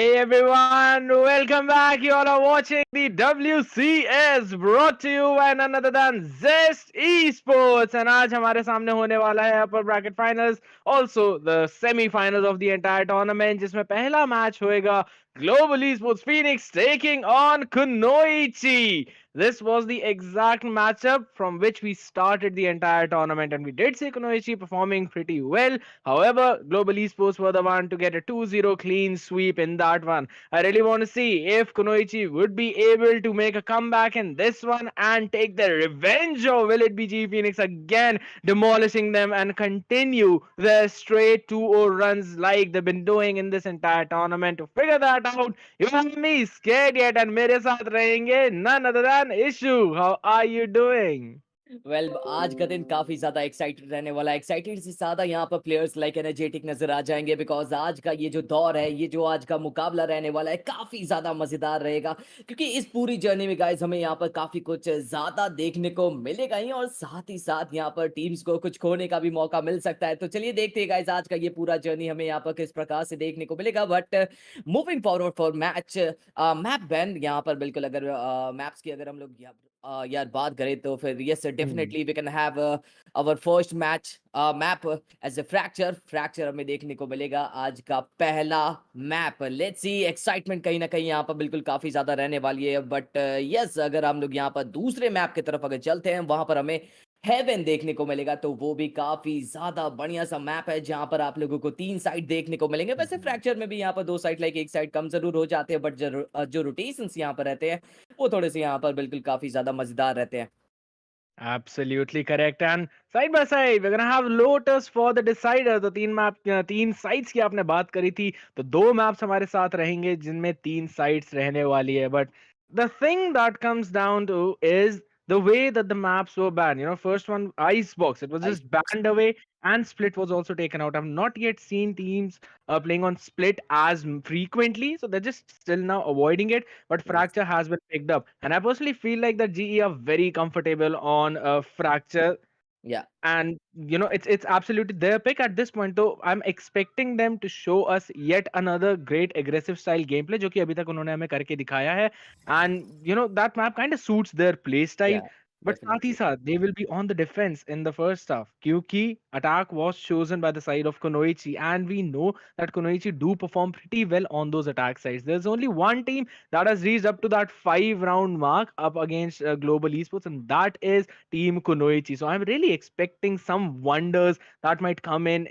Hey everyone, welcome back. You all are watching the WCS brought to you by none other than Z3ST Esports. And आज हमारे सामने होने वाला है upper bracket finals, also the semi-finals of the entire tournament, जिसमें पहला match होएगा Global Esports Phoenix taking on Kunoichi. This was the exact matchup from which we started the entire tournament, and we did see Kunoichi performing pretty well. However, Global Esports were the one to get a 2-0 clean sweep in that one. I really want to see if Kunoichi would be able to make a comeback in this one and take their revenge, or will it be G Phoenix again demolishing them and continue their straight 2-0 runs like they've been doing in this entire tournament? To figure that out, you have me scared yet, and मेरे साथ रहेंगे none other than Issue. How are you doing? आज का दिन काफी ज्यादा excited रहने वाला है। एक्साइटेड से ज्यादा यहाँ पर प्लेयर्स लाइक एनर्जेटिक नजर आ जाएंगे बिकॉज आज का ये जो दौर है, ये जो आज का मुकाबला रहने वाला है, काफी ज्यादा मजेदार रहेगा। क्योंकि इस पूरी जर्नी में गाइस हमें यहाँ पर काफी कुछ ज्यादा देखने को मिलेगा ही, और साथ ही साथ यहाँ पर टीम्स को कुछ खोने का भी मौका मिल सकता है। तो चलिए देखते हैं गाइस आज का ये पूरा जर्नी हमें यहाँ पर किस प्रकार से देखने को मिलेगा। But moving forward for match map ban यहाँ पर बिल्कुल, अगर मैप्स की अगर हम लोग यार बात करें तो फिर yes Hmm. Definitely we can have our first match map as a fracture हमें देखने को मिलेगा आज का पहला मैप। लेट्स सी, एक्साइटमेंट कहीं ना कहीं यहाँ पर बिल्कुल काफी ज्यादा रहने वाली है। बट यस अगर हम लोग यहाँ पर दूसरे मैप की तरफ अगर चलते हैं, वहां पर हमें हेवन देखने को मिलेगा। तो वो भी काफी ज्यादा बढ़िया सा मैप है जहां पर आप लोगों को 3 साइड देखने को मिलेंगे। वैसे फ्रैक्चर में भी यहाँ पर 2 साइड, लाइक एक साइड कम जरूर हो जाते हैं, बट जो रोटेशंस यहाँ पर रहते हैं वो थोड़े से यहाँ पर बिल्कुल काफी ज्यादा मजेदार रहते हैं। Absolutely correct. And side by side, we're gonna have Lotus for the decider. तो तीन साइड्स की आपने बात करी थी, तो दो मैप्स हमारे साथ रहेंगे जिनमें तीन साइड्स रहने वाली है. But the thing that comes down to is the way that the maps were banned. First one, Icebox, it was ice just banned away, and Split was also taken out. I've not yet seen teams playing on Split as frequently, so they're just still now avoiding it, but yes Fracture has been picked up. And I personally feel like that GE are very comfortable on Fracture, या and it's absolutely their pick at this point. So I'm expecting them to show us yet another great aggressive style gameplay, जो कि अभी तक उन्होंने हमें करके दिखाया है, and that map kind of suits their play style. या But साथ ही डेफिनेटली साथ they will be on the defense in the first half, क्योंकि attack was chosen by the side of Kunoichi, and we know that Kunoichi do perform pretty well on those attack sides. There's only one team that has reached up to that 5 round mark up against Global Esports, and that is Team Kunoichi. So I'm really expecting some wonders that might come in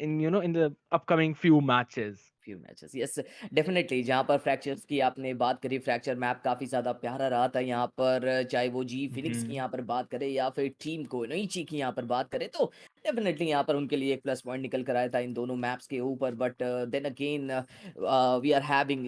the upcoming few matches. Few matches yes definitely. जहाँ पर fractures की आपने बात करी, fracture map काफ़ी ज़्यादा प्यारा रहा था यहाँ पर, चाहे वो जी फिनिक्स की Hmm. यहाँ पर बात करें या फिर टीम कोनोइची की यहाँ पर बात करें, तो डेफिनेटली यहाँ पर उनके लिए एक प्लस पॉइंट निकल कर आया था इन दोनों मैप्स के ऊपर। But then again we are having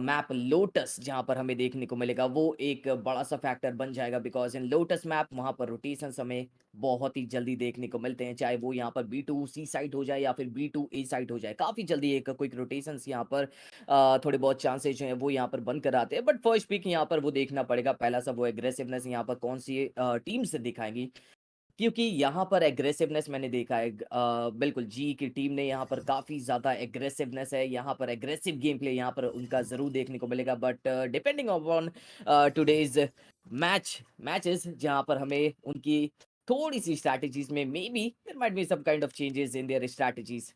map lotus, जहाँ पर हमें देखने को मिलेगा वो एक बड़ा सा फैक्टर बन जाएगा। बिकॉज इन लोटस मैप वहाँ पर रोटेशंस हमें बहुत ही जल्दी देखने को मिलते हैं, चाहे वो यहाँ पर B2C साइट हो जाए या फिर B2A साइट हो जाए। काफ़ी जल्दी एक क्विक रोटेशंस यहाँ पर थोड़े बहुत चांसेस जो हैं वो यहाँ पर बनकर आते हैं। बट फर्स्ट पिक यहाँ पर वो देखना पड़ेगा, पहला सा वो एग्रेसिवनेस यहाँ पर कौन सी टीम से दिखाएंगी। क्योंकि यहाँ पर एग्रेसिवनेस मैंने देखा है, बिल्कुल जी की टीम ने यहाँ पर काफ़ी ज़्यादा एग्रेसिवनेस है, यहाँ पर एग्रेसिव गेम प्ले यहाँ पर उनका ज़रूर देखने को मिलेगा। But depending upon today's matches, जहाँ पर हमें उनकी थोड़ी सी स्ट्रैटेजीज में may be there might be some kind of changes in their strategies.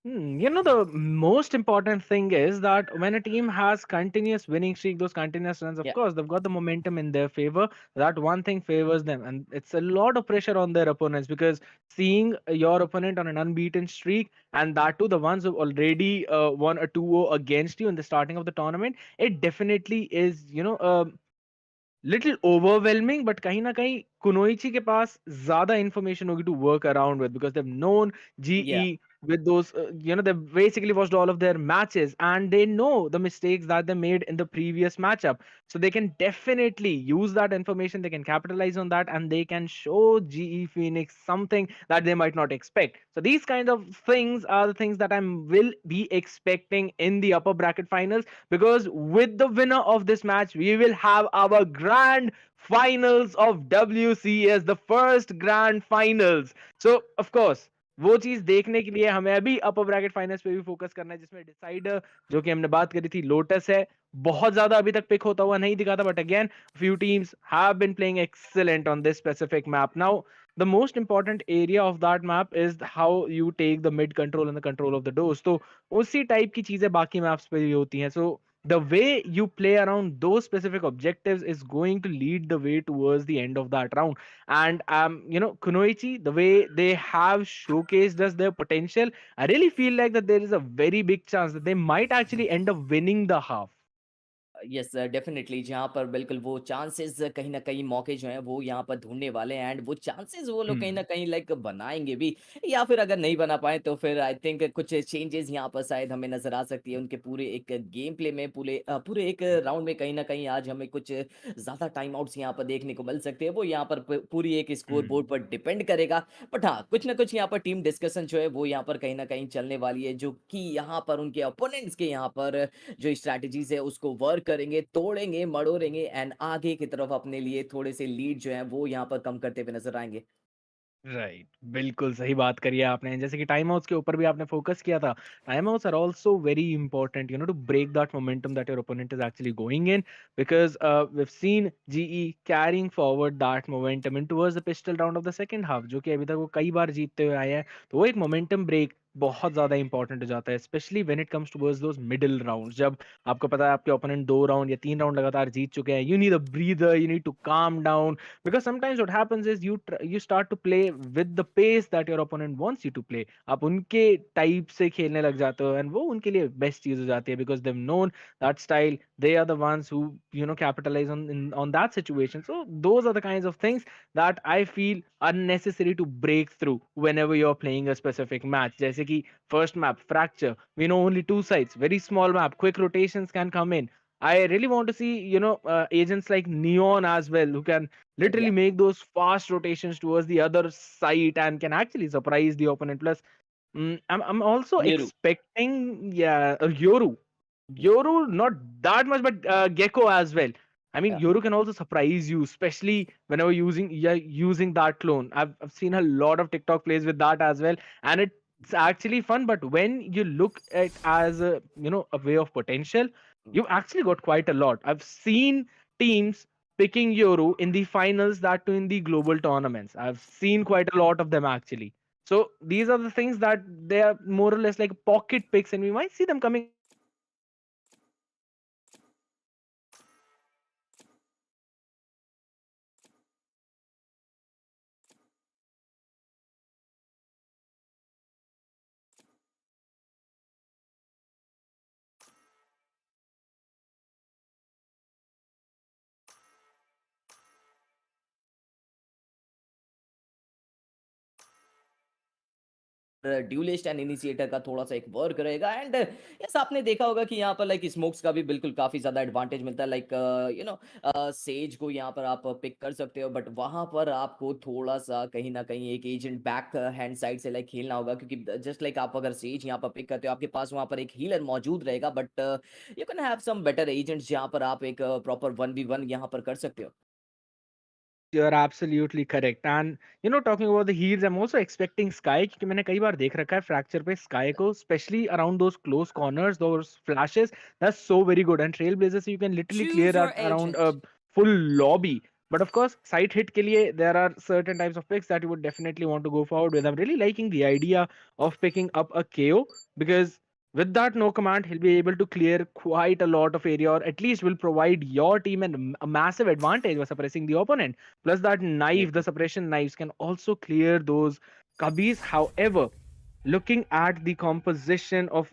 The most important thing is that when a team has continuous winning streak, those continuous runs, of या course, they've got the momentum in their favor. That one thing favors them, and it's a lot of pressure on their opponents, because seeing your opponent on an unbeaten streak, and that too the ones who already won a 2-0 against you in the starting of the tournament, it definitely is, little overwhelming, but कहीं ना कहीं कुनोइची के पास ज्यादा information होगी to work around with, because they've known या GE with those, they've basically watched all of their matches, and they know the mistakes that they made in the previous matchup. So they can definitely use that information, they can capitalize on that, and they can show GE Phoenix something that they might not expect. So these kind of things are the things that I will be expecting in the upper bracket finals, because with the winner of this match, we will have our grand finals of WCS, the first grand finals. So, of course, वो चीज़ देखने के लिए हमें अभी अपर bracket finals पे भी focus करना है, जिसमें डिसाइडर जो कि हमने बात करी थी लोटस है, बहुत ज़्यादा अभी तक पिक होता हुआ नहीं दिखा था, but again few teams have been playing excellent on this specific map. Now, the most important area of that map is how you take the mid control and the control of the doors. तो उसी type की चीज़ें बाकी maps पे भी होती हैं. So the way you play around those specific objectives is going to lead the way towards the end of that round. And Kunoichi, the way they have showcased us their potential, I really feel like that there is a very big chance that they might actually end up winning the half. Yes definitely जहाँ पर बिल्कुल वो chances कहीं न कहीं मौके जो हैं वो यहाँ पर ढूँढने वाले हैं एंड वो चांसेस वो लोग कहीं न Hmm. कहीं लाइक बनाएँगे भी या फिर अगर नहीं बना पाएँ तो फिर आई थिंक कुछ चेंजेस यहाँ पर शायद हमें नज़र आ सकती है उनके पूरे एक गेम प्ले में पूरे एक राउंड में कहीं न कहीं आज हमें कुछ ज़्यादा टाइम आउट्स यहाँ पर देखने को मिल सकते हैं। वो यहाँ पर प पूरी एक स्कोर Hmm. बोर्ड पर डिपेंड करेगा। बट हाँ, कुछ न कुछ यहाँ पर टीम डिस्कशन जो है वो यहाँ पर कहीं न कहीं चलने वाली है जो कि यहाँ पर उनके ओपोनेंट्स के यहाँ पर जो स्ट्रैटेजीज़ है उसको वर्क करेंगे, तोड़ेंगे, मड़ोड़ेंगे एंड आगे की तरफ अपने लिए थोड़े से लीड जो है वो यहाँ पर कम करते हुए नज़र आएँगे। राइट, बिल्कुल सही बात करी है आपने। जैसे कि टाइम आउट्स के ऊपर भी आपने फोकस किया था। Time outs are also very important, to break that momentum that your opponent is actually going in, because we have seen GE carrying forward that momentum in towards the pistol round of the second half, जो कि अभी तक वो कई बार जीतते हुए आए हैं। तो वो एक मोमेंटम ब्रेक बहुत ज़्यादा इंपॉर्टेंट हो जाता है, specially when it comes towards those middle rounds, जब आपको पता है आपके ओपोनेंट 2 राउंड या 3 राउंड लगातार जीत चुके हैं। You need a breather, you need to calm down, because sometimes what happens is you start to play with the pace that your opponent wants you to play. आप उनके type से खेलने लग जाते हो एंड वो उनके लिए बेस्ट चीज हो जाती है, because they've known that style. They are the ones who capitalize on that situation. So those are the kinds of things that I feel are necessary to break through whenever you're playing a specific match. जैसे कि first map fracture, we know only two sides, very small map, quick rotations can come in. I really want to see, agents like Neon as well, who can literally Yeah, make those fast rotations towards the other side and can actually surprise the opponent. Plus, I'm also Yoru. expecting, yeah, Yoru. Yoru, not that much, but Gecko as well. I mean, Yeah. Yoru can also surprise you, especially whenever using that clone. I've seen a lot of TikTok plays with that as well, and it's actually fun. But when you look at as a a way of potential, you've actually got quite a lot. I've seen teams picking Yoru in the finals, that too in the global tournaments. I've seen quite a lot of them actually. So these are the things that they are more or less like pocket picks, and we might see them coming up in the final rounds as well. But dualist and initiator का थोड़ा-सा एक work रहेगा and yes आपने देखा होगा कि यहाँ पर लाइक स्मोक्स का भी बिल्कुल काफ़ी ज़्यादा एडवांटेज मिलता है लाइक सेज को यहाँ पर आप पिक कर सकते हो बट वहाँ पर आपको थोड़ा-सा कहीं न कहीं एक एजेंट बैक हैंड साइड से लाइक खेलना होगा क्योंकि जस्ट लाइक आप अगर सेज यहाँ पर पिक करते हो आपके पास वहाँ पर एक हीलर मौजूद रहेगा but you can have some better agents जहाँ पर आप एक प्रॉपर 1v1 यहाँ पर कर सकते हो। you're absolutely correct. And talking about the heals, I'm also expecting Sky, क्योंकि मैंने कई बार देख रखा है फ्रैक्चर पे Sky को, especially around those close corners, those flashes. That's so very good. And Trailblazers, you can literally clear Choose your that around a agent. full lobby. But of course, side hit के लिए there are certain types of picks that you would definitely want to go forward with. I'm really liking the idea of picking up a KO, because with that no command, he'll be able to clear quite a lot of area, or at least will provide your team a massive advantage by suppressing the opponent. Plus, that knife, the suppression knives, can also clear those cubbies. However, looking at the composition of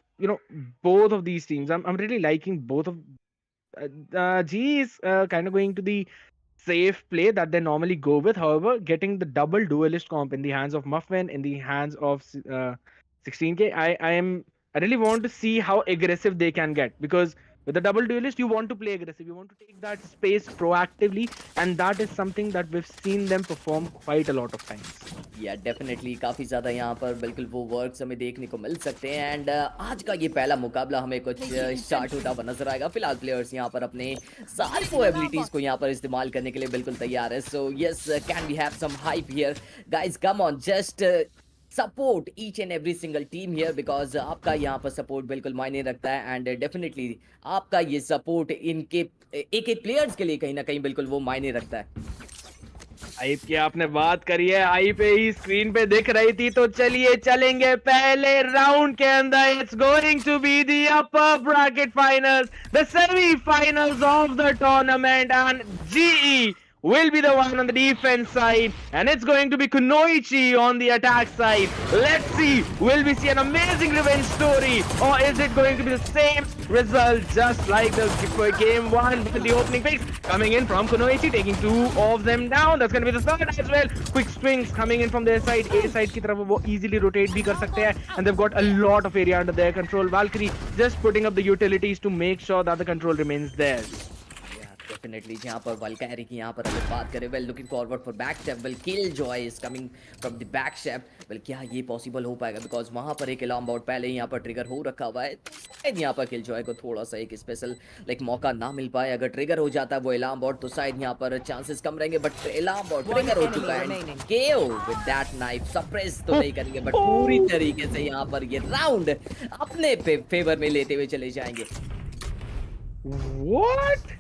both of these teams, I'm really liking both of. G is kind of going to the safe play that they normally go with. However, getting the double duelist comp in the hands of Muffin, in the hands of 16K, I really want to see how aggressive they can get, because with the double duelist, you want to play aggressive. You want to take that space proactively, and that is something that we've seen them perform quite a lot of times. या definitely काफ़ी ज़्यादा यहाँ पर बिल्कुल वो works हमें देखने को मिल सकते हैं एंड आज का ये पहला मुकाबला हमें कुछ स्टार्ट होता हुआ नजर आएगा। फिलहाल प्लेयर्स यहाँ पर अपने सारी वो एबिलिटीज़ को यहाँ पर इस्तेमाल करने के लिए बिल्कुल तैयार है। So yes can we have some hype here guys, come on, just support each and every single team here because आपका यहाँ पर सपोर्ट बिल्कुल मायने रखता है एंड डेफिनेटली आपका ये सपोर्ट इनके एक एक प्लेयर्स के लिए कहीं ना कहीं बिल्कुल वो मायने रखता है। हाइप की आपने बात करी है, हाइप ही स्क्रीन पे दिख रही थी, तो चलिए चलेंगे पहले राउंड के अंदर। It's going to be the upper bracket finals, the semifinals of the tournament, and GE will be the one on the defense side, and it's going to be Kunoichi on the attack side. Let's see, will we see an amazing revenge story, or is it going to be the same result just like the game one with the opening picks coming in from Kunoichi, taking two of them down? That's going to be the third as well. Quick swings coming in from their side, A side की तरफ वो easily rotate भी कर सकते हैं, and they've got a lot of area under their control. Valkyrie just putting up the utilities to make sure that the control remains theirs. Definitely जहाँ पर वल्कैरी की यहाँ पर अगर बात करें, well looking forward for back step, well kill Joy is coming from the back step. Well क्या ये पॉसिबल हो पाएगा बिकॉज वहाँ पर एक अलार्म बोर्ड पहले ही यहाँ पर ट्रिगर हो रखा हुआ है। शायद यहाँ पर किल जॉय को थोड़ा सा एक स्पेशल लाइक मौका ना मिल पाए, अगर ट्रिगर हो जाता है वो अलार्म बोर्ड तो शायद यहाँ पर चांसेस कम रहेंगे, बट अलार्म बोर्ड ट्रिगर हो चुका है। केओ विद दैट नाइफ सप्रेस तो नहीं करेंगे, बट पूरी तरीके से यहाँ पर ये राउंड अपने फेवर में लेते हुए चले जाएंगे। What?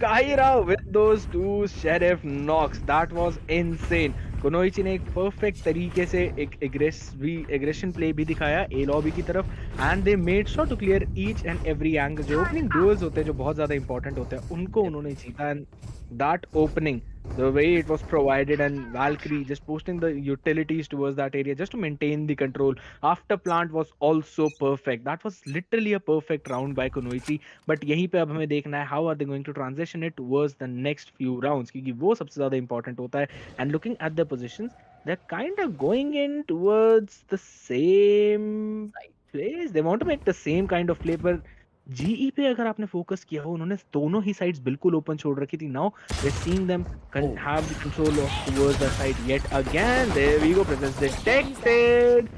Kaira with those two sheriff knocks, that was insane. Kunoichi ने एक परफेक्ट तरीके से एक एग्रेशन प्ले भी दिखाया ए लॉबी की तरफ, and they made sure to clear each and every angle. जो ओपनिंग डोर्स होते हैं जो बहुत ज्यादा इंपॉर्टेंट होते हैं उनको उन्होंने जीता, and that opening the way it was provided, and Valkyrie just posting the utilities towards that area just to maintain the control after plant was also perfect. That was literally a perfect round by Kunoichi, but यहीं पे अब हमें देखना है how are they going to transition it towards the next few rounds, क्योंकि वो सबसे ज्यादा important होता है। And looking at their positions, they're kind of going in towards the same place. They want to make the same kind of play, but GE पे अगर आपने focus किया हो, उन्होंने दोनों ही साइड्स बिल्कुल ओपन छोड़ रखी थी। Now we seeing them have the control of towards the side yet again. There we go, presence detected.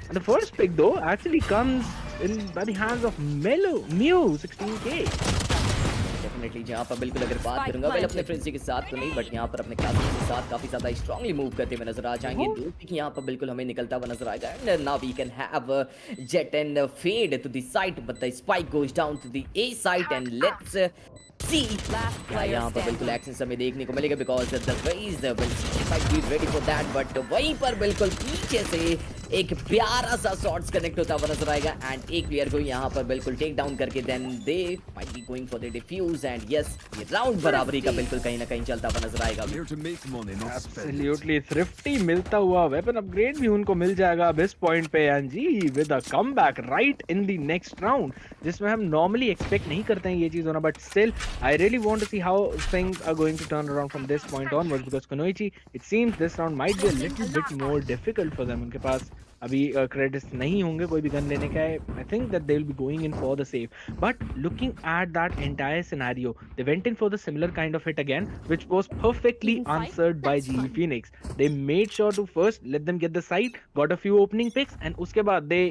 And the first pick though actually comes in by the hands of Mew 16k. Definitely जहाँ पर बिल्कुल अगर बात करूंगा, well अपने friends के साथ तो नहीं बट यहाँ पर अपने क्लासमेट्स के साथ काफी ज्यादा स्ट्रांगली मूव करते हुए नजर आ जाएंगे। दो पिक यहाँ पर बिल्कुल हमें निकलता हुआ नजर आएगा, and now we can have Jett and Fade to the side, but the spike goes down to the A side, and let's see यहाँ पर बिल्कुल एक्शन हमें देखने को मिलेगा because the Raze will be ready for that, but वहीं पर बिल्कुल पीछे से एक प्यारा सा शॉट्स कनेक्ट होता हुआ नजर आएगा, एंड एक प्लेयर को यहाँ पर बिल्कुल टेक डाउन करके then they might be going for the defuse, and yes ये राउंड बराबरी का बिल्कुल कहीं ना कहीं चलता हुआ नजर आएगा। Absolutely thrifty मिलता हुआ वेपन अपग्रेड भी उनको मिल जाएगा अब इस पॉइंट पे, and G with a comeback right in the next round, जिसमें हम नॉर्मली एक्सपेक्ट नहीं करते हैं ये चीज होना, but still I really want to see how things are going to turn around from this point onwards, because Kunoichi it seems this round might be a little bit more difficult for them. उनके पास अभी credits नहीं होंगे कोई भी gun लेने का है। I think that they will be going in for the safe, but looking at that entire scenario they went in for the similar kind of hit again, which was perfectly answered by GE Phoenix. They made sure to first let them get the site, got a few opening picks, and uske baad they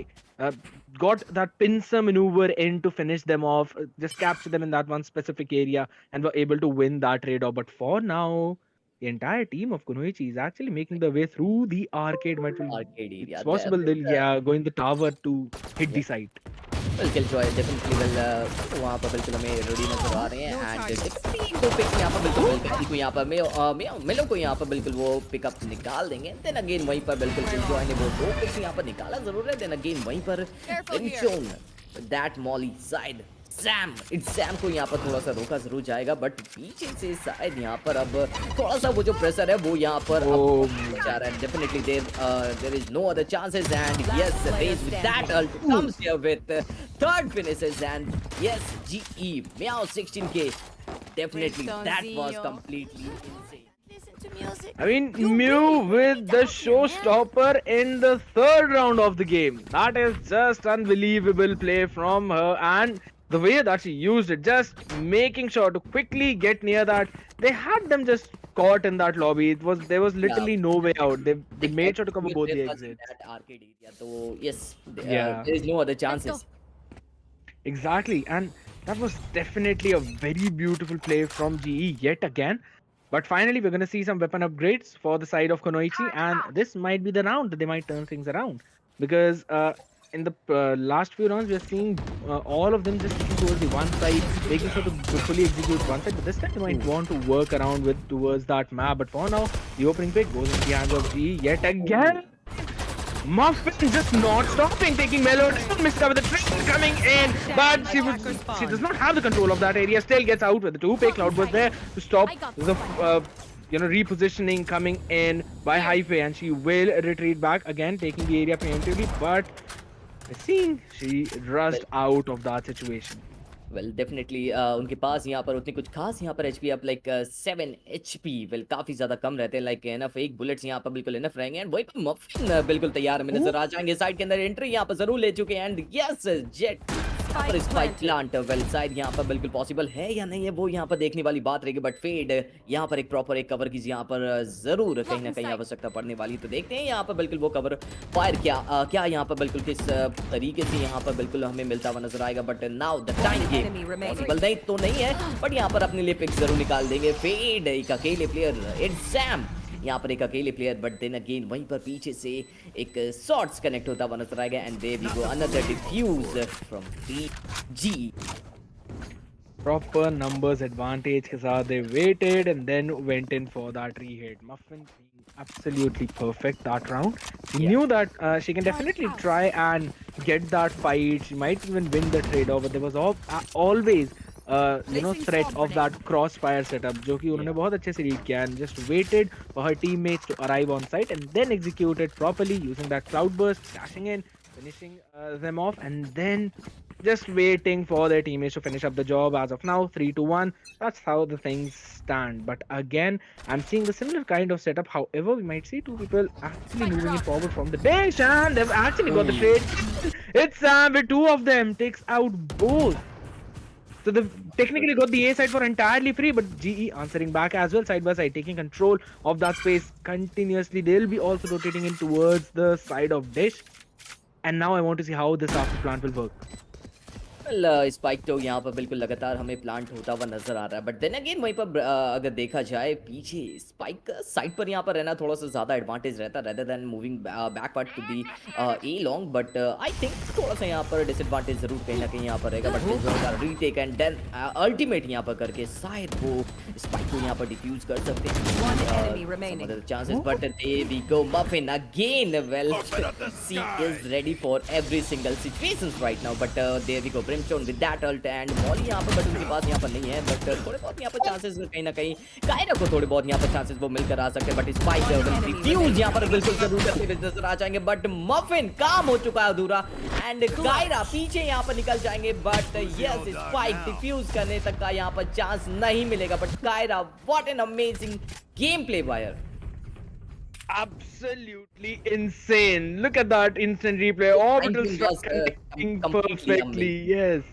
got that pincer maneuver in to finish them off, just capture them in that one specific area, and were able to win that trade-off. But for now, the entire team of Kunoichi is actually making their way through the arcade. Arcade area, It's possible they'll go in the tower to hit the site. Well kill Joy definitely well वहाँ पर बिल्कुल हमें ready नजर आ रहे हैं, and 16 को pics यहाँ पर बिल्कुल वल्कैरी को यहाँ पर मेलो को यहाँ पर बिल्कुल वो पिकअप निकाल देंगे। देन अगेन वहीं पर बिल्कुल किल जॉय ने वो दो पिक्स यहाँ पर निकाला जरूर है। देन अगेन वहीं पर इंचोन दैट मॉली साइड सैम को यहाँ पर थोड़ा सा रोका जरूर जाएगा, बट पीछे से शायद यहाँ पर अब थोड़ा सा वो जो प्रेशर है वो यहाँ पर जा रहा है। Definitely there is no other chances, and yes Raze with that ult comes here with third finishes, and yes G Meow 16k definitely that was completely insane. I mean, Mew with the showstopper in the third round of the game. That is just unbelievable play from her, and the way that she used it, just making sure to quickly get near that. They had them just caught in that lobby. There was literally no way out. They made sure to cover both the exits. That arcade area, so yes, there is no other chances. Exactly, and that was definitely a very beautiful play from GE yet again. But finally, we're going to see some weapon upgrades for the side of Kunoichi, and this might be the round that they might turn things around. Because in the last few rounds, we're seeing all of them just sticking towards the one side, making sure to fully execute one side. But this time, they might want to work around with towards that map. But for now, the opening pick goes into the hands of G yet again. Muffin just not stopping, taking Melody, Miska with the trick coming in, but she does not have the control of that area, still gets out with the 2-pay. Cloud was there to stop the repositioning coming in by Hi-Fi, and she will retreat back again, taking the area preemptively, but it seems she rushed out of that situation. Well definitely उनके पास यहाँ पर उतनी कुछ खास यहाँ पर HP up like 7 HP well काफी ज्यादा कम रहते हैं लाइक एनफ एक बुलेट्स यहाँ पर बिल्कुल एनफ रहेंगे एंड वही पर मफिन बिल्कुल तैयार हमें नजर आ जाएंगे साइड के अंदर एंट्री यहाँ पर जरूर ले चुके हैं एंड यस जेट यहाँ पर स्पाइक प्लांट वेल साइड यहाँ पर बिल्कुल पॉसिबल है या नहीं है वो यहाँ पर देखने वाली बात रहेगी बट फेड यहाँ पर एक प्रॉपर एक कवर की यहाँ पर जरूर कहीं ना कहीं आवश्यकता पड़ने वाली तो देखते हैं यहाँ पर बिल्कुल वो कवर फायर क्या यहाँ पर बिल्कुल किस तरीके से यहाँ पर बिल्कुल हमें मिलता हुआ नजर आएगा but now the time game possible नहीं तो नहीं है बट यहाँ पर अपने लिए पिक जरूर निकाल देंगे फेड एक अकेले प्लेयर इट्स सैम यहाँ पर एक अकेले प्लेयर बट देन अगेन वहीं पर पीछे से एक शॉट्स कनेक्ट होता हुआ नजर आएगा and there we go another defuse from G Proper numbers advantage के साथ they waited and then went in for that re-hit. Muffin being absolutely perfect that round. She knew that she can definitely try and get that fight. She might even win the trade-off, but there was always threat of that crossfire setup जो कि उन्होंने बहुत अच्छे से read किया and just waited for her teammates to arrive on site and then executed properly using that cloud burst, dashing in, finishing them off and then just waiting for their teammates to finish up the job. As of now 3-1, that's how the things stand. But again, I'm seeing the similar kind of setup. However, we might see two people actually moving it forward from the bench and they've actually got the trade. It's Sam with two of them takes out both. So they've technically got the A side for entirely free, but GE answering back as well, side by side, taking control of that space continuously. They'll be also rotating in towards the side of Dish. And now I want to see how this after plant will work. Spike तो यहाँ पर बिल्कुल लगातार हमें plant होता हुआ नजर आ रहा है बट देन अगेन वहीं पर अगर देखा जाए पीछे स्पाइक साइड पर यहाँ पर रहना थोड़ा सा ज़्यादा एडवांटेज रहता है rather than moving backward to be a long but I think थोड़ा सा यहाँ पर डिसएडवांटेज जरूर कहीं ना कहीं यहाँ पर रहेगा but retake and then ultimate यहाँ पर करके शायद वो स्पाइक को यहाँ पर डिफ्यूज कर सकते हैं chances but they we go Muffin again well she is ready for every single situations right now but there we go Brimstone with that ult and Molly यहाँ पर बट उनके पास यहाँ पर नहीं है बट थोड़े बहुत यहाँ पर चांसेस कहीं ना कहीं कायरा को थोड़े बहुत यहाँ पर चांसेस वो मिलकर आ सकते हैं बट स्पाइक डिफ्यूज यहाँ पर बिल्कुल जरूर करते हुए नजर आ जाएंगे बट मफिन काम हो चुका है अधूरा एंड कायरा पीछे यहाँ पर निकल जाएंगे बट यस स्पाइक डिफ्यूज करने तक का यहाँ पर चांस नहीं मिलेगा but Kyra what an amazing game play by her Absolutely insane. Look at that instant replay. Orbital struck perfectly. Yes.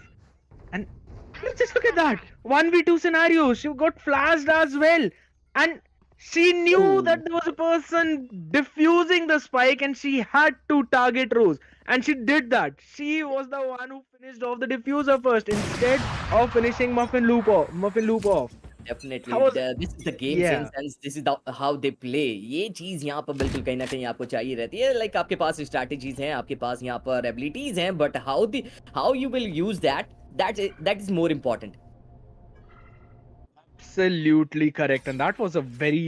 And just look at that. 1v2 scenario. She got flashed as well. And she knew that there was a person diffusing the spike and she had to target Rose. And she did that. She was the one who finished off the diffuser first instead of finishing Muffin loop off. Definitely, this is the game sense and this is how they play. ये चीज यहाँ पर बिल्कुल कहीं ना कहीं आपको चाहिए रहती है लाइक आपके पास स्ट्रैटेजीज हैं आपके पास यहाँ पर एबिलिटीज हैं but how you will use that is more important. Absolutely correct, and that was a very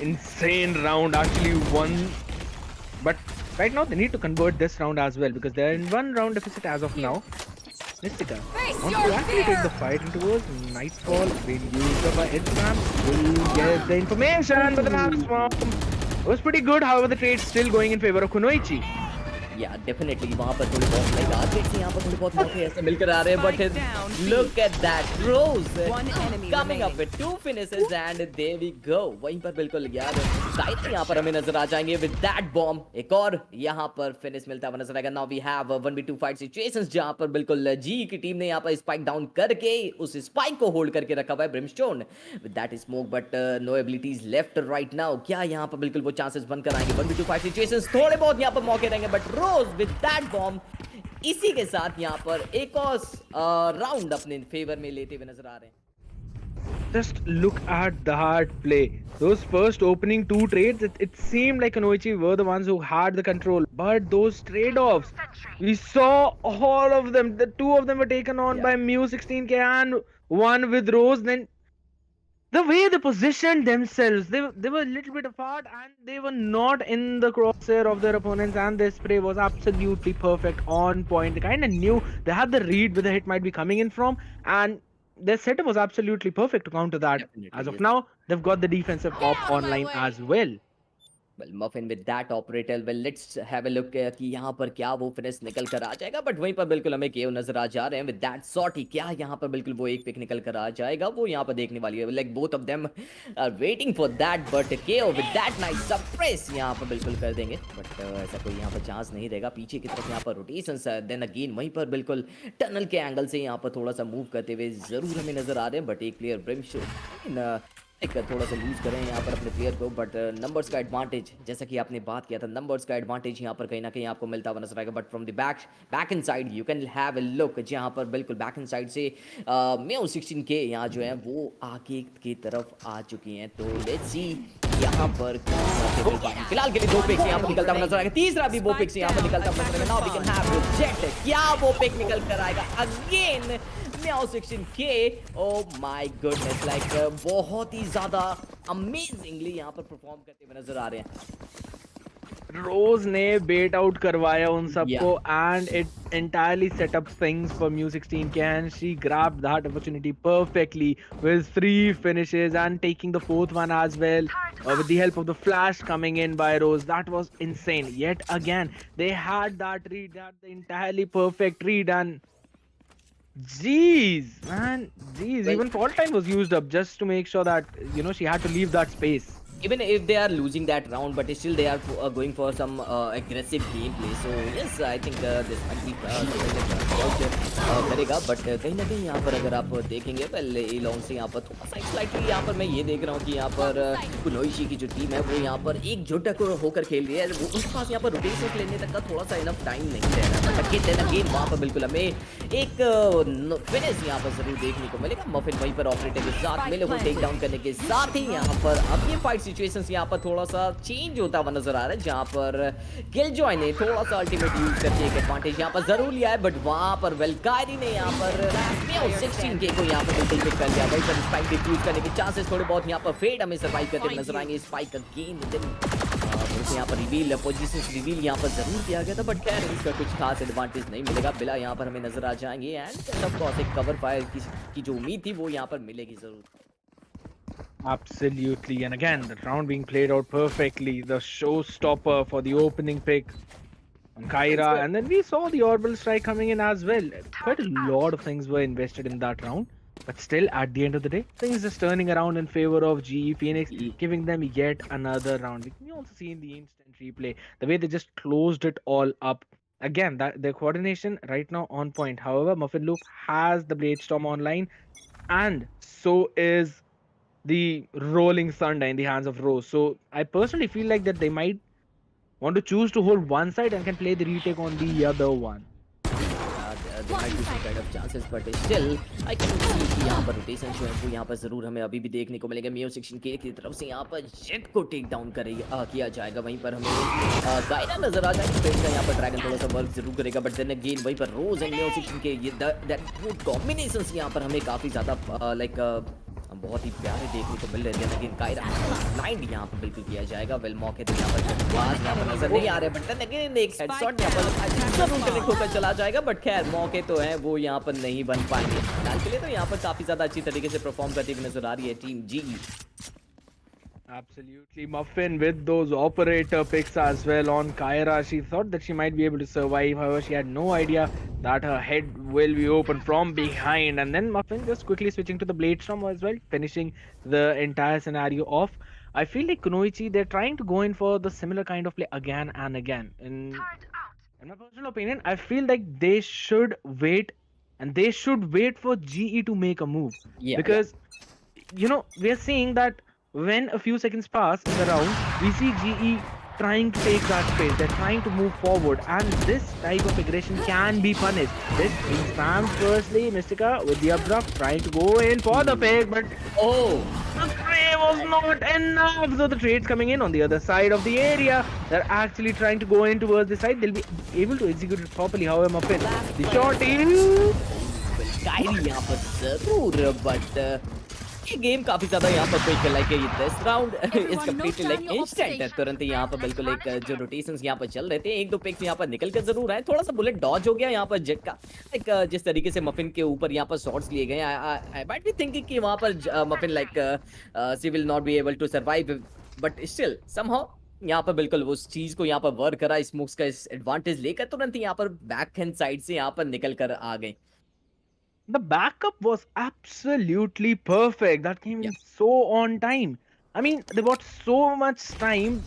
insane round. Actually won, but right now they need to convert this round as well because they're in one round deficit as of now. Mystica wants to actually take the fight into towards Nightfall. Being used up by Instagram. Will get the information, but the map was pretty good. However, the trade still going in favor of Kunoichi. Yeah, definitely वहाँ पर थोड़े बहुत like आज देखते हैं यहाँ पर थोड़े बहुत मौके ऐसे मिलकर आ रहे हैं but look at that Rose coming up with 2 finishes and there we go वहीं पर बिल्कुल यार शायद यहाँ पर हमें नजर आ जाएंगे with that bomb एक और यहाँ पर फिनिश मिलता हुआ नजर आएगा now we have 1v2 fight situations जहाँ पर बिल्कुल जी की टीम ने यहाँ पर स्पाइक डाउन करके उस स्पाइक को होल्ड करके रखा हुआ है Brimstone with that smoke but no abilities left right now क्या यहाँ पर बिल्कुल वो चांसेस बनकर आएंगे 1v2 fight situations थोड़े बहुत यहाँ पर मौके रहेंगे बट with that bomb इसी के साथ यहाँ पर एक और राउंड अपने फेवर में लेते हुए नजर आ रहे हैं just look at that play. Those first opening two trades, it seemed like Kunoichi were the ones who had the control. But those trade-offs, we saw all of them. The two of them were taken on Yeah, by Mew 16K and one with Rose. Then the way they positioned themselves, they were a little bit apart and they were not in the crosshair of their opponents. And their spray was absolutely perfect, on point. They kind of knew they had the read where the hit might be coming in from, and their setup was absolutely perfect to counter that. As definitely. of Yes. now, they've got the defensive op online as well. Well muffin with that operator well let's have a look कि यहाँ पर क्या वो finish निकल कर आ जाएगा but वहीं पर बिल्कुल हमें केव नजर आ जा रहे हैं विद दैट शॉट ही क्या यहाँ पर बिल्कुल वो एक पिक निकल कर आ जाएगा वो यहाँ पर देखने वाली है like both of them are waiting for that but Cave with that nice surprise यहाँ पर बिल्कुल कर देंगे बट ऐसा कोई यहाँ पर चांस नहीं रहेगा पीछे की तरफ यहाँ पर रोटेशन देन अगेन वहीं पर बिल्कुल टनल के एंगल से यहाँ पर थोड़ा सा मूव करते हुए जरूर हमें नजर आ रहे हैं बट एक प्लेयर ब्रिम एक थोड़ा सा लूज करें यहाँ पर अपने प्लेयर को बट नंबर्स का एडवांटेज जैसा कि आपने बात किया था नंबर्स का एडवांटेज यहाँ पर कहीं ना कहीं आपको मिलता हुआ नजर आएगा but from the back in side you can have a look जहाँ पर बिल्कुल बैक इन साइड से मेओ 16K यहाँ जो है वो आगे की तरफ आ चुकी हैं तो लेट्स सी यहाँ पर फिलहाल के लिए दो पिक्स यहाँ पर निकलता हुआ नजर आएगा तीसरा भी वो पिक्स यहाँ पर निकलता हुआ नजर आएगा now we can have Jett क्या वो पिक निकल कर आएगा again Meow 16K oh my goodness like बहुत ही ज़्यादा अमेजिंगली यहाँ पर परफॉर्म करते हुए नजर आ रहे हैं रोज ने बेट आउट करवाया उन सबको and it entirely set up things for Mew 16K and she grabbed that opportunity perfectly with 3 finishes and taking the 4th one as well with the help of the flash coming in by Rose. That was insane. Yet again, they had that read, that entirely perfect read and jeez, man, jeez. well Even fault time was used up just to make sure that she had to leave that space. even if they are losing that round but still they are going for some aggressive gameplay so yes I think this might be करेगा but कहीं ना कहीं यहाँ पर अगर आप देखेंगे पहले ए लॉन्ग से यहाँ पर थोड़ा सा स्लाइटली यहाँ पर मैं ये देख रहा हूँ कि यहाँ पर कुनोइशी की जो टीम है वो यहाँ पर एकजुट होकर खेल रही है वो उसके पास यहाँ पर रोटेशन लेने तक का थोड़ा सा इनफ टाइम नहीं रह रहा है लेकिन अगेन वहाँ पर बिल्कुल हमें एक फिनिश यहाँ पर जरूर देखने को मिलेगा मफिन वहीं पर ऑपरेटर के साथ मिले को टेक डाउन करने के साथ ही यहाँ पर अब ये फाइट सिचुएशंस यहाँ पर थोड़ा सा चेंज होता हुआ नजर आ रहा है जहाँ पर किलजॉय ने थोड़ा सा अल्टीमेट यूज करके एक एडवांटेज यहाँ पर जरूर लिया है बट वहाँ पर वेलकारी ने यहाँ पर 16K को यहाँ पर बिल्कुल पिक कर लिया वहीं पर स्पाइक डिफ्यूज करने के चांसेस थोड़े बहुत यहाँ पर फेड हमें सर्वाइव करते हुए नजर आएंगे स्पाइक अगेन यहाँ पर रिवील पोजीशन रिवील यहाँ पर जरूर किया गया था बट खैर इसका कुछ खास एडवांटेज नहीं मिलेगा बिला यहाँ पर हमें नजर आ जाएंगे एंड सबको एक कवर फायर की जो उम्मीद थी वो यहाँ पर मिलेगी जरूर Absolutely, and again, the round being played out perfectly. The showstopper for the opening pick on Kyra, and then we saw the orbital strike coming in as well. Quite a lot of things were invested in that round, but still, at the end of the day, things just turning around in favor of GE Phoenix, giving them yet another round. We can also see in the instant replay the way they just closed it all up. Again, that their coordination right now on point. However, Muffin Loop has the Blade Storm online, and so is the Rolling Thunder in the hands of Rose. So I personally feel like that they might want to choose to hold one side and can play the retake on the other one. there might be some kind of chances but still I can see कि यहाँ पर rotation जो है वो यहाँ पर जरूर हमें अभी भी देखने को मिलेगा मेओ 16K की तरफ से यहाँ पर जेट को टेक डाउन किया जाएगा वहीं पर हमें गायरा नजर आ जाएगा फिर से यहाँ पर ड्रैगन थोड़ा सा वर्क जरूर करेगा बट देन अगेन वहीं पर रोज एंड मेओ 16K ये दैट कॉम्बिनेशंस यहाँ पर हमें काफी ज्यादा लाइक बहुत ही प्यारे देखने को मिल रहे थे लेकिन कायरा ब्लाइंड यहाँ पर बिल्कुल किया जाएगा वेल मौके तो यहाँ पर बाज यहाँ पर नजर नहीं आ रहे बट देन अगेन एक हेडशॉट यहाँ पर जरूर कनेक्ट होकर चला जाएगा बट खैर मौके तो हैं वो यहाँ पर नहीं बन पाएंगे फिलहाल के लिए तो यहाँ पर काफी ज्यादा अच्छी तरीके से परफॉर्म करती हुई नजर आ रही है team GE Absolutely, Muffin with those operator picks as well on Kyra. She thought that she might be able to survive. However, she had no idea that her head will be open from behind. And then Muffin just quickly switching to the Blade Storm as well, finishing the entire scenario off. I feel like Kunoichi, they're trying to go in for the similar kind of play again and again. In my personal opinion, I feel like they should wait and they should wait for GE to make a move. Because, we're seeing that when a few seconds pass in the round, we see GE trying to take that space. They're trying to move forward, and this type of aggression can be punished. This being spammed firstly, Mystica with the abrupt trying to go in for the pick, but Oh, the spray was not enough. So the trades coming in on the other side of the area. They're actually trying to go in towards the side. They'll be able to execute it properly. However, Muffin, the shot is Kairi यहाँ पर जरूर but ये game काफी ज्यादा यहाँ पर quick like this round is completely like instant तुरंत ही यहाँ पर बिल्कुल एक जो रोटेशंस यहाँ पर चल रहे थे एक दो पिक्स यहाँ पर निकल कर जरूर आए थोड़ा सा बुलेट डॉज हो गया यहाँ पर जेट का लाइक जिस तरीके से मफिन के ऊपर यहाँ पर शॉट्स लिए गए आई माइट बी थिंकिंग कि वहाँ पर Muffin like she will not be able to survive but still somehow यहाँ पर बिल्कुल उस चीज को यहाँ पर वर्क करा स्मोक्स का इस एडवांटेज लेकर तुरंत ही यहाँ पर बैक हैंड साइड से यहाँ पर निकल कर आ गए. the backup was absolutely perfect. That came in so on time. I mean, they bought so much time.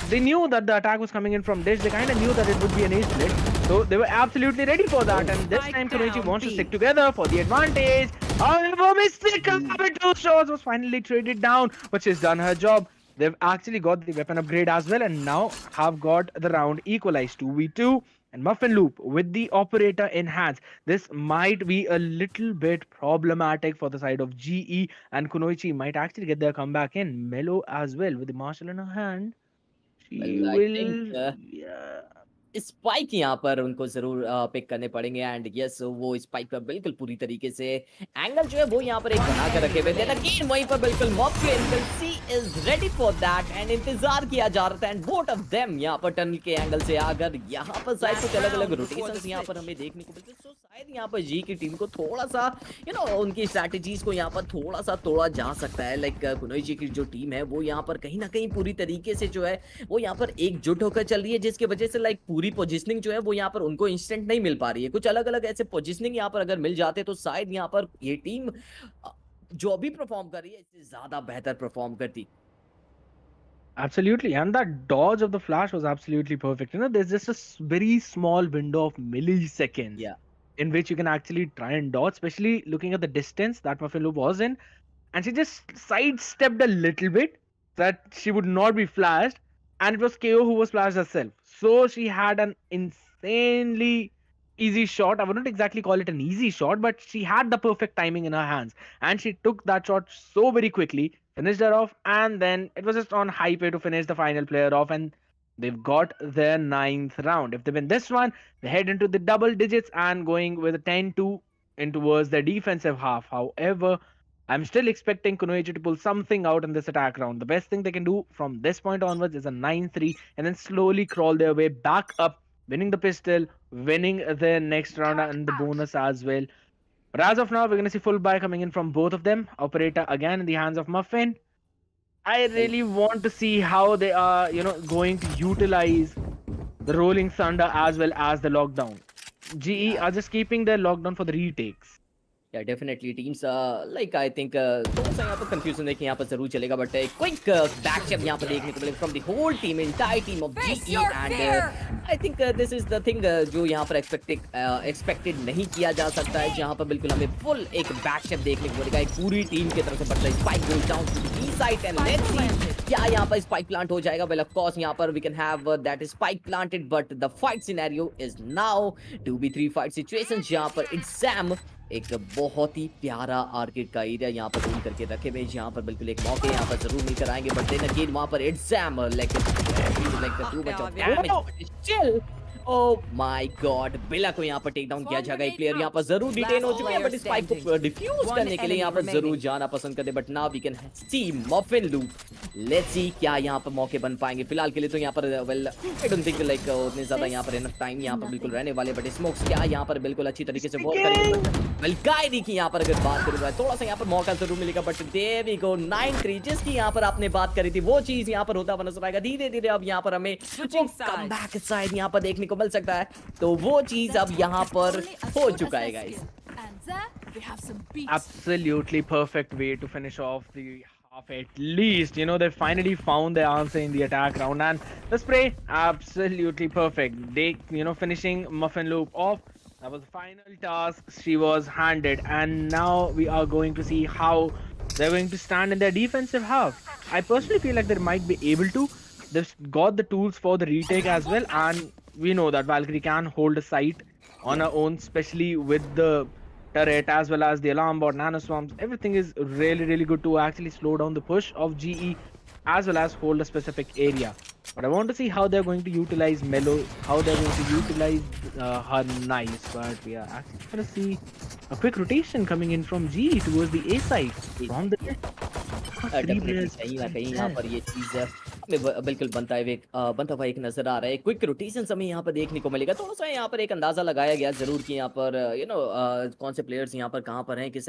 They knew that the attack was coming in from Dish. They kind of knew that it would be an ace split. So they were absolutely ready for that. And this time, Kunoichi wants to stick together for the advantage. However, Mystica with 2 shots was finally traded down, but she's done her job. They've actually got the weapon upgrade as well, and now have got the round equalized 2v2. And Muffin Loop with the operator in hands. This might be a little bit problematic for the side of GE, and Kunoichi might actually get their comeback in. Mellow as well with the marshal in her hand. She Well, I think will. Yeah. Spike यहाँ पर उनको जरूर pick करने पड़ेंगे and yes वो spike पर बिल्कुल पूरी तरीके से एंगल जो है वो यहाँ पर एक बना कर रखे हुए थे अगेन वहीं पर बिल्कुल Muffin she is ready for that and इंतजार किया जा रहा था एंड बोथ ऑफ देम यहाँ पर टनल के एंगल से आकर यहाँ पर शायद कुछ अलग अलग रोटेशंस यहाँ पर हमें देखने को मिलते सो शायद यहाँ पर जी की टीम को थोड़ा सा यू नो उनकी स्ट्रैटेजीज को यहाँ पर थोड़ा सा तोड़ा जा सकता है लाइक कुनोइची की जो टीम है वो यहाँ पर कहीं ना कहीं पूरी तरीके से जो है वो यहाँ पर एकजुट होकर चल रही है जिसकी वजह से लाइक पूरी पोजीशनिंग जो है वो यहाँ पर उनको इंस्टेंट नहीं मिल पा रही है कुछ अलग अलग ऐसे पोजीशनिंग यहाँ पर अगर मिल जाते तो शायद यहाँ पर ये टीम जो अभी परफॉर्म कर रही है इससे ज्यादा बेहतर परफॉर्म करती. Absolutely, and that dodge of the flash was absolutely perfect. You know, there's just a very small window of milliseconds in which you can actually try and dodge, especially looking at the distance that Muffin Loop was in. And she just sidestepped a little bit so that she would not be flashed. And it was KO who was flashed herself. So she had an insanely easy shot. I wouldn't exactly call it an easy shot, but she had the perfect timing in her hands. And she took that shot so very quickly, finished her off, and then it was just on hype to finish the final player off. And they've got their 9th round. If they win this one, they head into the double digits and going with a 10-2 in towards their defensive half. However, I'm still expecting Kunoichi to pull something out in this attack round. The best thing they can do from this point onwards is a 9-3 and then slowly crawl their way back up, winning the pistol, winning their next round and the bonus as well. But as of now, we're going to see full buy coming in from both of them. Operator again in the hands of Muffin. I really want to see how they are, going to utilize the Rolling Thunder as well as the lockdown. GE are just keeping their lockdown for the retakes. Yeah, definitely teams like I think थोड़ा सा यहाँ पर confusion है कि यहाँ पर जरूर चलेगा but quick backstep यहाँ पर देखने को मिलेगा from the whole team entire team of GE and I think this is the thing जो यहाँ पर expected नहीं किया जा सकता है जहाँ पर बिल्कुल हमें full एक backstep देखने को मिलेगा एक पूरी टीम की तरफ से बढ़ता है spike goes down to the B side and let's see क्या यहाँ पर spike plant हो जाएगा well of course यहाँ पर we can have that spike planted but the fight scenario is now 2v3 fight situations जहाँ पर exam एक बहुत ही प्यारा आर्केड का एरिया यहाँ पर रूल करके रखे हुए यहाँ पर बिल्कुल एक मौके यहाँ पर जरूर मिल कर आएंगे बट देन अगेन वहाँ पर exam like too much of damage still oh my God बिला को यहाँ पर टेक डाउन किया जाएगा एक प्लेयर यहाँ पर जरूर डिटेन हो चुके हैं बट स्पाइक को डिफ्यूज करने के लिए यहाँ पर जरूर जाना पसंद करते but now we can see Muffin loop let's see क्या यहाँ पर मौके बन पाएंगे फिलहाल के लिए तो यहाँ पर well I don't think like उतने ज्यादा यहाँ पर इनफ टाइम यहाँ पर बिल्कुल रहने वाले बट स्मोक्स क्या यहाँ पर बिल्कुल अच्छी तरीके से वर्क करेंगे वेल कायरी की यहाँ पर अगर बात करूंगा थोड़ा सा यहाँ पर मौका जरूर मिलेगा बट देयर वी गो 9-3 जिसकी यहाँ पर आपने बात करी थी वो चीज यहाँ पर होता हुआ नजर आएगा धीरे धीरे अब यहाँ पर हमें कमबैक साइड यहाँ पर देखने को मिल सकता है तो वो चीज अब यहाँ पर हो चुका है guys Absolutely perfect way to finish off the half at least. You know, they finally found their answer in the attack round and the spray, absolutely perfect. They, finishing Muffin Loop off. That was the final task she was handed and now we are going to see how they're going to stand in their defensive half. I personally feel like they might be able to, they've got the tools for the retake as well, and we know that Valkyrie can hold a site on her own, especially with the turret as well as the alarm bot, nano swarms. Everything is really, really good to actually slow down the push of GE as well as hold a specific area. But I want to see how they're going to utilize Melo, how they're going to utilize her knives. But we are actually going to see a quick rotation coming in from GE towards the A side from the three definitely players. कहीं न कहीं यहाँ पर ये चीज़ में बिल्कुल बनता हुआ एक नज़र आ रहा है। क्विक रोटेशंस हमें यहाँ पर देखने को मिलेगा। थोड़ा-सा यहाँ पर एक अंदाज़ा लगाया गया ज़रूर कि यहाँ पर कौन से प्लेयर्स यहाँ पर कहाँ पर हैं, किस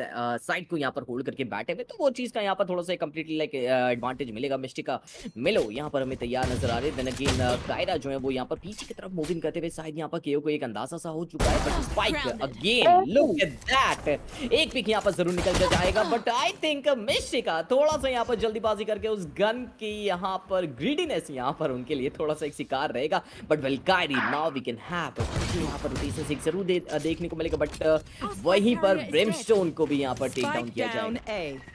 साइड को यहाँ पर होल्ड करके बैठे हुए। तो वो चीज़ का यहाँ पर थोड़ा-सा कंप्लीटली लाइक एडवांटेज मिलेगा। मिस्टिका, मेलो यहाँ पर हमें तैयार नज़र आ रहे हैं। देन अगेन कायरा जो है वो यहाँ पर पीछे की तरफ मूविंग करते हुए शायद यहाँ पर केओ को एक अंदाज़ा-सा हो चुका है। But spike again look at that, एक पिक यहाँ पर ज़रूर निकल के जाएगा। बट आई थिंक मिस्टिका थोड़ा-सा यहाँ पर जल्दीबाजी करके उस गन की यहाँ पर ग्रीडीनेस यहाँ पर उनके लिए थोड़ा-सा एक शिकार रहेगा। But Valkyrie now we can have यहाँ पर रोटेशंस एक ज़रूर देखने को मिलेगा। बट वहीं पर ब्रिमस्टोन को भी यहाँ पर टेक डाउन किया जाएगा।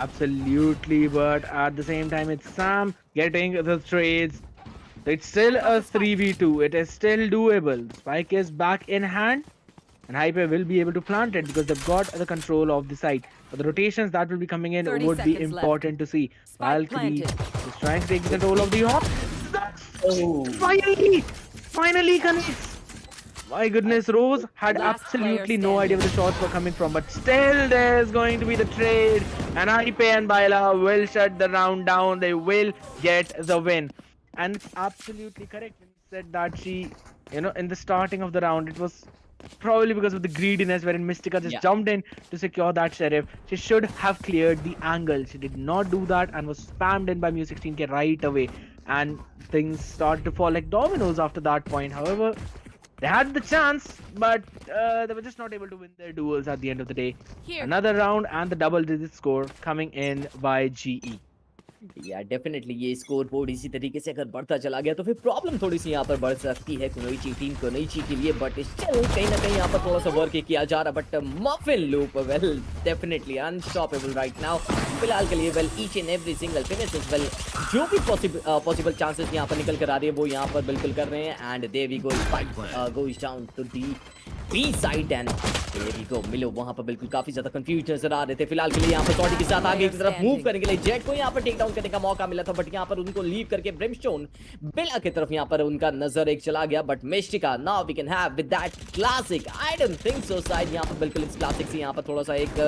Absolutely, but at the same time, it's Sam getting the trades. It's still a 3v2. It is still doable. Spike is back in hand, and Hyper will be able to plant it because they've got the control of the site. But the rotations that will be coming in 30 would be seconds important to see. Spike Valkyrie planted. is trying to take control of the hop. Oh. Finally connects. My goodness, Rose had Last absolutely player no idea where the shots were coming from, but still there's going to be the trade, and Ipe and Baila will shut the round down. They will get the win. And it's absolutely correct when you said that she, in the starting of the round, it was probably because of the greediness wherein Mystica just jumped in to secure that sheriff. She should have cleared the angle. She did not do that and was spammed in by Mu16K right away. And things started to fall like dominoes after that point. However, they had the chance, but they were just not able to win their duels at the end of the day. Here. Another round and the double-digit score coming in by GE. या definitely ये score board इसी तरीके से अगर बढ़ता चला गया तो फिर प्रॉब्लम थोड़ी सी यहाँ पर बढ़ सकती है कुनोइची टीम कुनोइची के लिए। बट स्टिल कहीं ना कहीं यहाँ पर थोड़ा सा वर्क किया जा रहा है। But muffin loop well definitely unstoppable right now फिलहाल के लिए। Well each and every single finishes well जो भी पॉसिबल चांसेस यहाँ पर निकल कर आ रही है वो यहाँ पर बिल्कुल कर रहे हैं। And there we go spike goes down to the B side and there we go Milo वहां पर बिल्कुल काफी ज्यादा कंफ्यूज नजर आ रहे थे। फिलहाल के लिए यहाँ पर सॉटी के साथ आगे की तरफ मूव करने के लिए जेट को यहाँ पर टेक डाउन करने का मौका मिला था, बट यहाँ पर उनको लीव करके ब्रिमस्टोन बिला की तरफ यहाँ पर उनका नजर एक चला गया। But Mystica now we can have with that classic I don't think so शायद यहाँ पर बिल्कुल इस क्लासिक से यहाँ पर थोड़ा सा एक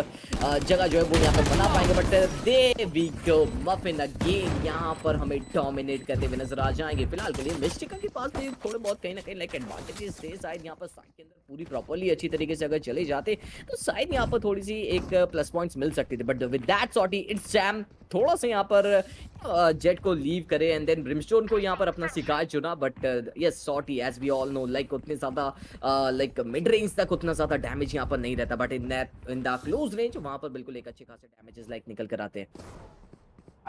जगह जो है वो यहाँ पर बना पाएंगे। But there we go Muffin again यहाँ पर हमें डोमिनेट करते हुए नजर आ जाएंगे। फिलहाल के लिए मिस्टिका के पास भी थोड़े बहुत कहीं ना कहीं लाइक एडवांटेजेस थे शायद यहाँ पर साइड के अंदर पूरी प्रॉपर्ली अच्छी तरीके से अगर चले जाते तो शायद यहाँ पर थोड़ी सी एक प्लस पॉइंट्स मिल सकती थी। बट विद दैट सॉटी इट्स जैम थोड़ा सा यहाँ पर जेट को लीव करे एंड देन ब्रिमस्टोन को यहाँ पर अपना शिकार चुना। बट यस सॉटी as we all know like उतने ज्यादा लाइक मिड रेंज तक उतना ज्यादा डैमेज यहाँ पर नहीं रहता, but in the close range वहां पर बिल्कुल एक अच्छे खासे डैमेजेस लाइक निकल कर आते हैं।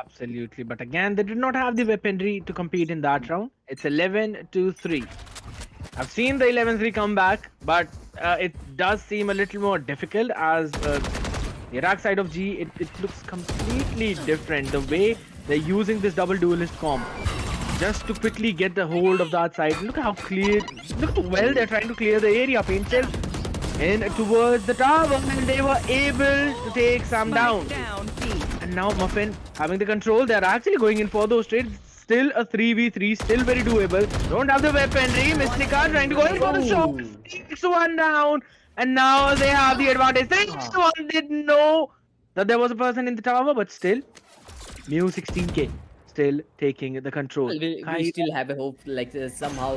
Absolutely, but again, they did not have the weaponry to compete in that round. It's 11-3. I've seen the 11-3 come back, but it does seem a little more difficult as the Iraq side of G, it looks completely different. The way they're using this double duelist comp just to quickly get the hold of that side. Look how well they're trying to clear the area. Painted in towards the tower, and they were able to take Sam down. And now Muffin having the control. They're actually going in for those trades. Still a 3v3, still very doable. Don't have the weaponry. Mystica trying to go in for the shot. Takes one down. And now they have the advantage. 3-1 didn't know that there was a person in the tower, but still, Mu16K still taking the control. We still have a hope like somehow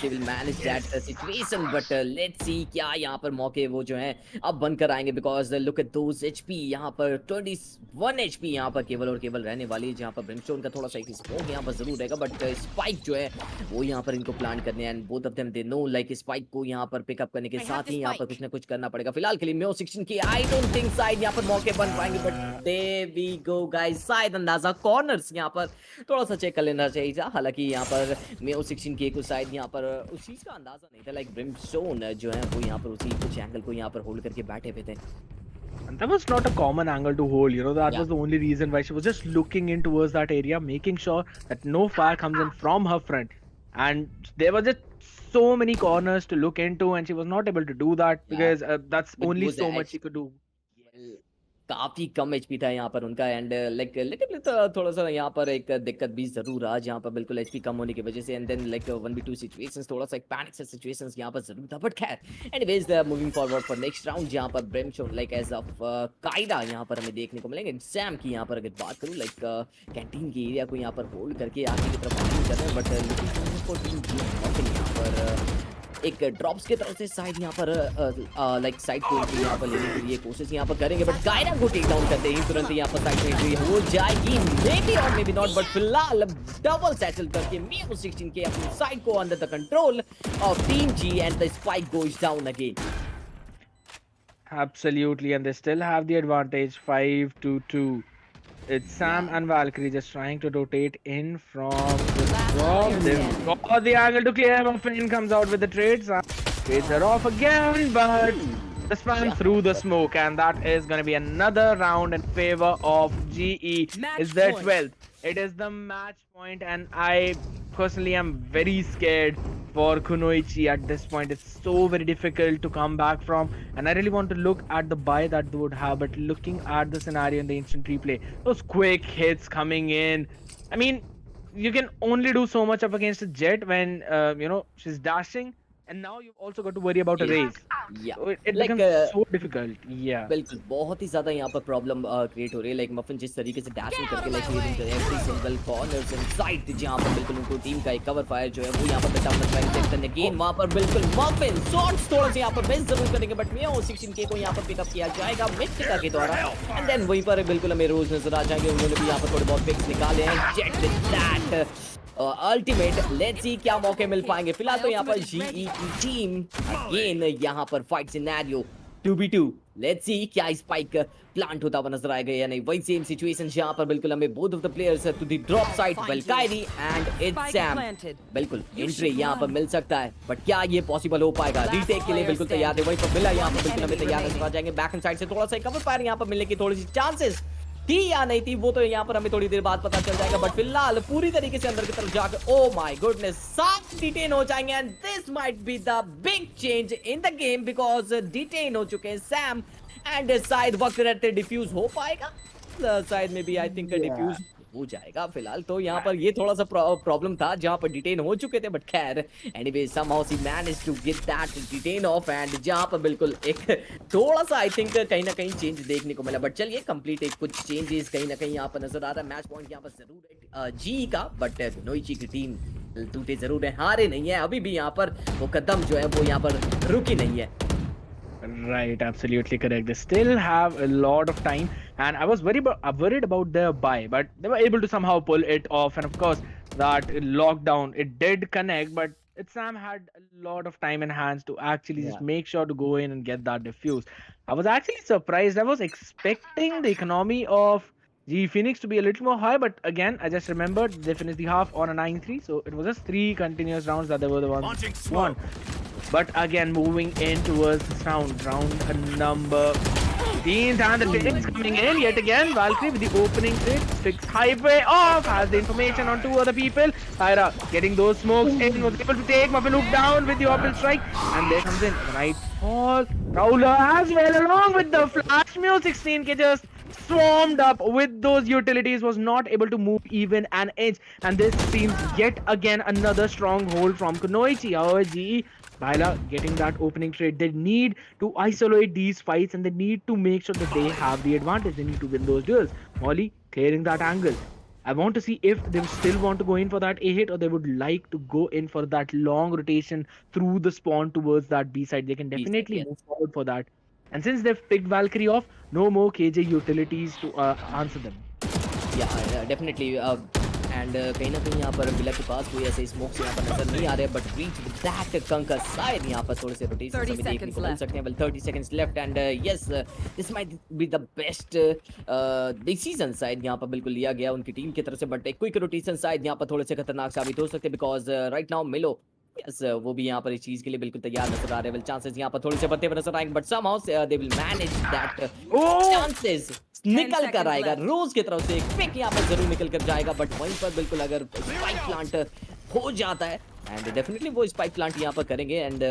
they will manage that situation, but let's see क्या यहाँ पर मौके वो जो हैं अब बनकर आएंगे because look at those HP यहाँ पर 21 HP यहाँ पर केवल और केवल रहने वाली है, जहाँ पर ब्रिमस्टोन का थोड़ा सा एक स्मोक यहाँ पर जरूर रहेगा, बट स्पाइक जो है वो यहाँ पर इनको प्लान करने and both of them they know like spike को यहाँ पर पिकअप करने के साथ ही यहाँ पर कुछ ना कुछ करना पड़ेगा। फिलहाल के लिए Mu16 की आई डोंट थिंक शायद यहाँ पर मौके बन पाएंगे, but there we go guys शायद अंदाजा कॉर्नर्स यहाँ पर थोड़ा सा चेक कर लेना चाहिए था। हालांकि यहाँ पर Mu16K को शायद यहाँ पर उस चीज का अंदाजा नहीं था लाइक ब्रिमस्टोन जो है वो यहाँ पर उसी कुछ एंगल को यहाँ पर होल्ड करके बैठे हुए थे। And that was not a common angle to hold, you know. That Yeah. was the only reason why she was just looking in towards that area, making sure that no fire comes in from her front. And there were just so many corners to look into, and she was not able to do that Yeah. because that's With only those so much edge she could do. Well, काफ़ी कम HP था यहाँ पर उनका and like little bit थोड़ा-सा यहाँ पर एक दिक्कत भी ज़रूर रहा जहाँ पर बिल्कुल एचपी कम होने की वजह से and then like 1v2 situations थोड़ा-सा एक पैनिक सा सिचुएशंस यहाँ पर ज़रूर था बट खैर anyways moving forward for next round जहाँ पर ब्रिमशो लाइक एज ऑफ कायदा यहाँ पर हमें देखने को मिलेंगे सैम की यहाँ पर अगर बात करूँ लाइक कैंटीन के एरिया को यहाँ पर होल्ड करके आगे की तरफ आगे कर रहे हैं बट लुकिंग फॉर टीम यहाँ पर एक ड्रॉप्स की तरफ से साइड यहाँ पर लाइक साइड को यहाँ पर लेने के लिए कोशिश यहाँ पर करेंगे बट गायरा को टेक डाउन करते ही तुरंत यहाँ पर साइड में एंट्री हो जाएगी मे बी और मे बी नॉट बट फिलहाल डबल सैचल करके मियो 16 के अपनी साइड को under the control of team G and the spike goes down again Absolutely, and they still have the advantage 5-2. It's Sam and Valkyrie just trying to rotate in from the drop. They've got the angle to clear. Muffin comes out with the trade. Sam trades her off again, but the spam through the smoke, and that is going to be another round in favor of GE. It's their 12th. It is the match point, and I personally am very scared for Kunoichi at this point. It's so very difficult to come back from, and I really want to look at the buy that they would have, but looking at the scenario in the instant replay, those quick hits coming in, I mean, you can only do so much up against a Jet when she's dashing, and now you've also got to worry about a raise. या So it like becomes so difficult. Yeah. बिल्कुल बहुत ही ज़्यादा यहाँ पर problem create हो रही है like muffin जिस तरीके से डैशिंग करके लाइक रीडिंग कर every single corners and side जहाँ पर बिल्कुल उनको टीम का एक कवर फायर जो है वो यहाँ पर बेटा अपना ट्राई करते हैं अगेन वहाँ पर बिल्कुल मफिन शॉट्स थोड़ा सा यहाँ पर मिस जरूर करेंगे बट मियो 16 के को यहाँ पर पिकअप किया जाएगा मिट्टिका के द्वारा एंड देन वहीं पर बिल्कुल हमें रोज नजर आ जाएंगे उन्होंने भी यहाँ पर थोड़े बहुत पिक्स निकाले हैं jet that ultimate let's see क्या मौके मिल पाएंगे फिलहाल तो यहाँ पर जीई की टीम अगेन यहाँ पर fight scenario 2v2 let's see क्या स्पाइक प्लांट होता हुआ नजर आएगा या नहीं वही सेम सिचुएशन जहां पर बिल्कुल हमें both of the players to the drop side वेलकायरी एंड इट्स सैम बिल्कुल एंट्री यहां पर मिल सकता है बट क्या ये पॉसिबल हो पाएगा रीटेक के लिए बिल्कुल तैयार है वहीं पर मिला यहां पर बिल्कुल हमें तैयार नजर आ जाएंगे बैक एंड साइड से थोड़ा सा कवर फायर यहां पर मिलने की थोड़ी सी चांसेस थी या नहीं थी वो तो यहाँ पर हमें थोड़ी देर बाद पता चल जाएगा बट फिलहाल पूरी तरीके से अंदर की तरफ जाकर ओ माय गुडनेस 7 डिटेन हो जाएंगे and this might be the big change in the game because detain हो चुके हैं सैम एंड शायद वक्त रहते डिफ्यूज हो पाएगा शायद में भी आई थिंक डिफ्यूज हो जाएगा फिलहाल तो यहाँ पर ये थोड़ा सा प्रॉब्लम था जहाँ पर डिटेन हो चुके थे बट खैर anyway somehow she managed to get that detain off and जहाँ पर बिल्कुल एक थोड़ा सा आई थिंक कहीं ना कहीं चेंज देखने को मिला बट चलिए कंप्लीट एक कुछ चेंजेस कहीं ना कहीं यहाँ पर नजर आ रहा है मैच पॉइंट यहाँ पर जरूर है जी का बट कुनोइची की टीम टूटे जरूर है हारे नहीं है अभी भी यहाँ पर वो कदम जो है वो यहाँ पर रुकी नहीं है Right, absolutely correct. They still have a lot of time, and I was worried about their buy, but they were able to somehow pull it off. And of course, that lockdown it did connect, but Sam had a lot of time in hands to actually just make sure to go in and get that diffuse. I was actually surprised. I was expecting the economy of G Phoenix to be a little more high, but again, I just remembered they finished the half on a 9-3, so it was just 3 continuous rounds that they were the ones won. But again, moving in towards this round number 15, and the trades coming in yet again. Valkyrie with the opening trade, fix highway off, has the information on 2 other people. Tyra getting those smokes in, was able to take Muffin Hook down with the open strike, and there comes in the Nightfall. Prowler as well, along with the flash. Mio 16 ke just swarmed up with those utilities, was not able to move even an inch, and this seems yet again another stronghold from Kunoichi. However, GE Baila getting that opening trade. They need to isolate these fights and they need to make sure that they have the advantage. They need to win those duels. Molly clearing that angle. I want to see if they still want to go in for that A hit or they would like to go in for that long rotation through the spawn towards that B side. They can definitely move forward for that. And since they've picked Valkyrie off, no more KJ utilities to answer them. Yeah, definitely. And कहीं ना कहीं यहाँ पर बिला के पास कोई ऐसे smokes यहाँ पर नजर नहीं आ रहे बट रीच दैट कंकर शायद यहाँ पर थोड़े से रोटेशन हमें देखने को मिल सकते हैं well 30 seconds left and yes this might be the best decision शायद यहाँ पर बिल्कुल लिया गया उनकी टीम की तरफ से बट एक क्विक रोटेशन शायद यहाँ पर थोड़े से खतरनाक साबित हो सकते हैं बिकॉज राइट नाउ मिलो यस वो भी यहाँ पर इस चीज़ के लिए बिल्कुल तैयार नज़र आ रहे हैं। वेल चांसेस यहाँ पर थोड़े से बनते हुए नज़र आएँगे but somehow they will manage that Oh! Chances 10 निकल कर seconds आएगा। left. रोज़ की तरफ से एक पिक यहाँ पर ज़रूर निकल कर जाएगा बट वहीं पर बिल्कुल अगर स्पाइक प्लांट हो जाता है एंड डेफिनिटली वो स्पाइक प्लांट यहाँ पर करेंगे एंड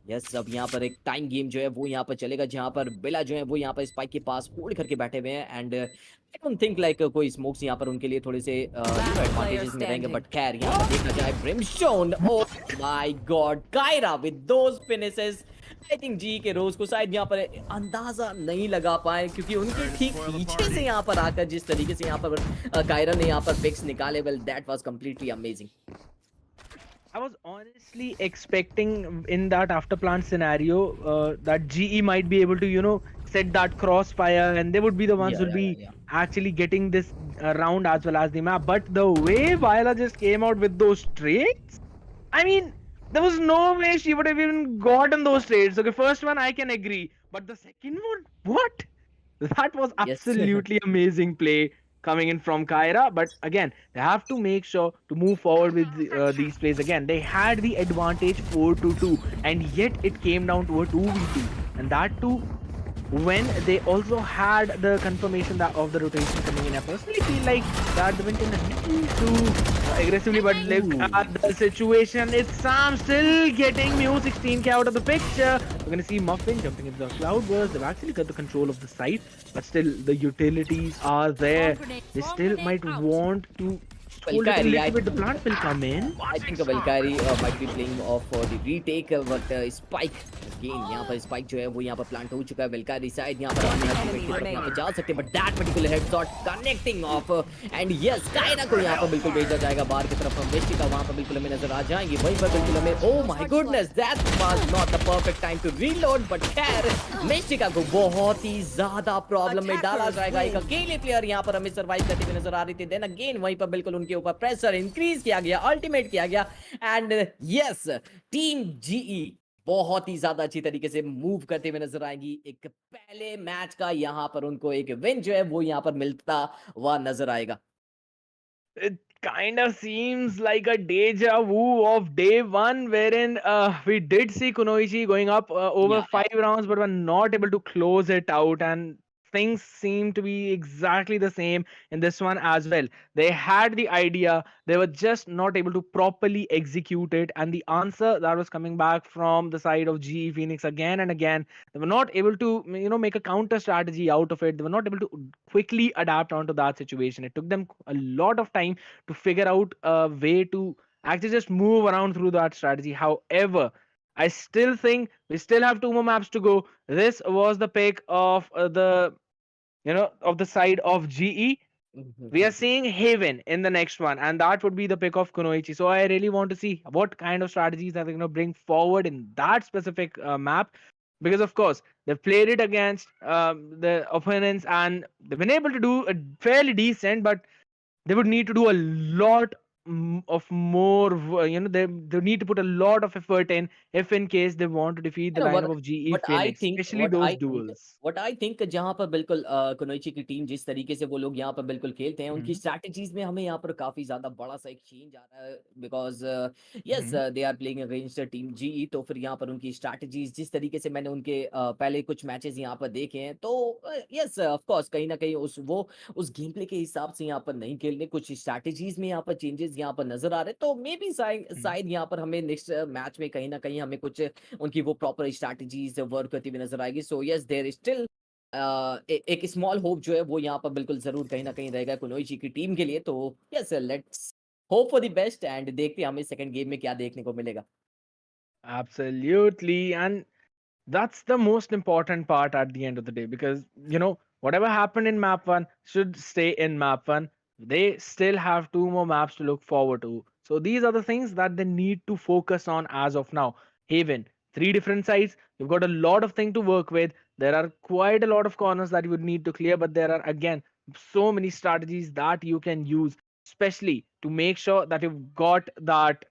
यस अब यहाँ पर एक टाइम गेम जो है वो यहाँ पर चलेगा जहाँ पर बिला जो है वो यहाँ पर स्पाइक के पास होल्ड करके बैठे हुए हैं and I don't think like कोई स्मोक्स यहाँ पर उनके लिए थोड़े से Last player एडवांटेजेस में रहेंगे standing. बट खैर यहाँ पर देखा जाए ब्रिमस्टोन ओह माय गॉड कायरा with those finishes I think G के रोज को शायद यहाँ पर अंदाजा नहीं लगा पाए क्योंकि उनके ठीक पीछे से यहाँ पर आकर जिस तरीके से यहाँ पर कायरा ने यहाँ पर पिक्स निकाले well that was completely amazing I was honestly expecting in that afterplant scenario that GE might be able to, set that crossfire, and they would be the ones या who'll या be या actually getting this round as well as the map. But the way Viola just came out with those trades, I mean, there was no way she would have even gotten those trades. Okay, first one I can agree, but the second one, what? That was yes absolutely amazing play coming in from Kyra. But again, they have to make sure to move forward with these plays. Again, they had the advantage 4-2, and yet it came down to a 2v2, and that too when they also had the confirmation that of the rotation coming in. I personally feel like that went in a little too aggressively, but look at the situation. It's Sam still getting Mew 16k out of the picture. We're gonna see Muffin jumping into the cloudburst. They've actually got the control of the site, but still the utilities are there. They still might want to hold it a Valkyrie, I little bit. The think plant will come in. I think Valkyrie might be playing off for the retake, but Spike again यहाँ पर Spike जो है वो यहाँ पर plant हो चुका है Valkyrie शायद यहाँ पर आने वाली की तरफ यहाँ पर जा सकते हैं but that particular headshot connecting off and yes Kaira को यहाँ पर बिल्कुल भेजा जाएगा बाहर की तरफ मिस्टिका वहाँ पर बिल्कुल हमें नजर आ जाएंगे वहीं पर बिल्कुल हमें oh my goodness that was not the perfect time to reload but खैर मिस्टिका को बहुत ही ज्यादा प्रॉब्लम में डाला जाएगा एक अकेले प्लेयर यहाँ पर हमें सर्वाइव करते हुए नजर आ रही थी देन अगेन वहीं पर बिल्कुल उनके ऊपर प्रेशर इंक्रीज किया गया अल्टीमेट किया गया एंड यस टीम जीई बहुत ही ज्यादा अच्छी तरीके से मूव करते हुए नजर आएगी एक पहले मैच का यहाँ पर उनको एक विन जो है वो यहाँ पर मिलता हुआ नजर आएगा It kind of seems like a deja vu of day one, wherein we did see Kunoichi going up over या 5 rounds, but were not able to close it out. And things seem to be exactly the same in this one as well. They had the idea, they were just not able to properly execute it. And the answer that was coming back from the side of GE Phoenix again and again, they were not able to, make a counter strategy out of it. They were not able to quickly adapt onto that situation. It took them a lot of time to figure out a way to actually just move around through that strategy. However, I still think we still have 2 more maps to go. This was the pick of the side of GE. We are seeing Haven in the next one, and that would be the pick of Kunoichi. So I really want to see what kind of strategies are they going to bring forward in that specific map, because of course they've played it against the opponents and they've been able to do a fairly decent, but they would need to do a lot of more they need to put a lot of effort in if in case they want to defeat the lineup of GE but I Phoenix, think especially what those I think duels. What I think जहाँ पर बिल्कुल कुनोइची की team जिस तरीके से वो लोग यहाँ पर बिल्कुल खेलते हैं उनकी Mhm, स्ट्रैटेजीज में हमें यहाँ पर काफी ज्यादा बड़ा सा एक चेंज आ रहा है because yes mhm, they are playing against team G तो फिर यहाँ पर उनकी स्ट्रैटेजीज जिस तरीके से मैंने उनके पहले कुछ मैचेस यहाँ पर देखे हैं तो यस ऑफ कोर्स कहीं ना कहीं उस गेम प्ले के हिसाब से यहाँ पर नहीं खेलने कुछ स्ट्रैटेजीज में यहाँ पर चेंजेस यहाँ पर नजर आ रहे हैं तो मे बी mhm. शायद यहाँ पर हमें नेक्स्ट मैच में कहीं ना कहीं हमें कुछ उनकी वो प्रॉपर स्ट्रैटेजीज वर्क करती हुई नजर आएगी so yes there is still एक स्मॉल होप जो है वो यहाँ पर बिल्कुल जरूर कहीं ना कहीं रहेगा कुनोइची की टीम के लिए तो yes let's hope for the best and देखते हैं हमें सेकंड गेम में क्या देखने को मिलेगा Absolutely. And that's the most important part at the end of the day, because whatever happened in map 1 should stay in map 1. They still have 2 more maps to look forward to, so these are the things that they need to focus on as of now. Haven, 3 different sides, you've got a lot of things to work with. There are quite a lot of corners that you would need to clear, but there are again so many strategies that you can use, especially to make sure that you've got that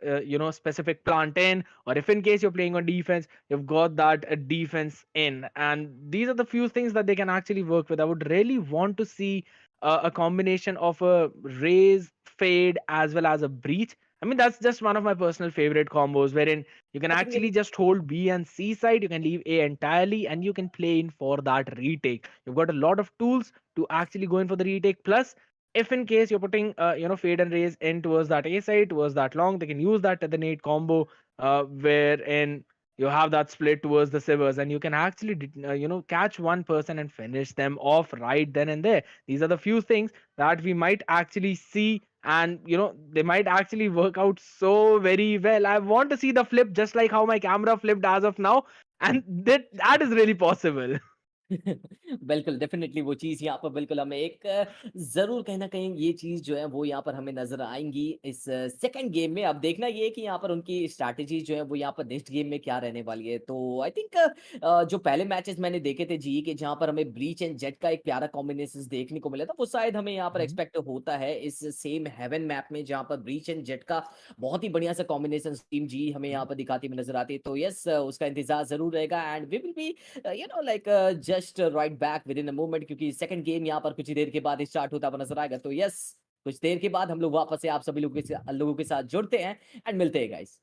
specific plant in, or if in case you're playing on defense, you've got that defense in. And these are the few things that they can actually work with. I would really want to see a combination of a raise, fade, as well as a breach. I mean, that's just one of my personal favorite combos wherein you can I think actually in just hold B and C side, you can leave A entirely, and you can play in for that retake. You've got a lot of tools to actually go in for the retake. Plus, if in case you're putting, fade and raise in towards that A side, towards that long, they can use that to the nade combo, wherein you have that split towards the Sivers, and you can actually, catch one person and finish them off right then and there. These are the few things that we might actually see, and they might actually work out so very well. I want to see the flip just like how my camera flipped as of now, and that is really possible. बिल्कुल, definitely वो चीज़ यहाँ पर बिल्कुल हमें एक ज़रूर कहीं न कहीं ये चीज़ जो है वो यहाँ पर हमें नज़र आएँगी इस सेकंड गेम में। अब देखना ये है कि यहाँ पर उनकी स्ट्रैटेजी जो है वो यहाँ पर नेक्स्ट गेम में क्या रहने वाली है। तो आई थिंक जो पहले मैचेज़ मैंने देखे थे जीई के जहाँ पर हमें ब्रीच एंड जेट का एक प्यारा कॉम्बिनेशंस देखने को मिला था, वो शायद हमें यहाँ पर Mhm. एक्सपेक्ट होता है इस सेम हेवन मैप में जहाँ पर ब्रीच एंड जेट का बहुत ही बढ़िया सा कॉम्बिनेशंस टीम जीई हमें यहाँ Mhm. पर दिखाती हुई नज़र आती है। तो येस उसका इंतज़ार ज़रूर रहेगा and we will be like just right back within a moment क्योंकि सेकंड गेम यहाँ पर कुछ ही देर के बाद स्टार्ट होता हुआ नजर आएगा तो यस कुछ देर के बाद हम लोग वापस से आप सभी लोगों के साथ जुड़ते हैं एंड मिलते हैं guys.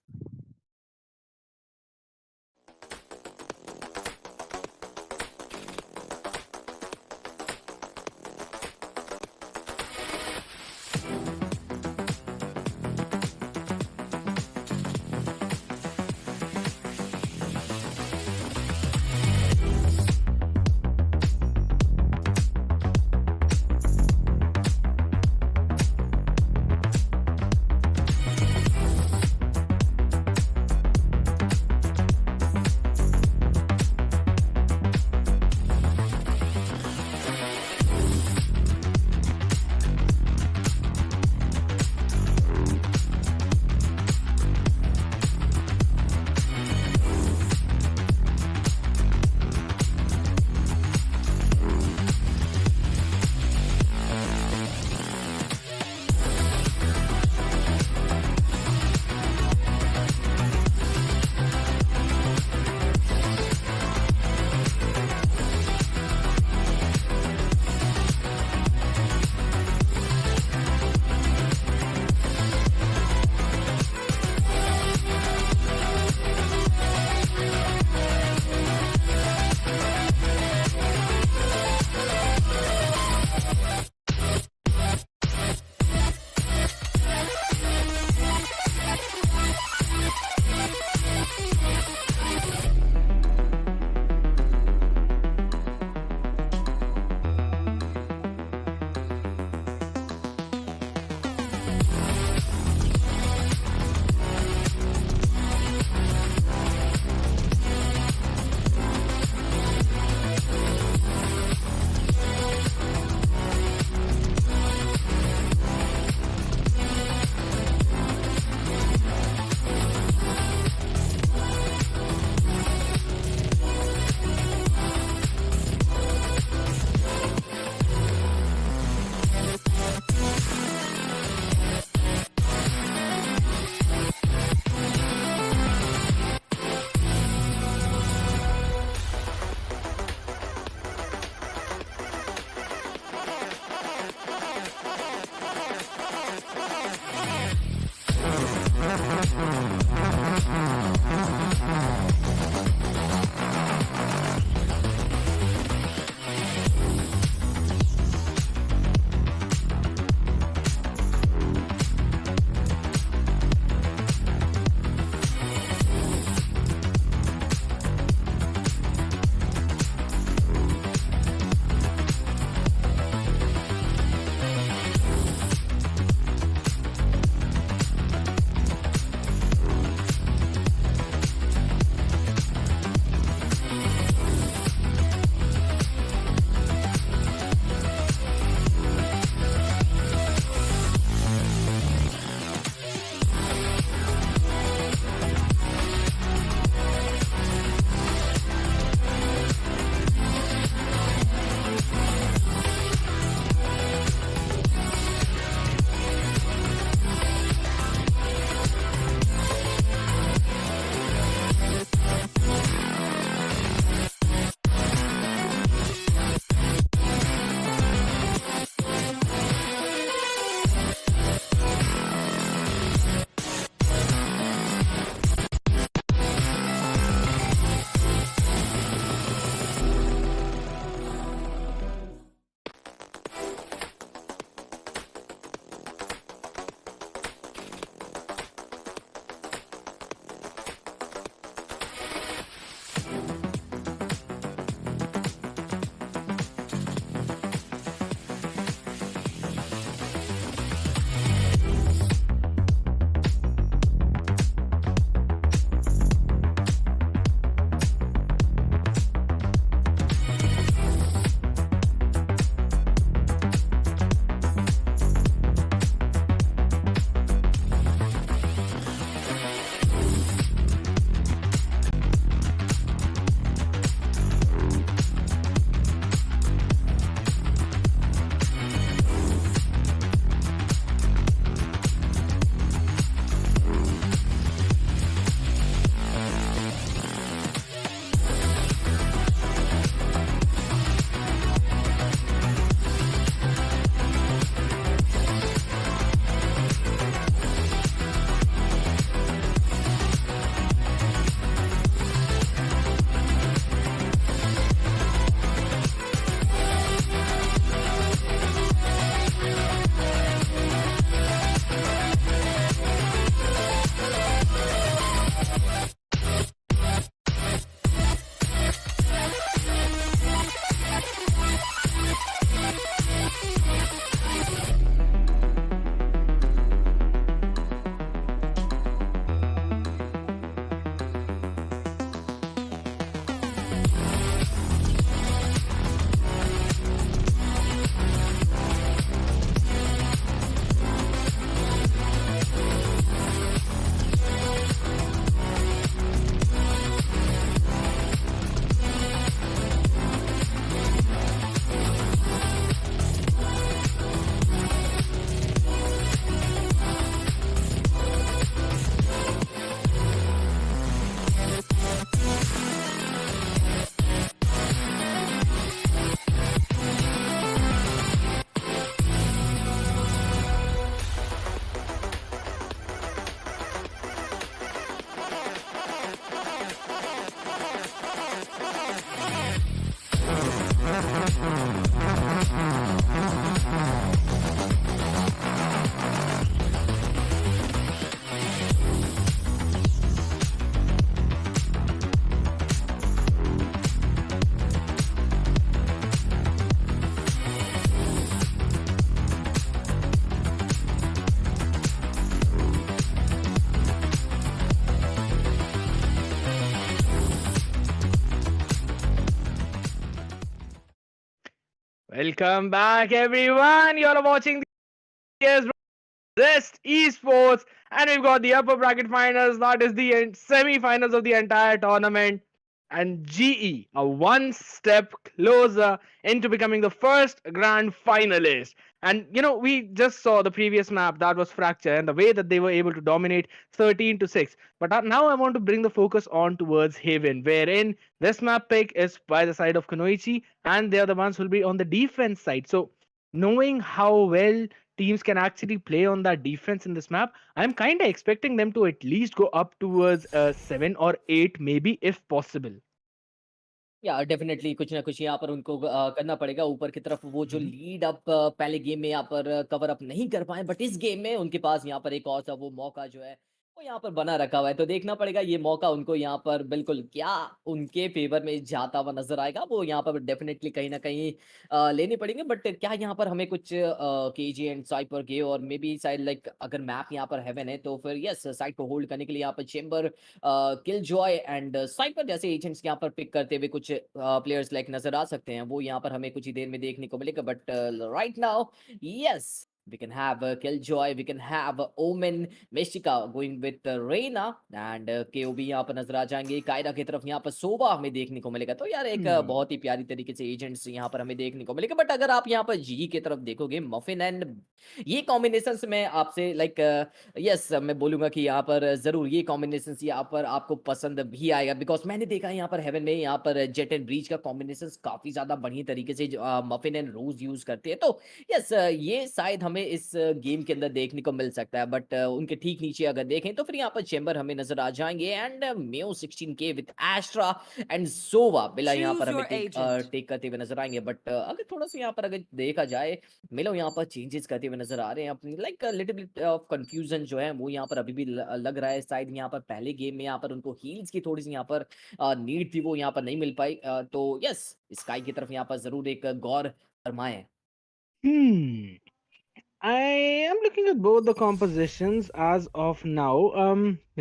Welcome back, everyone. You're watching the Z3ST Esports, and we've got the upper bracket finals, that is the semi-finals of the entire tournament. And GE are one step closer into becoming the first grand finalist. And we just saw the previous map that was Fracture and the way that they were able to dominate 13 to 6. But now I want to bring the focus on towards Haven, wherein this map pick is by the side of Kunoichi, and they are the ones who will be on the defense side. So knowing how well teams can actually play on that defense in this map, I'm kind of expecting them to at least go up towards 7 or 8, maybe, if possible. या definitely कुछ ना कुछ यहाँ पर उनको करना पड़ेगा ऊपर की तरफ वो जो Mhm. लीड अप पहले गेम में यहाँ पर कवर अप नहीं कर पाए बट इस गेम में उनके पास यहाँ पर एक और सा वो मौका जो है वो यहाँ पर बना रखा हुआ है तो देखना पड़ेगा ये मौका उनको यहाँ पर बिल्कुल क्या उनके फेवर में जाता हुआ नजर आएगा वो यहाँ पर डेफिनेटली कहीं ना कहीं लेने पड़ेंगे बट क्या यहाँ पर हमें कुछ केजी एंड साइपर गे और मे बी साइड लाइक अगर मैप यहाँ पर हेवन है तो फिर यस साइड को होल्ड करने के लिए यहाँ पर चेंबर किल जॉय एंड साइपर जैसे एजेंट्स यहाँ पर पिक करते हुए कुछ प्लेयर्स लाइक नजर आ सकते हैं वो यहाँ पर हमें कुछ ही देर में देखने को मिलेगा but right now yes we can have Killjoy, we can have Omen, Mystica going with Reina and KOB यहाँ पर नजर आ जाएंगे कायरा की तरफ यहाँ पर सोवा हमें देखने को मिलेगा तो यार एक बहुत ही प्यारी तरीके से एजेंट्स यहाँ पर हमें देखने को मिलेगा बट अगर आप यहाँ पर जी की तरफ देखोगे मफिन एंड ये कॉम्बिनेशन मैं आपसे लाइक यस मैं बोलूंगा कि यहाँ पर जरूर ये कॉम्बिनेशन यहाँ पर आपको पसंद भी आएगा बिकॉज मैंने देखा है यहाँ पर हेवन में यहाँ पर जेट एंड ब्रीच का कॉम्बिनेशन काफी ज्यादा बढ़िया तरीके से मफिन एंड रोज यूज करते हैं तो यस ये शायद हमें इस गेम के अंदर देखने को मिल सकता है बट उनके ठीक नीचे अगर देखें तो फिर यहाँ पर चेंबर हमें नजर आ जाएंगे and Meo 16K with Astra and Sova बिला यहाँ पर हमें टेक करते हुए नजर आएंगे बट अगर थोड़ा सा यहाँ पर अगर देखा जाए मिलो यहाँ पर चेंजेस करते हुए नजर आ रहे हैं अपनी like little bit of confusion जो है वो यहाँ पर अभी भी लग रहा है शायद यहाँ पर पहले गेम में यहाँ पर उनको हील्स की थोड़ी सी यहाँ पर नीड थी वो यहाँ पर नहीं मिल पाई तो यस स्काई की तरफ यहाँ पर जरूर एक गौर फरमाएं I am looking at both the compositions as of now.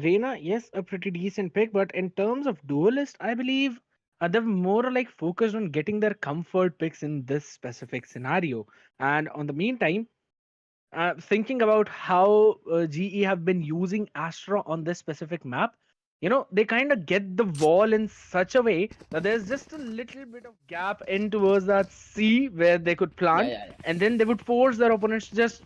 Reina, yes, a pretty decent pick, but in terms of duelist, I believe they're more like focused on getting their comfort picks in this specific scenario. And on the meantime, thinking about how GE have been using Astra on this specific map, they kind of get the wall in such a way that there's just a little bit of gap in towards that C where they could plant, and then they would force their opponents to just,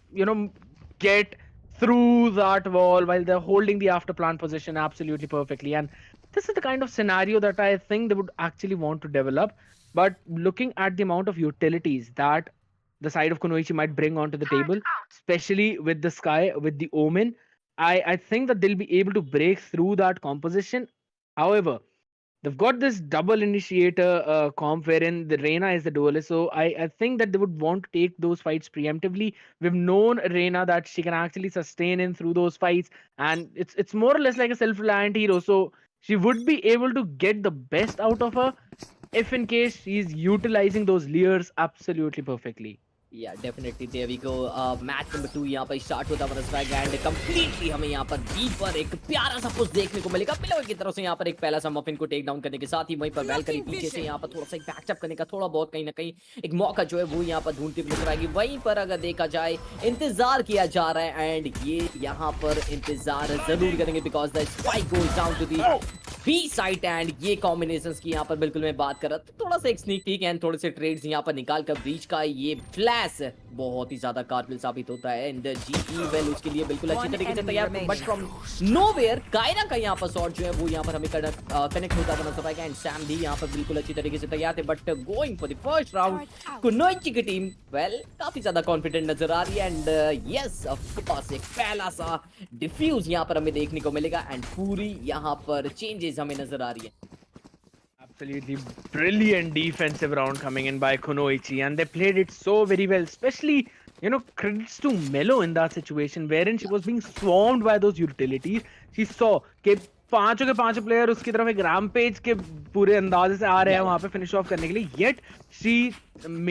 get through that wall while they're holding the after plant position absolutely perfectly. And this is the kind of scenario that I think they would actually want to develop. But looking at the amount of utilities that the side of Kunoichi might bring onto the table, especially with the Sky, with the Omen, I think that they'll be able to break through that composition. However, they've got this double initiator comp wherein the Reina is the duelist. So I think that they would want to take those fights preemptively. We've known Reina that she can actually sustain in through those fights, and it's more or less like a self-reliant hero. So she would be able to get the best out of her if in case she's utilizing those layers absolutely perfectly. या definitely there we go match number 2 यहाँ पर start होता हुआ नजर आएगा and completely हमें यहाँ पर बी पर एक प्यारा सा पुश देखने को मिलेगा पिलो की तरफ से यहाँ पर एक पहला सा मफिन को टेक डाउन करने के साथ ही वहीं पर वेलकरी पीछे से यहाँ पर थोड़ा सा एक बैकअप करने का थोड़ा बहुत कहीं ना कहीं एक मौका जो है वो यहाँ पर ढूंढती हुई नजर आएगी वहीं पर अगर देखा जाए इंतजार किया जा रहा है एंड ये यहाँ पर इंतजार जरूर करेंगे because the spike goes down to the B side and ये कॉम्बिनेशंस की यहाँ पर बिल्कुल मैं बात कर रहा था थोड़ा सा एक स्नीक पीक एंड थोड़े से ट्रेड्स यहाँ पर निकाल कर ब्रीच का ये फ्लैश बहुत ही ज्यादा कारबिल साबित होता है एंड जीई वेल उसके लिए बिल्कुल अच्छी तरीके से तैयार बट फ्रॉम नोवेयर कायरा का यहाँ पर शॉट जो है वो यहाँ पर हमें कनेक्ट होता हुआ नजर आएगा एंड सैम भी यहाँ पर बिल्कुल अच्छी तरीके से तैयार थे but going for the first round Kunoichi की टीम वेल काफी ज्यादा कॉन्फिडेंट नजर आ रही है एंड यस ऑफ कोर्स एक पहला सा डिफ्यूज यहाँ पर हमें देखने को मिलेगा एंड पूरी यहाँ पर चेंजेस हमें नजर आ रही है Absolutely brilliant defensive round coming in by Kunoichi, and they played it so very well. Especially, credits to Melo in that situation, wherein she was being swarmed by those utilities. She saw कि पांचों के पांचों player उसकी तरफ एक rampage के पूरे अंदाजे से आ रहे हैं वहां पे फिनिश ऑफ करने के लिए. Yet she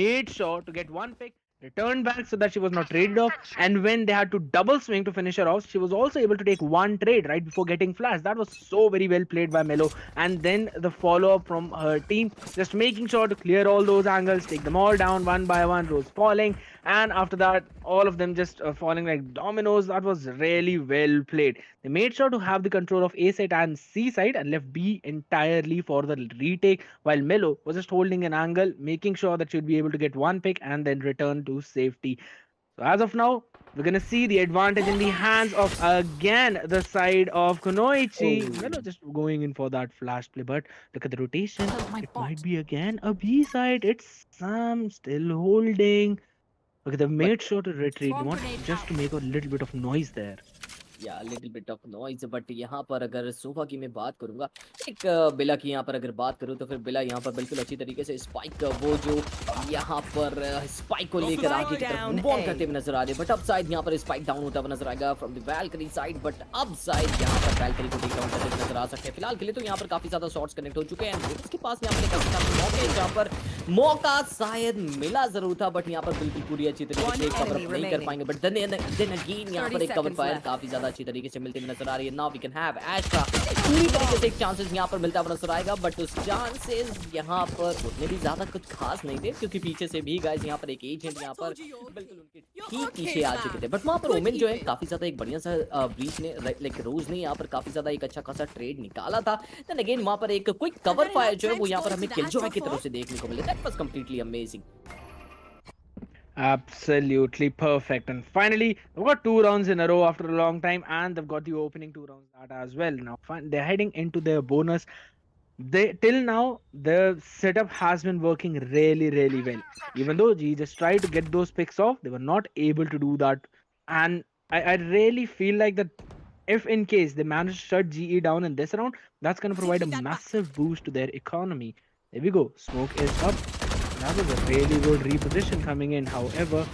made sure to get one pick, returned back so that she was not traded off. And when they had to double swing to finish her off, she was also able to take one trade right before getting flash. That was so very well played by Melo. And then the follow up from her team, just making sure to clear all those angles, take them all down one by one, Rose falling. And after that, all of them just falling like dominoes. That was really well played. They made sure to have the control of A side and C side and left B entirely for the retake, while Melo was just holding an angle, making sure that she'd be able to get one pick and then return to safety. So as of now, we're gonna see the advantage in the hands of again the side of Kunoichi. Melo Oh, just going in for that flash play, but look at the rotation. Oh, my It might bot. be again a B side. It's Sam still holding. Okay, they've but made sure to retreat. They Swarm want grenade just out. to make a little bit of noise there. या little bit of noise but यहाँ पर अगर sofa की मैं बात करूँगा एक बिला की यहाँ पर अगर बात करूँ तो फिर बिला यहाँ पर बिल्कुल अच्छी तरीके से स्पाइक वो जो यहाँ पर स्पाइक को लेकर आगे की तरफ मूव ऑन करते हुए नजर आ रहे हैं बट अब साइड यहाँ पर स्पाइक डाउन होता हुआ नजर आएगा from the balcony side but अब साइड यहाँ पर बैल्कनी को टेक डाउन करते हुए नजर आ सकते हैं फिलहाल के लिए तो यहाँ पर काफी ज्यादा शॉट्स कनेक्ट हो चुके हैं उसके पास यहाँ पर एक अच्छा मौके जहाँ पर मौका शायद मिला जरूर था बट यहाँ पर बिल्कुल पूरी अच्छी तरीके से कवर अप नहीं कर पाएंगे बट देन अगेन यहाँ पर एक कवर फायर काफी ज्यादा अच्छी तरीके से मिलते हुए नजर आ रही है now we can have Astra पूरी तरीके से एक चांसेस यहाँ पर मिलता हुआ नजर आएगा बट उस चांसेस यहाँ पर उतने भी ज्यादा कुछ खास नहीं थे क्योंकि पीछे से भी गाइस यहाँ पर एक एजेंट यहाँ पर बिल्कुल उनके ठीक पीछे आ चुके थे बट वहाँ पर ओमेन जो है काफी ज्यादा एक बढ़िया सा ब्रीच ने लाइक रोज ने यहाँ पर काफी ज्यादा एक अच्छा खासा ट्रेड निकाला था देन अगेन वहाँ पर एक क्विक कवर फायर जो है वो यहाँ पर हमें किलजॉय की तरफ से देखने को मिले that was completely amazing Absolutely perfect. And finally, they've got 2 rounds in a row after a long time, and they've got the opening 2 rounds that as well. Now, they're heading into their bonus. They till now the setup has been working really well. Even though G just tried to get those picks off, they were not able to do that. And I really feel like that if in case they manage to shut GE down in this round, that's gonna provide a massive boost to their economy. There we go. Smoke is up. That was a really good reposition coming in. However,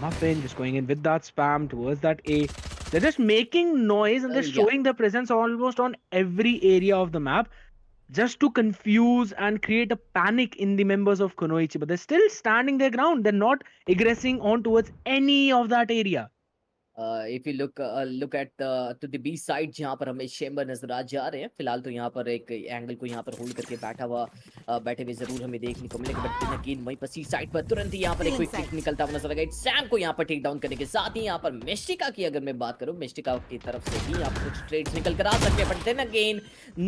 Muffin just going in with that spam towards that A. They're just making noise and they're yeah showing their presence almost on every area of the map just to confuse and create a panic in the members of Kunoichi. But they're still standing their ground. They're not aggressing on towards any of that area. If you look at to the B side जहाँ पर हमें chamber नजर आ जा रहे हैं फिलहाल तो यहाँ पर एक एंगल को यहाँ पर होल्ड करके बैठे हुए जरूर हमें देखने को मिलेगा बट अगेन वहीं पर सी साइड पर तुरंत ही यहाँ पर एक क्विक पिक निकलता हुआ नजर आएगा सैम को यहाँ पर टेक डाउन करने के साथ ही यहाँ पर मिस्टिका की अगर मैं बात करूँ मिस्टिका की तरफ से भी यहाँ पर कुछ ट्रेड्स निकल कर आ सकते हैं बट देन अगेन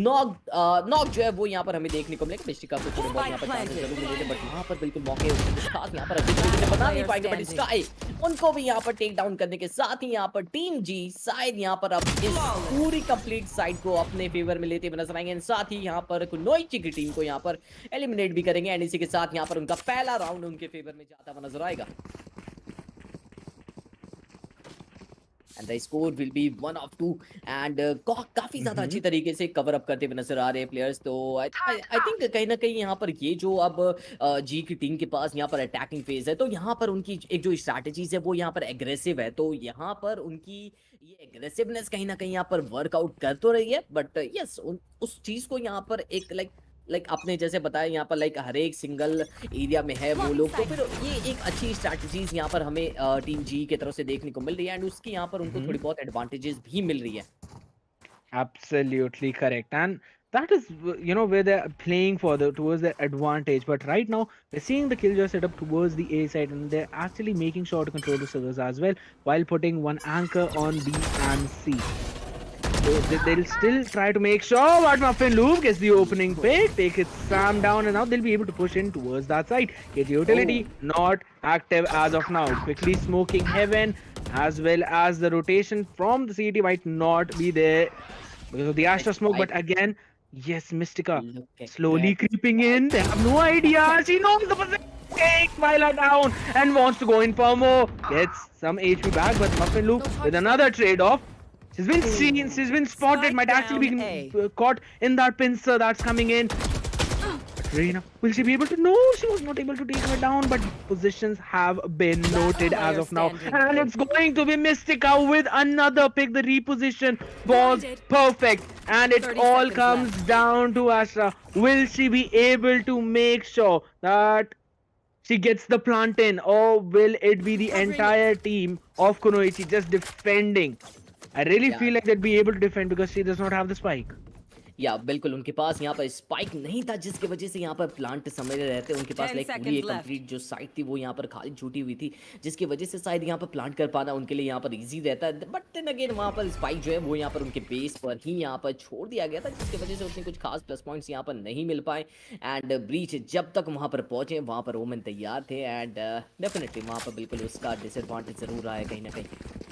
नॉक जो है वो यहाँ पर हमें देखने को मिलेगा मिस्टिका को थोड़े बहुत यहाँ पर चांसेस जरूर मिलेंगे बट यहाँ पर बिल्कुल मौके खास यहाँ पर अच्छी तरीके से बता नहीं पाएंगे बट स्काई उनको भी यहाँ पर टेक डाउन करने के साथ ही यहाँ पर टीम जी शायद यहाँ पर अब इस पूरी कंप्लीट साइड को अपने फेवर में लेते हुए नजर आएंगे साथ ही यहाँ पर कुनोइची की टीम को यहाँ पर एलिमिनेट भी करेंगे एंड इसी के साथ यहाँ पर उनका पहला राउंड उनके फेवर में जाता हुआ नजर आएगा and the score will be 1 of 2 and काफी ज्यादा अच्छी तरीके से कवर अप करते हुए नजर आ रहे हैं प्लेयर्स तो आई थिंक कहीं ना कहीं यहाँ पर ये जो अब जी की टीम के पास यहाँ पर अटैकिंग फेज है तो यहाँ पर उनकी एक जो स्ट्रैटेजीज है वो यहाँ पर एग्रेसिव है तो यहाँ पर उनकी ये एग्रेसिवनेस कहीं ना कहीं यहाँ पर वर्कआउट कर तो रही है बट यस उस चीज को यहाँ पर एक लाइक आपने जैसे बताया यहाँ पर लाइक हर एक सिंगल एरिया में है वो लोग तो फिर ये एक अच्छी स्ट्रैटेजीज यहाँ पर हमें टीम जी की तरफ से देखने को मिल रही है एंड उसकी यहाँ पर उनको थोड़ी बहुत एडवांटेजेस भी मिल रही है Absolutely correct. And that is, where they're playing for towards their advantage. But right now, we're seeing the killjoy set up towards the A side, and they're actually making sure to control the servers as well while putting one anchor on B and C. So they'll still try to make sure what Muffin Loop gets the opening pick, take it Sam down, and now they'll be able to push in towards that side. Get utility not active as of now. Quickly smoking heaven, as well as the rotation from the CT might not be there because of the Astra smoke. But again, yes, Mystica slowly creeping in. They have no idea. She knows the position. Takes Myla down and wants to go in for more. Gets some HP back, but Muffin Loop with another trade-off. She's been seen, she's been spotted, might actually be caught in that pincer that's coming in. But Reina, will she be able to? No, she was not able to take her down, but positions have been noted as of now. And it's going to be Mystica with another pick. The reposition was perfect. And it all comes down to Astra. Will she be able to make sure that She gets the plant in, or will it be the Covering it. entire team of Kunoichi just defending? I really Yeah. feel like they'd be able to defend because she does not have the spike. या बिल्कुल उनके पास यहाँ पर spike नहीं था जिसकी वजह से यहाँ पर प्लांट समय रहते उनके पास 10 लाइक पूरी seconds एक left. कंप्लीट जो साइड थी वो यहाँ पर खाली छूटी हुई थी जिसकी वजह से शायद यहाँ पर प्लांट कर पाना उनके लिए यहाँ पर इजी रहता है बट देन अगेन वहाँ पर स्पाइक जो है वो यहाँ पर उनके बेस पर ही यहाँ पर छोड़ दिया गया था जिसकी वजह से उतने कुछ खास प्लस पॉइंट्स यहाँ पर नहीं मिल पाए एंड ब्रीच जब तक वहाँ पर पहुंचे वहाँ पर ओमन तैयार थे एंड डेफिनेटली वहाँ पर बिल्कुल उसका डिसएडवांटेज जरूर आया कहीं ना कहीं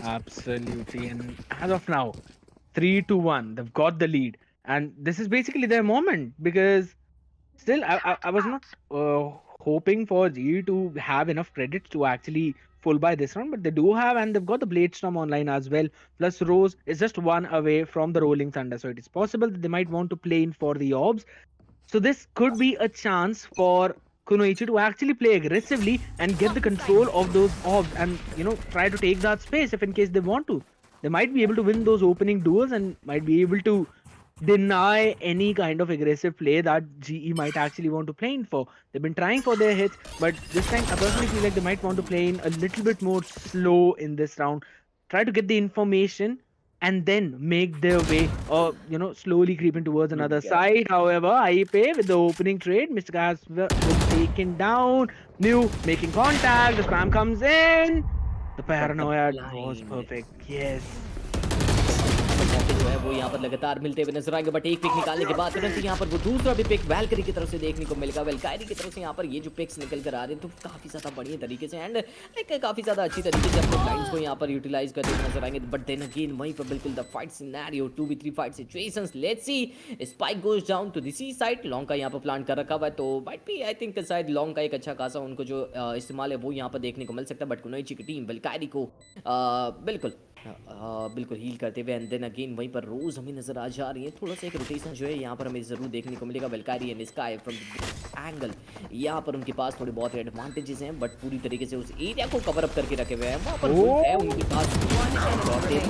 Absolutely. And as of now, 3-1, they've got the lead. And this is basically their moment because still, I was not hoping for G to have enough credits to actually full buy this round, but they do have, and they've got the Blade Storm online as well. Plus, Rose is just one away from the Rolling Thunder, so it is possible that they might want to play in for the Orbs. So this could be a chance for Kunoichi to actually play aggressively and get the control of those orbs and try to take that space if in case they want to. They might be able to win those opening duels and might be able to deny any kind of aggressive play that GE might actually want to play in for. They've been trying for their hits, but this time I personally feel like they might want to play in a little bit more slow in this round. Try to get the information and then make their way or slowly creeping towards another side. However, Aipe with the opening trade, Mr. Gas was taken down. New making contact. The spam comes in. The paranoia was perfect. Yes. मौके जो है वो यहाँ पर लगातार मिलते हुए नजर आएंगे बट एक पिक निकालने के बाद तुरंत यहाँ पर वो दूसरा भी पिक वैल्करी की तरफ से देखने को मिलेगा वेलकायरी की तरफ से यहाँ पर ये जो पिक्स निकल कर आ रहे हैं तो काफी ज्यादा बढ़िया तरीके से एंड लाइक काफी ज्यादा अच्छी तरीके से अपने ब्लाइंड्स को यहाँ पर यूटिलाइज करते हुए नजर आएंगे बट देन अगेन वहीं पर बिल्कुल the fight scenario 2v3 fight situations let's see spike goes down to the C side long का यहाँ पर प्लान कर रखा हुआ है तो माइट बी आई थिंक शायद लॉन्ग का एक अच्छा खासा उनको जो इस्तेमाल है वो यहाँ पर देखने को मिल सकता है बट कुनोइची की टीम वेलकायरी को बिल्कुल बिल्कुल हील करते हुए एंड देन अगेन वहीं पर रोज हमें नजर आ जा रही है थोड़ा सा एक रोटेशन जो है यहाँ पर हमें जरूर देखने को मिलेगा वेलकारी एंड स्काई फ्रॉम एंगल यहाँ पर उनके पास थोड़े बहुत एडवांटेजेस हैं बट पूरी तरीके से उस एरिया को कवर अप करके रखे हुए हैं वहाँ पर है उनके पास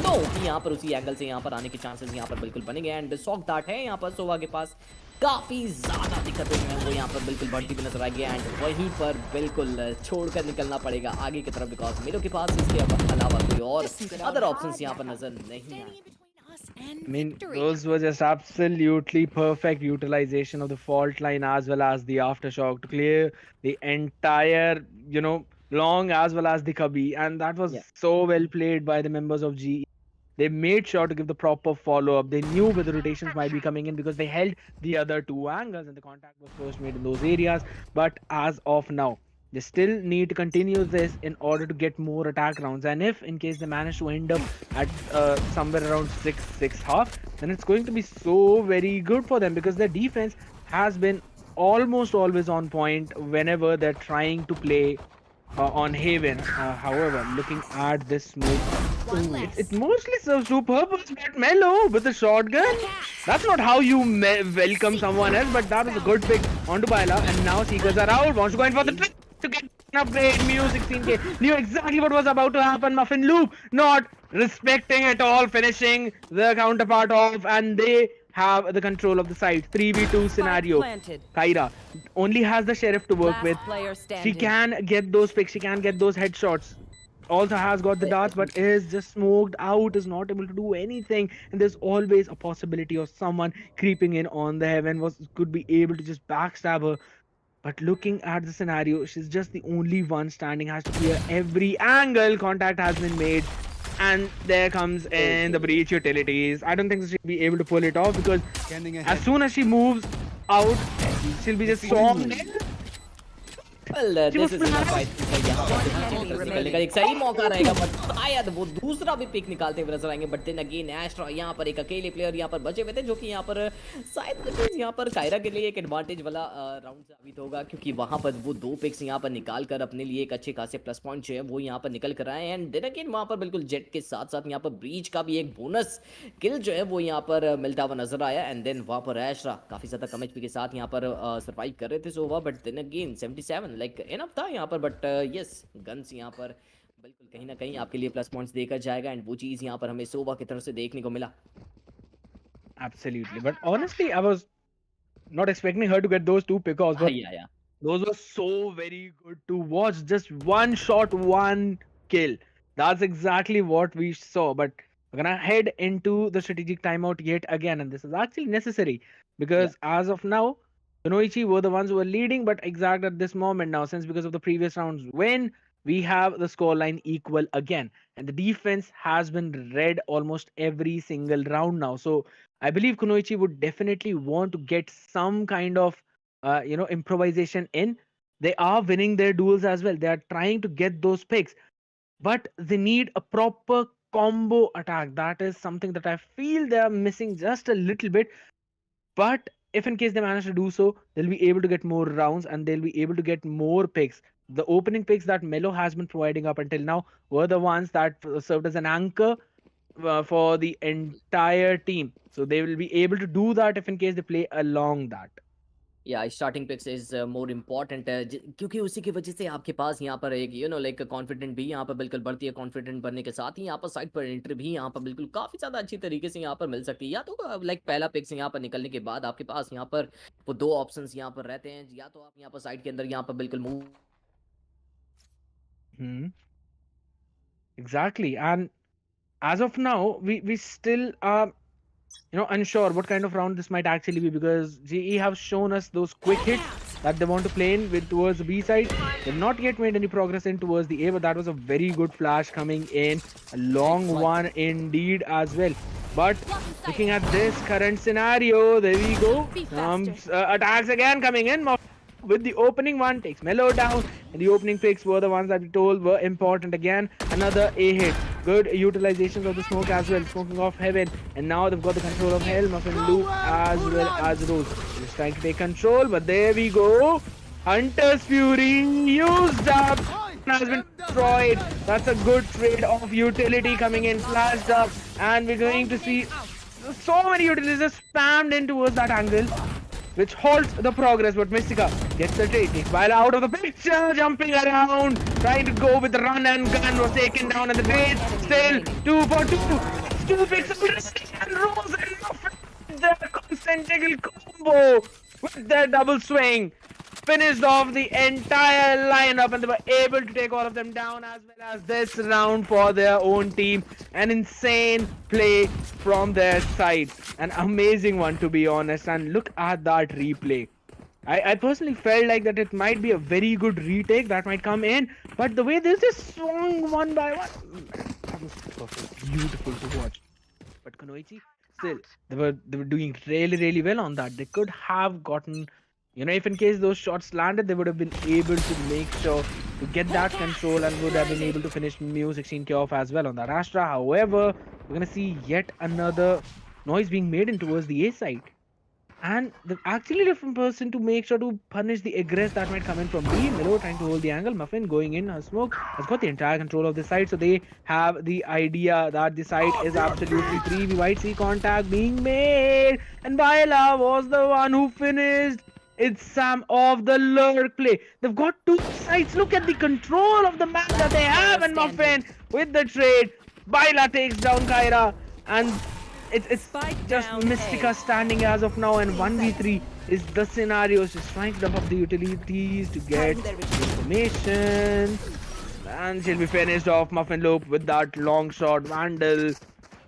तो यहाँ पर उसी एंगल से यहाँ पर आने के चांसेस यहाँ पर बिल्कुल बनेंगे एंड सॉक डार्ट है यहाँ पर सोवा के पास काफी ज्यादा दिक्कतें जो हैं वो यहाँ पर बिल्कुल बढ़ती हुई नजर आएगी एंड वहीं पर बिल्कुल छोड़कर निकलना पड़ेगा आगे की तरफ बिकॉज मेरे के पास इसके अलावा कोई और अदर ऑप्शंस यहाँ पर नजर नहीं आए I mean, those were just absolutely perfect utilization of the fault line as well as the aftershock to clear the entire, long as well as the cubby. And that was Yeah. so well played by the members of GE. They made sure to give the proper follow up. They knew where the rotations might be coming in because they held the other two angles and the contact was first made in those areas. But as of now, they still need to continue this in order to get more attack rounds. And if in case they manage to end up at somewhere around 6 half, then it's going to be so very good for them because their defense has been almost always on point whenever they're trying to play on Haven. However, looking at this move, it mostly serves two purposes, but Mellow with the shotgun. That's not how you welcome someone else, but that was a good pick onto Baila. And now Seekers are out. Wants to go in for the trick to get an upgrade. Mew 16k. Knew exactly what was about to happen. Muffin Loop not respecting at all, finishing the counterpart off, and they have the control of the site. 3v2 scenario. Kyra only has the sheriff to work with. She can get those picks. She can get those headshots. Also has got the darts, but is just smoked out, is not able to do anything. And there's always a possibility of someone creeping in on the heaven could be able to just backstab her. But looking at the scenario, she's just the only one standing, has to clear every angle. Contact has been made. And there comes in the breach utilities. I don't think she'll be able to pull it off because as soon as she moves out, she'll be just swarmed in. Well, this is enough fight यहाँ पर निकलने का एक सही मौका रहेगा but शायद वो दूसरा भी पिक निकालते हुए नजर आएंगे बट देन अगेन एस्ट्रा यहाँ पर एक अकेले प्लेयर यहाँ पर बचे हुए थे जो कि यहाँ पर शायद यहाँ पर कायरा के लिए एक एडवांटेज वाला राउंड साबित होगा क्योंकि वहाँ पर वो दो पिक्स यहाँ पर निकाल कर अपने लिए एक अच्छे खासे प्लस पॉइंट जो है वो यहाँ पर निकल कर आए एंड देन अगेन वहाँ पर बिल्कुल जेट के साथ साथ यहाँ पर ब्रीच का भी एक बोनस किल जो है वो यहाँ पर मिलता हुआ नजर आया एंड देन वहाँ पर एस्ट्रा काफी ज्यादा कम एचपी के साथ यहाँ पर सर्वाइव कर रहे थे Sova but then again 77 like enough था यहाँ पर बट यस गन्स यहाँ पर बिल्कुल कहीं ना कहीं आपके लिए प्लस पॉइंट्स देकर जाएगा एंड वो चीज यहाँ पर हमें सोवा की तरफ से देखने को मिला Absolutely, but honestly, I was not expecting her to get those two pickoffs. But yeah. Those were so very good to watch. Just one shot, one kill. That's exactly what we saw. But we're gonna head into the strategic timeout yet again, and this is actually necessary Yeah. because as of now, Kunoichi were the ones who were leading, but exact at this moment now, since because of the previous rounds win, we have the scoreline equal again, and the defense has been red almost every single round now. So I believe Kunoichi would definitely want to get some kind of improvisation in. They are winning their duels as well. They are trying to get those picks, but they need a proper combo attack. That is something that I feel they are missing just a little bit. But if in case they manage to do so, they'll be able to get more rounds and they'll be able to get more picks. The opening picks that Melo has been providing up until now were the ones that served as an anchor for the entire team. So they will be able to do that if in case they play along that. या starting picks is more important है क्योंकि उसी की वजह से आपके पास यहाँ पर एक लाइक कॉन्फिडेंट भी यहाँ पर बिल्कुल बढ़ती है। कॉन्फिडेंट बनने के साथ ही यहाँ पर साइड पर एंट्री भी यहाँ पर बिल्कुल काफ़ी ज़्यादा अच्छी तरीके से यहाँ पर मिल सकती है। या तो लाइक पहला पिक्स यहाँ पर निकलने के बाद आपके पास यहाँ पर वो दो ऑप्शंस यहाँ पर रहते हैं, या तो आप यहाँ पर साइड के अंदर यहाँ पर बिल्कुल move Hmm. Exactly. And as of now, we still are unsure what kind of round this might actually be because GE have shown us those quick hits that they want to play in with towards the B side. They've not yet made any progress in towards the A, but that was a very good flash coming in, a long one indeed as well. But looking at this current scenario, there we go. Attacks again coming in. With the opening one, takes Melo down, and the opening picks were the ones that we told were important again. Another A hit. Good utilizations of the smoke as well, smoking off heaven, and now they've got the control of Hell, Muffin Loop as well as Rose. Just trying to take control, but there we go. Hunter's Fury used up, has been destroyed. That's a good trade of utility coming in, flashed up, and we're going to see so many utilities spammed in towards that angle, which halts the progress. But Mystica gets the trade, takes Viola out of the picture, jumping around, trying to go with the run and gun, was taken down, and the trade still 2 for 2. Two picks and Rose and Muffin with their concentric combo with their double swing. Finished off the entire lineup and they were able to take all of them down as well as this round for their own team. An insane play from their side. An amazing one to be honest. And look at that replay. I personally felt like that it might be a very good retake that might come in, but the way this just swung one by one, that was perfect, beautiful to watch. But Kunoichi, still, they were doing really well on that. They could have gotten, if in case those shots landed, they would have been able to make sure to get that control and would have been able to finish Mu 16K off as well on that Astra. However, we're gonna see yet another noise being made in towards the A side. And the actually different person to make sure to punish the aggress that might come in from B. Milo trying to hold the angle. Muffin going in. Smoke has got the entire control of the side. So they have the idea that the side is absolutely free. We might see contact being made. And Baila was the one who finished. It's Sam of the lurk play. They've got two sides. Look at the control of the map that they have. And Muffin with the trade. Baila takes down Kyra. And it's just Mystica standing as of now, and 1v3 is the scenario. She's trying to dump up the utilities to get information, and she'll be finished off. Muffin Loop with that long shot. Vandal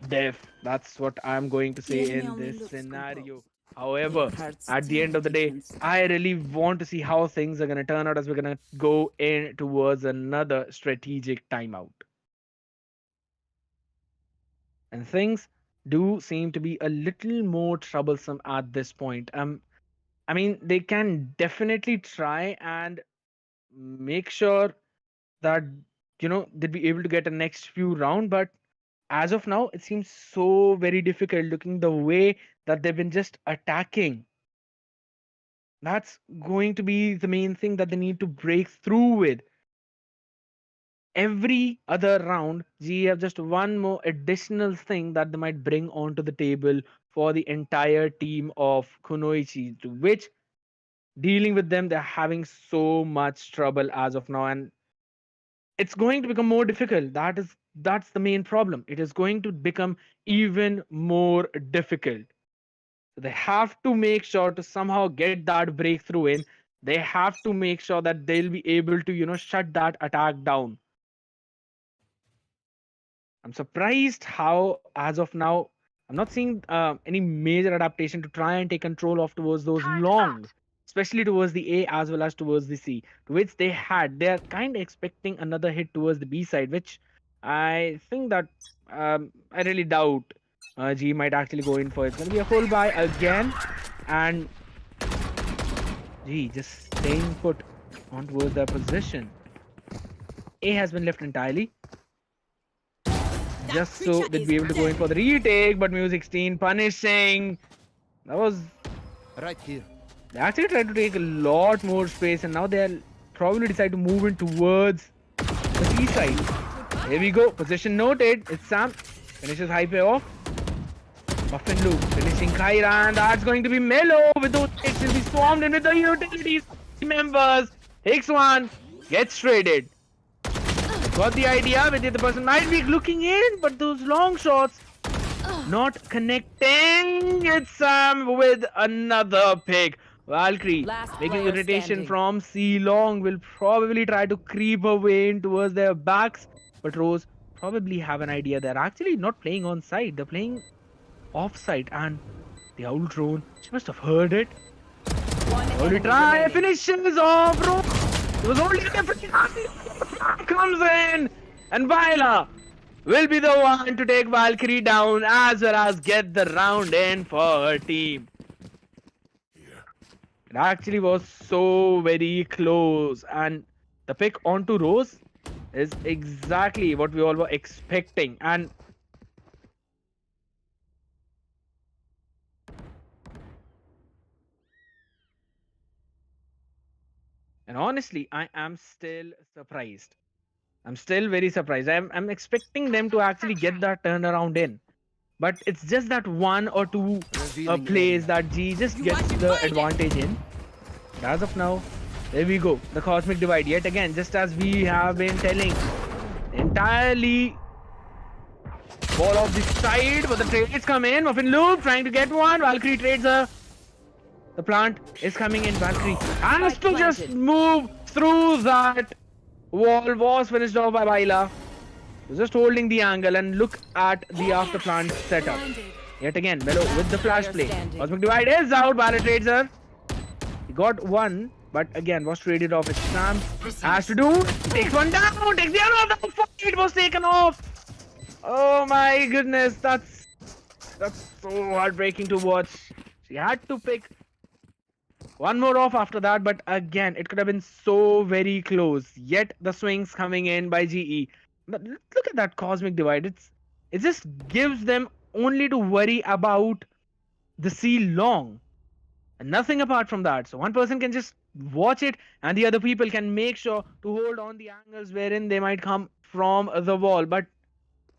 Def. That's what I'm going to say in this scenario. However, at the end of the day, I really want to see how things are going to turn out as we're going to go in towards another strategic timeout. And things do seem to be a little more troublesome at this point. I mean, they can definitely try and make sure that they'd be able to get a next few round, but as of now, it seems so very difficult looking the way that they've been just attacking. That's going to be the main thing that they need to break through with. Every other round, GE have just one more additional thing that they might bring onto the table for the entire team of Kunoichi, to which dealing with them, they're having so much trouble as of now, and it's going to become more difficult. That's the main problem. It is going to become even more difficult. So they have to make sure to somehow get that breakthrough in. They have to make sure that they'll be able to, shut that attack down. I'm surprised how, as of now, I'm not seeing any major adaptation to try and take control of towards those long, especially towards the A as well as towards the C, to which they had. They're kind of expecting another hit towards the B side, which I think that I really doubt G might actually go in for. It's going to be a full buy again, and G just staying put on towards their position. A has been left entirely, just so they'd be able to go in for the retake, but Mu16 punishing. That was right here. They actually tried to take a lot more space, and now they'll probably decide to move in towards the C side. Here we go. Position noted. It's Sam. Finishes high payoff. Muffin Loop finishing Kyra, and that's going to be Melo with those hits. Will be swarmed in with the utilities members. Takes one, gets traded. Got the idea with the other person might be looking in, but those long shots not connecting. It's Sam with another pick. Valkyrie making a rotation from C long will probably try to creep away in towards their backs, but Rose probably have an idea. They're actually not playing on side, they're playing off side, and the owl drone, she must have heard it. Only try finishes off Rose. It was only a different comes in, and Viola will be the one to take Valkyrie down as well as get the round in for her team. It actually was so very close, and the pick onto Rose is exactly what we all were expecting. And honestly, I am still surprised. I'm still very surprised. I'm expecting them to actually get that turnaround in. But it's just that one or two plays that G just gets the advantage in. But as of now, there we go. The Cosmic Divide yet again, just as we have been telling. Entirely ball off the side, but the trades come in. Muffin Loop trying to get one. Valkyrie trades her. The plant is coming in. Valkyrie has to just move through that wall. Was finished off by Baila. Just holding the angle, and look at the after plant setup. Yet again, Melo with the flash play. Cosmic Divide is out. Baila trades her. He got one, but again was traded off. It's Sam. Has to do. Takes one down. Takes the other off. The fight was taken off. Oh my goodness, that's so heartbreaking to watch. She had to pick one more off after that, but again, it could have been so very close. Yet the swings coming in by GE. But look at that Cosmic Divide. It just gives them only to worry about the C long and nothing apart from that. So one person can just watch it, and the other people can make sure to hold on the angles wherein they might come from the wall. But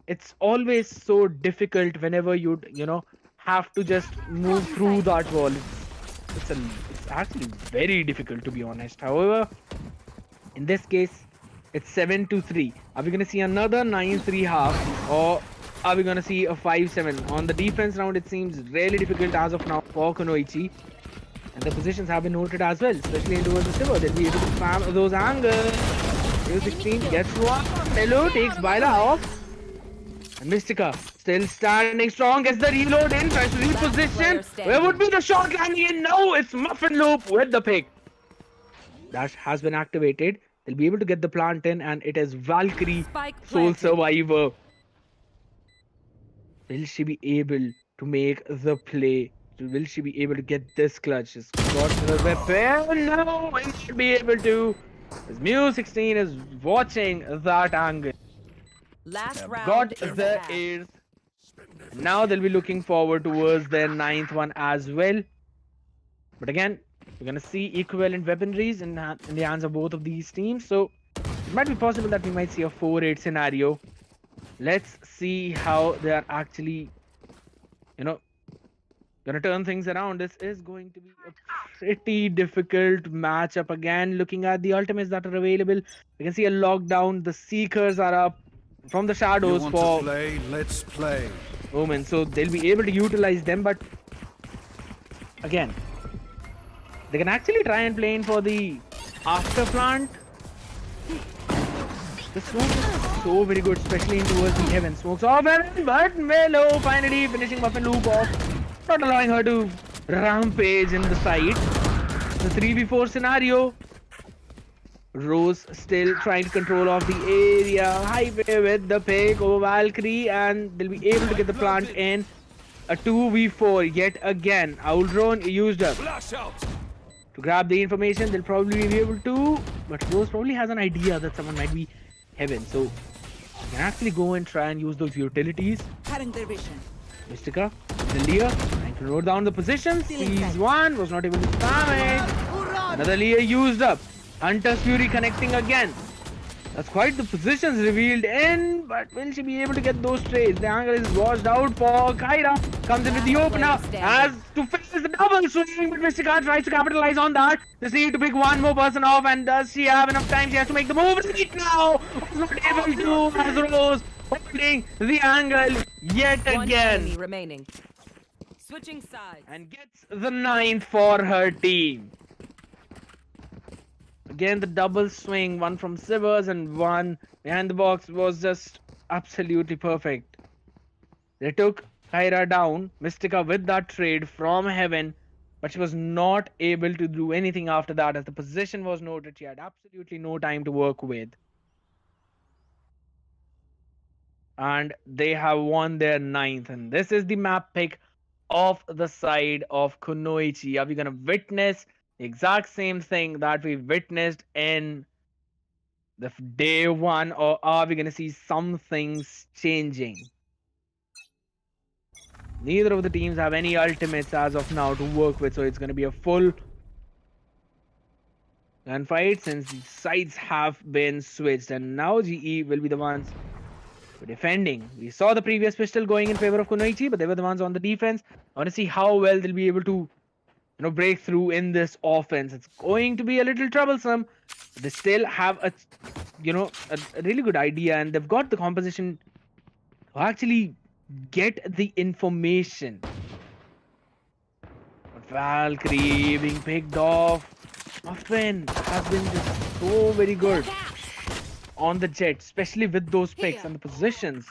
it's always so difficult whenever you have to just move through that wall. It's actually very difficult, to be honest. However, in this case, it's 7-3. Are we going to see another 9-3 half, or are we going to see a 5-7? On the defense round, it seems really difficult as of now for Kunoichi. And the positions have been noted as well, especially in towards the silver. They'll be able to spam those angles. 16 gets one. Melo takes Baila off. And Mystica still standing strong, gets the reload in, tries to reposition. Where would be the shot landing in? No, it's Muffin Loop with the pick. Dash has been activated. They'll be able to get the plant in, and it is Valkyrie, sole survivor. Will she be able to make the play? Will she be able to get this clutch? She's got the weapon. No, will she be able to? As Mu16 is watching that angle. Last round Got the ace. Now they'll be looking forward towards their 9th one as well. But again, we're gonna see equivalent weaponries in the hands of both of these teams. So it might be possible that we might see a 4-8 scenario. Let's see how they are actually, gonna turn things around. This is going to be a pretty difficult matchup. Again, looking at the ultimates that are available, we can see a lockdown. The Seekers are up from the shadows for let's play. Omen, so they'll be able to utilize them. But again, They can actually try and play in for the after plant. The smoke is so very good, especially in towards the heaven. Smokes off heaven, but Melo finally finishing Muffin loop off, not allowing her to rampage in the side. The 3v4 scenario. Rose still trying to control off the area. Highway with the pick over Valkyrie, and they'll be able to get the plant in. A 2v4 yet again. Owl drone used up. To grab the information, they'll probably be able to. But Rose probably has an idea that someone might be heaven. So you can actually go and try and use those utilities. Cutting their vision. Mystica, the Leah, trying to note down the positions. Sees one, was not able to spam it. Another Leah used up. Hunter's Fury connecting again. That's quite the positions revealed in, but will she be able to get those trades? The angle is washed out for Kyra. Comes in with the opener. Has to face the double swing, but Mystica tries to capitalize on that. Just need to pick one more person off, and does she have enough time? She has to make the move right now. Was not able to, as Rose holding the angle yet One again. enemy remaining. Switching sides. And gets the 9th for her team. Again, the double swing, one from Sivers and one behind the box, was just absolutely perfect. They took Kyra down, Mystica with that trade from heaven, but she was not able to do anything after that as the position was noted. She had absolutely no time to work with. And they have won their 9th, and this is the map pick of the side of Kunoichi. Are we going to witness the exact same thing that we witnessed in the day one, or are we going to see some things changing? Neither of the teams have any ultimates as of now to work with, so it's going to be a full gunfight since the sides have been switched, and now GE will be the ones defending. We saw the previous pistol going in favor of Kunoichi, but they were the ones on the defense. I want to see how well they'll be able to break through in this offense. It's going to be a little troublesome. They still have a really good idea, and they've got the composition to actually get the information. But Valkyrie being picked off. Muffin has been just so very good on the jet, especially with those picks and the positions.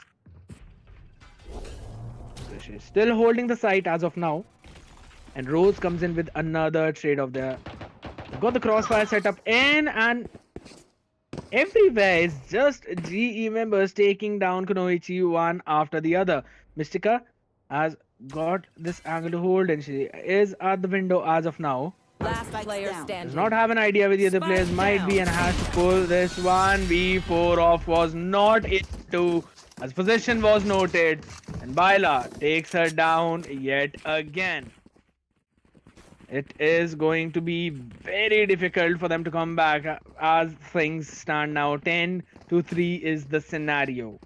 So she's still holding the site as of now. And Rose comes in with another trade of their. They've got the crossfire setup in, and everywhere is just GE members taking down Kunoichi one after the other. Mystica has got this angle to hold, and she is at the window as of now. Last player Does standing. not have an idea where the other players might be, and has to pull this 1v4 off. Was not able to, as position was noted, and Baila takes her down yet again. It is going to be very difficult for them to come back as things stand now. 10-3 is the scenario.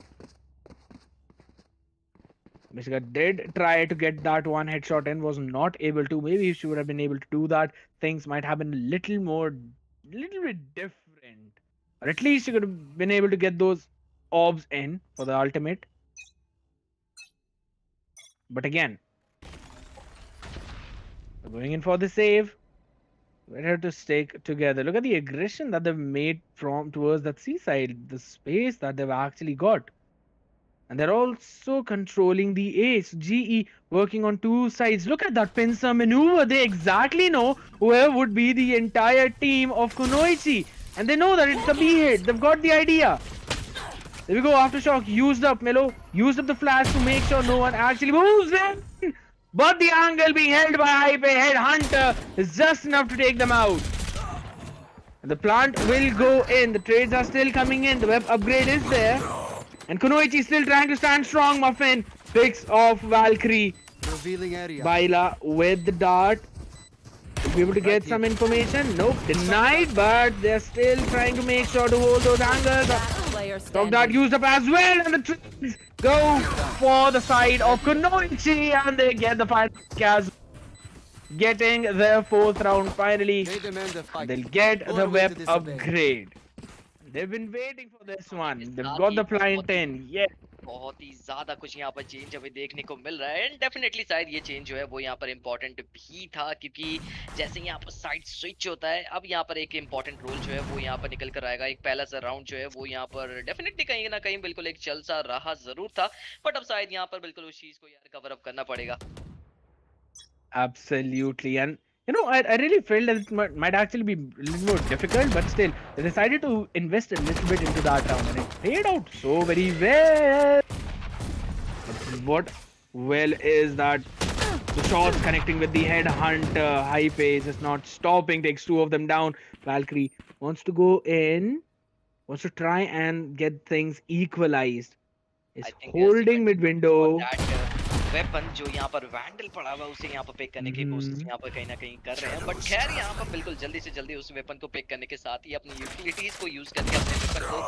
Mystica did try to get that one headshot in, was not able to. Maybe she would have been able to do that. Things might have been a little bit different. Or at least she could have been able to get those orbs in for the ultimate. But again, going in for the save. Better to stick together. Look at the aggression that they've made from towards that seaside. The space that they've actually got. And they're also controlling the ace. GE working on two sides. Look at that pincer maneuver. They exactly know where would be the entire team of Kunoichi. And they know that it's the B hit. They've got the idea. There we go. Aftershock used up. Melo used up the flash to make sure no one actually moves in. But the angle being held by Hype Head Hunter is just enough to take them out. And the plant will go in. The trades are still coming in. The web upgrade is there. And Kunoichi still trying to stand strong. Muffin picks off Valkyrie. Revealing area. Baila with the dart. Be able to get some information. Nope, denied. But they're still trying to make sure to hold those angles. Stock dart used up as well. And the trades go for the side of Kunoichi. And they get the final cast. Getting their 4th round finally. They'll get the web upgrade. They've been waiting for this one. They've got the plant in. Yeah. बहुत ही ज़्यादा कुछ यहाँ पर change हमें देखने को मिल रहा है एंड डेफिनेटली शायद ये चेंज जो है वो यहाँ पर इम्पोर्टेंट भी था क्योंकि जैसे यहाँ पर साइड स्विच होता है अब यहाँ पर एक इम्पोर्टेंट रोल जो है वो यहाँ पर निकल कर आएगा। एक पहला सा राउंड जो है वो यहाँ पर डेफिनेटली कहीं ना कहीं बिल्कुल एक चल सा रहा जरूर था बट अब शायद यहाँ पर बिल्कुल उस चीज को यार कवर अप करना पड़ेगा। Absolutely. And I really felt that it might actually be a little more difficult, but still, they decided to invest a little bit into that round, and it played out so very well. But what well is that the shots connecting with the headhunter, high pace is not stopping, takes two of them down. Valkyrie wants to go in, wants to try and get things equalized. Is holding mid window. Weapon जो यहाँ पर vandal पड़ा हुआ उसे यहाँ पर pick करने की कोशिश यहाँ पर कहीं ना कहीं कर रहे हैं बट खैर यहाँ पर बिल्कुल जल्दी से जल्दी उस वेपन को पिक करने के साथ ही अपनी यूटिलिटीज को यूज करके अपने वेपन को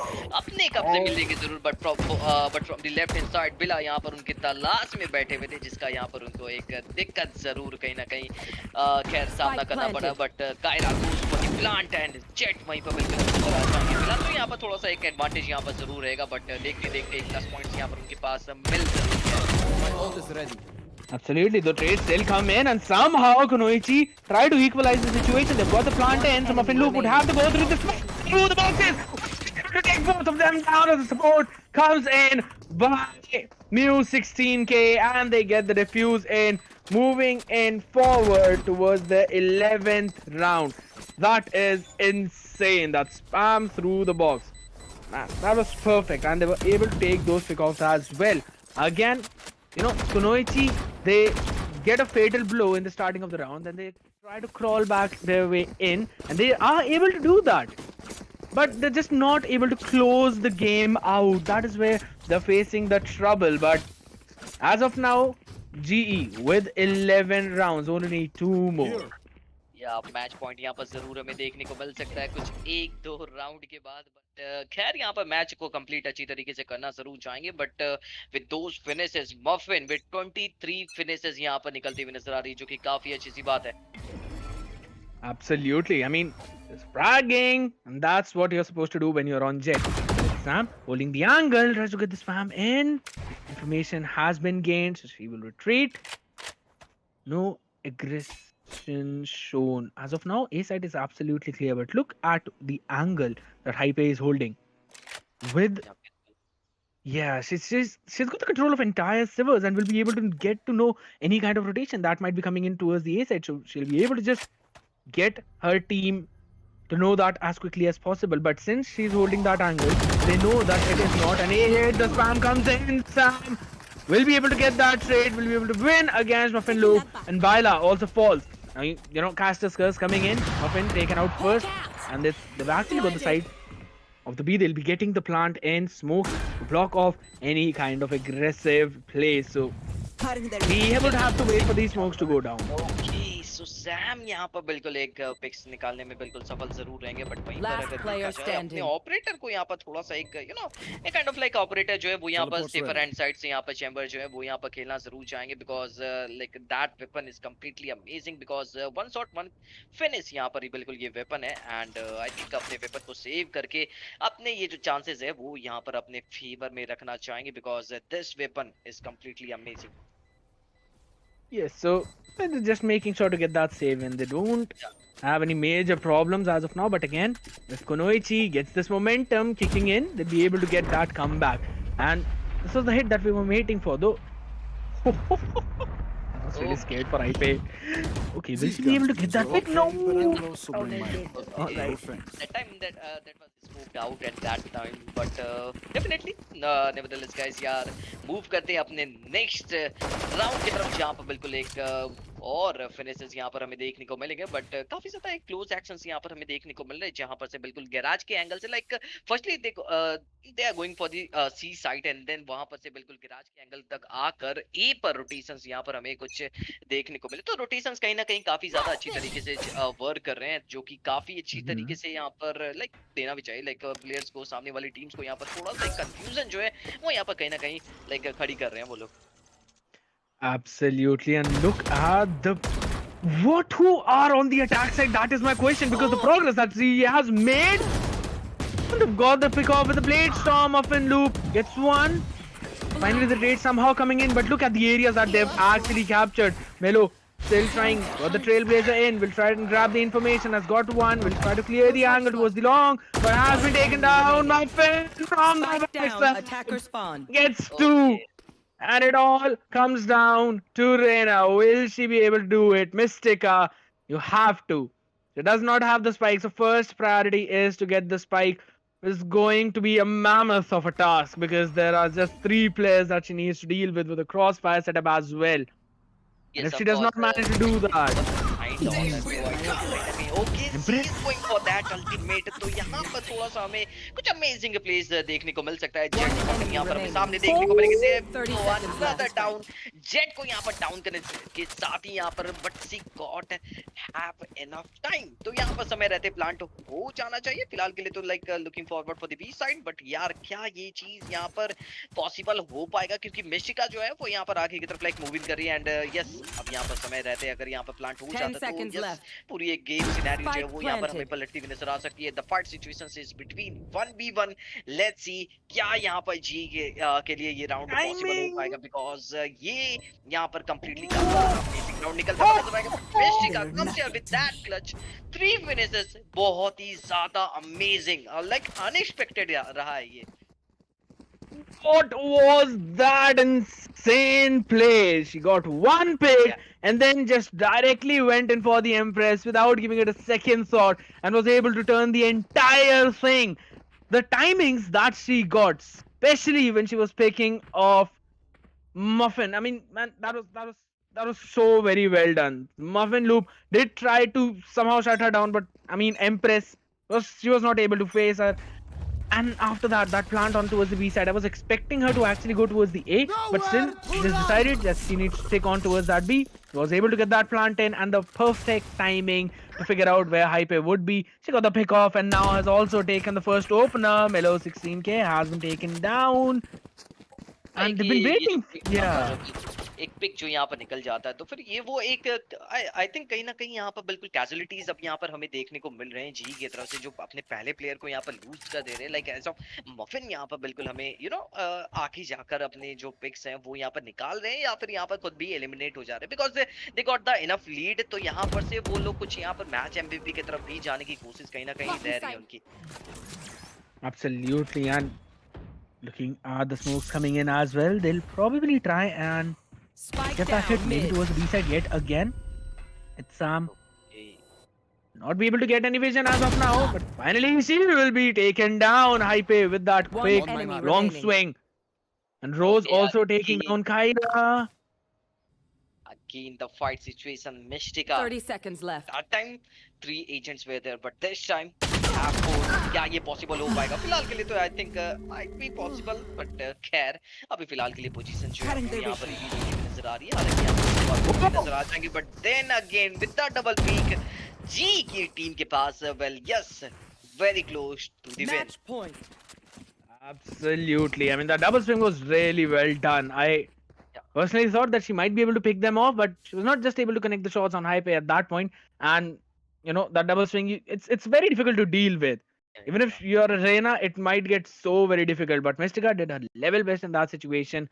अपने कब्जे में लेके जरूर but from the left hand side बिला यहाँ पर उनके तलाश में बैठे हुए थे जिसका यहाँ पर उनको एक दिक्कत जरूर कहीं ना कहीं खैर सामना करना पड़ा but Kyra plant and Jett वहीं पर बिल्कुल फिलहाल तो यहाँ पर थोड़ा सा एक एडवांटेज यहाँ पर जरूर रहेगा बट देखते देखते एक 10 पॉइंट्स यहाँ पर उनके पास मिल सकते हैं। My ult is ready. Absolutely, the trades still come in, and somehow Kunoichi try to equalize the situation. They've got the plant in. Some of Loop would have to go through the boxes to take both of them down. As the support comes in by Mew 16k, and they get the defuse in, moving in forward towards the 11th round. That is insane. That spam through the box, man, that was perfect, and they were able to take those pickoffs as well. Again, Kunoichi, they get a fatal blow in the starting of the round, and they try to crawl back their way in, and they are able to do that. But they're just not able to close the game out. That is where they're facing the trouble. But as of now, GE with 11 rounds, only need 2 more. या match point यहाँ पर जरूर हमें देखने को मिल सकता है कुछ 1-2 राउंड के बाद बट खैर यहाँ पर मैच को कंप्लीट अच्छी तरीके से करना जरूर चाहेंगे but with those finishes muffin with 23 finishes यहाँ पर निकलती हुई नजर आ रही है जो कि काफी अच्छी सी बात है। Absolutely. I mean, it's bragging, and that's what you're supposed to do when you're on jet. Sam holding the angle, tries to get the spam in. Information has been gained, so she will retreat. No aggression shown. As of now, A side is absolutely clear, but look at the angle that Hype is holding. With yeah, she's got the control of entire civils and will be able to get to know any kind of rotation that might be coming in towards the A side. So she'll be able to just get her team to know that as quickly as possible. But since she's holding that angle, they know that it is not an A hit. The spam comes in. Sam will be able to get that trade, will be able to win against Muffin Loop, and Baila also falls. Now, Caster's Curse coming in. Muffin taken out first, and they've actually got the side of the B. They'll be getting the plant in, smoke to block off any kind of aggressive play. So we would have to wait for these smokes to go down. Okay, so Sam यहाँ पर बिल्कुल एक pics निकालने में बिल्कुल सफल जरूर रहेंगे बट वहीं पर अगर देखा जाए अपने ऑपरेटर को यहाँ पर थोड़ा सा एक एक काइंड ऑफ लाइक ऑपरेटर जो है वो यहाँ पर सेफर एंड साइड से यहाँ पर चैम्बर जो है वो यहाँ पर खेलना जरूर चाहेंगे because like that weapon is completely amazing because one shot one finish यहाँ पर ही बिल्कुल ये वेपन है एंड आई थिंक अपने वेपन को सेव करके अपने ये जो चांसेस है वो यहाँ पर अपने फेवर में रखना चाहेंगे because this weapon is completely amazing. Yes, so they're just making sure to get that save in. They don't have any major problems as of now, but again, if Kunoichi gets this momentum kicking in, they'll be able to get that comeback. And this was the hit that we were waiting for, though. I was really scared for Ipe. Okay, will she be able to get that pick? No! But I will also bring my Alright. friends. That time that was smoked out at that time, but definitely, nevertheless, guys, यार move करते हैं अपने next round की तरफ जहाँ पर बिल्कुल एक और फिनिशेस यहाँ पर हमें देखने को मिलेंगे बट काफी ज्यादा एक क्लोज एक्शंस यहाँ पर हमें देखने को मिल रहे हैं जहाँ पर से बिल्कुल गैराज के एंगल से like firstly they are going for the C side and then वहां पर से बिल्कुल गैराज के एंगल तक आकर ए पर रोटेशंस यहाँ पर हमें कुछ देखने को मिले तो रोटेशंस कहीं ना कहीं काफी ज्यादा अच्छी तरीके से वर्क कर रहे हैं जो कि काफी अच्छी तरीके से यहाँ पर लाइक देना भी चाहिए लाइक प्लेयर्स को सामने वाली टीम्स को यहाँ पर थोड़ा सा कंफ्यूजन जो है वो यहाँ पर कहीं ना कहीं लाइक खड़ी कर रहे हैं वो लोग। Absolutely, and look at who are on the attack side. That is my question, because the progress that he has made. And they've got the pick off with the blade storm. Muffin Loop gets one. Finally, the trade somehow coming in, but look at the areas that they've actually captured. Melo still trying, got the Trailblazer in, will try and grab the information, has got one, will try to clear the angle towards the long, but has been taken down. My friend from the Spike down. backside Attacker spawn. gets two. Okay. And it all comes down to Reina. Will she be able to do it? Mystica, you have to. She does not have the spike, so first priority is to get the spike. Is going to be a mammoth of a task because there are just 3 players that she needs to deal with a crossfire setup as well. And Yes, if she of does course, not manage to do that, behind all that, so I mean, okay, she is going for that ultimate. तो यहाँ पर थोड़ा सा हमें कुछ amazing plays देखने को मिल सकता है. जेट को यहाँ पर हमें सामने देखने को मिलेंगे. Another down. जेट को यहाँ पर डाउन करने के साथ ही यहाँ पर but she got have enough time. तो यहाँ पर समय रहते प्लांट हो जाना चाहिए. फिलहाल के लिए तो like looking forward for the B side, but यार क्या ये चीज यहाँ पर possible हो पाएगा क्योंकि मिस्टिका जो है वो यहाँ पर आगे की तरफ like मूविंग कर रही है and yes अब यहाँ पर समय रहते अगर यहाँ पर प्लांट हो जाता तो yes, पूरी एक गेम सिनेरियो जो है वो यहाँ पर हमें पलटती हुई नजर आ सकती है. The fight situation is between 1v1. Let's see क्या यहाँ पर जी के लिए ये राउंड पॉसिबल हो पाएगा बिकॉज ये यहाँ पर कंप्लीटली राउंड निकलता नजर आएगा. Mistica comes here with that clutch 3 finishes. बहुत ही ज्यादा अमेजिंग लाइक अनएक्सपेक्टेड रहा है ये. what was that insane play? She got one pick and then just directly went in for the Empress without giving it a second thought and was able to turn the entire thing. The timings that she got, especially when she was picking off Muffin. I mean, man, that was so very well done. Muffin Loop did try to somehow shut her down, but I mean, Empress she was not able to face her. And after that plant on towards the B side, I was expecting her to actually go towards the A, but still, she just decided that she needs to stick on towards that B. She was able to get that plant in, and the perfect timing to figure out where Hype would be. She got the pick off, and now has also taken the first opener. Melo 16k has been taken down. And they've been waiting. Yeah. एक pick जो यहाँ पर निकल जाता है तो फिर ये वो एक आई थिंक कहीं ना कहीं यहाँ पर बिल्कुल कैजुअलिटीज अब यहाँ पर हमें देखने को मिल रहे हैं जी की तरफ से जो अपने पहले प्लेयर को यहाँ पर लूज कर दे रहे हैं. लाइक एज ऑफ मफिन यहाँ पर बिल्कुल हमें यू नो आगे जाकर अपने जो पिक्स हैं वो यहाँ पर निकाल रहे हैं या फिर यहाँ पर खुद भी एलिमिनेट हो जा रहे हैं because they got the enough lead. तो यहाँ पर से वो लोग कुछ यहाँ पर मैच एमवीपी की तरफ भी जाने की कोशिश कहीं ना कहीं रह रही है उनकी. Absolutely, and looking at the smokes coming in as well, they'll probably try and get that hit maybe towards the B side yet again. It's not be able to get any vision as of now, but finally she will be taken down. Hype with that quick long swing, and Rose also taking down Kyra. Again the fight situation. Mystica 30 seconds left. that time 3 agents were there, but this time have 4. क्या ये possible हो पाएगा? फिलहाल के लिए तो I think might be possible, but खैर अभी फिलहाल के लिए पोजीशन जो है यहाँ पर नजर आ रही है. हालांकि नजर आ जाएंगे, but then again with the double peek G की टीम के पास well yes very close to the win. Absolutely. I mean, the double swing was really well done. I personally thought that she might be able to pick them off, but she was not just able to connect the shots on Hype at that point. And you know, that double swing, it's very difficult to deal with. Even if you're a Reina, it might get so very difficult. But Mystica did her level best in that situation.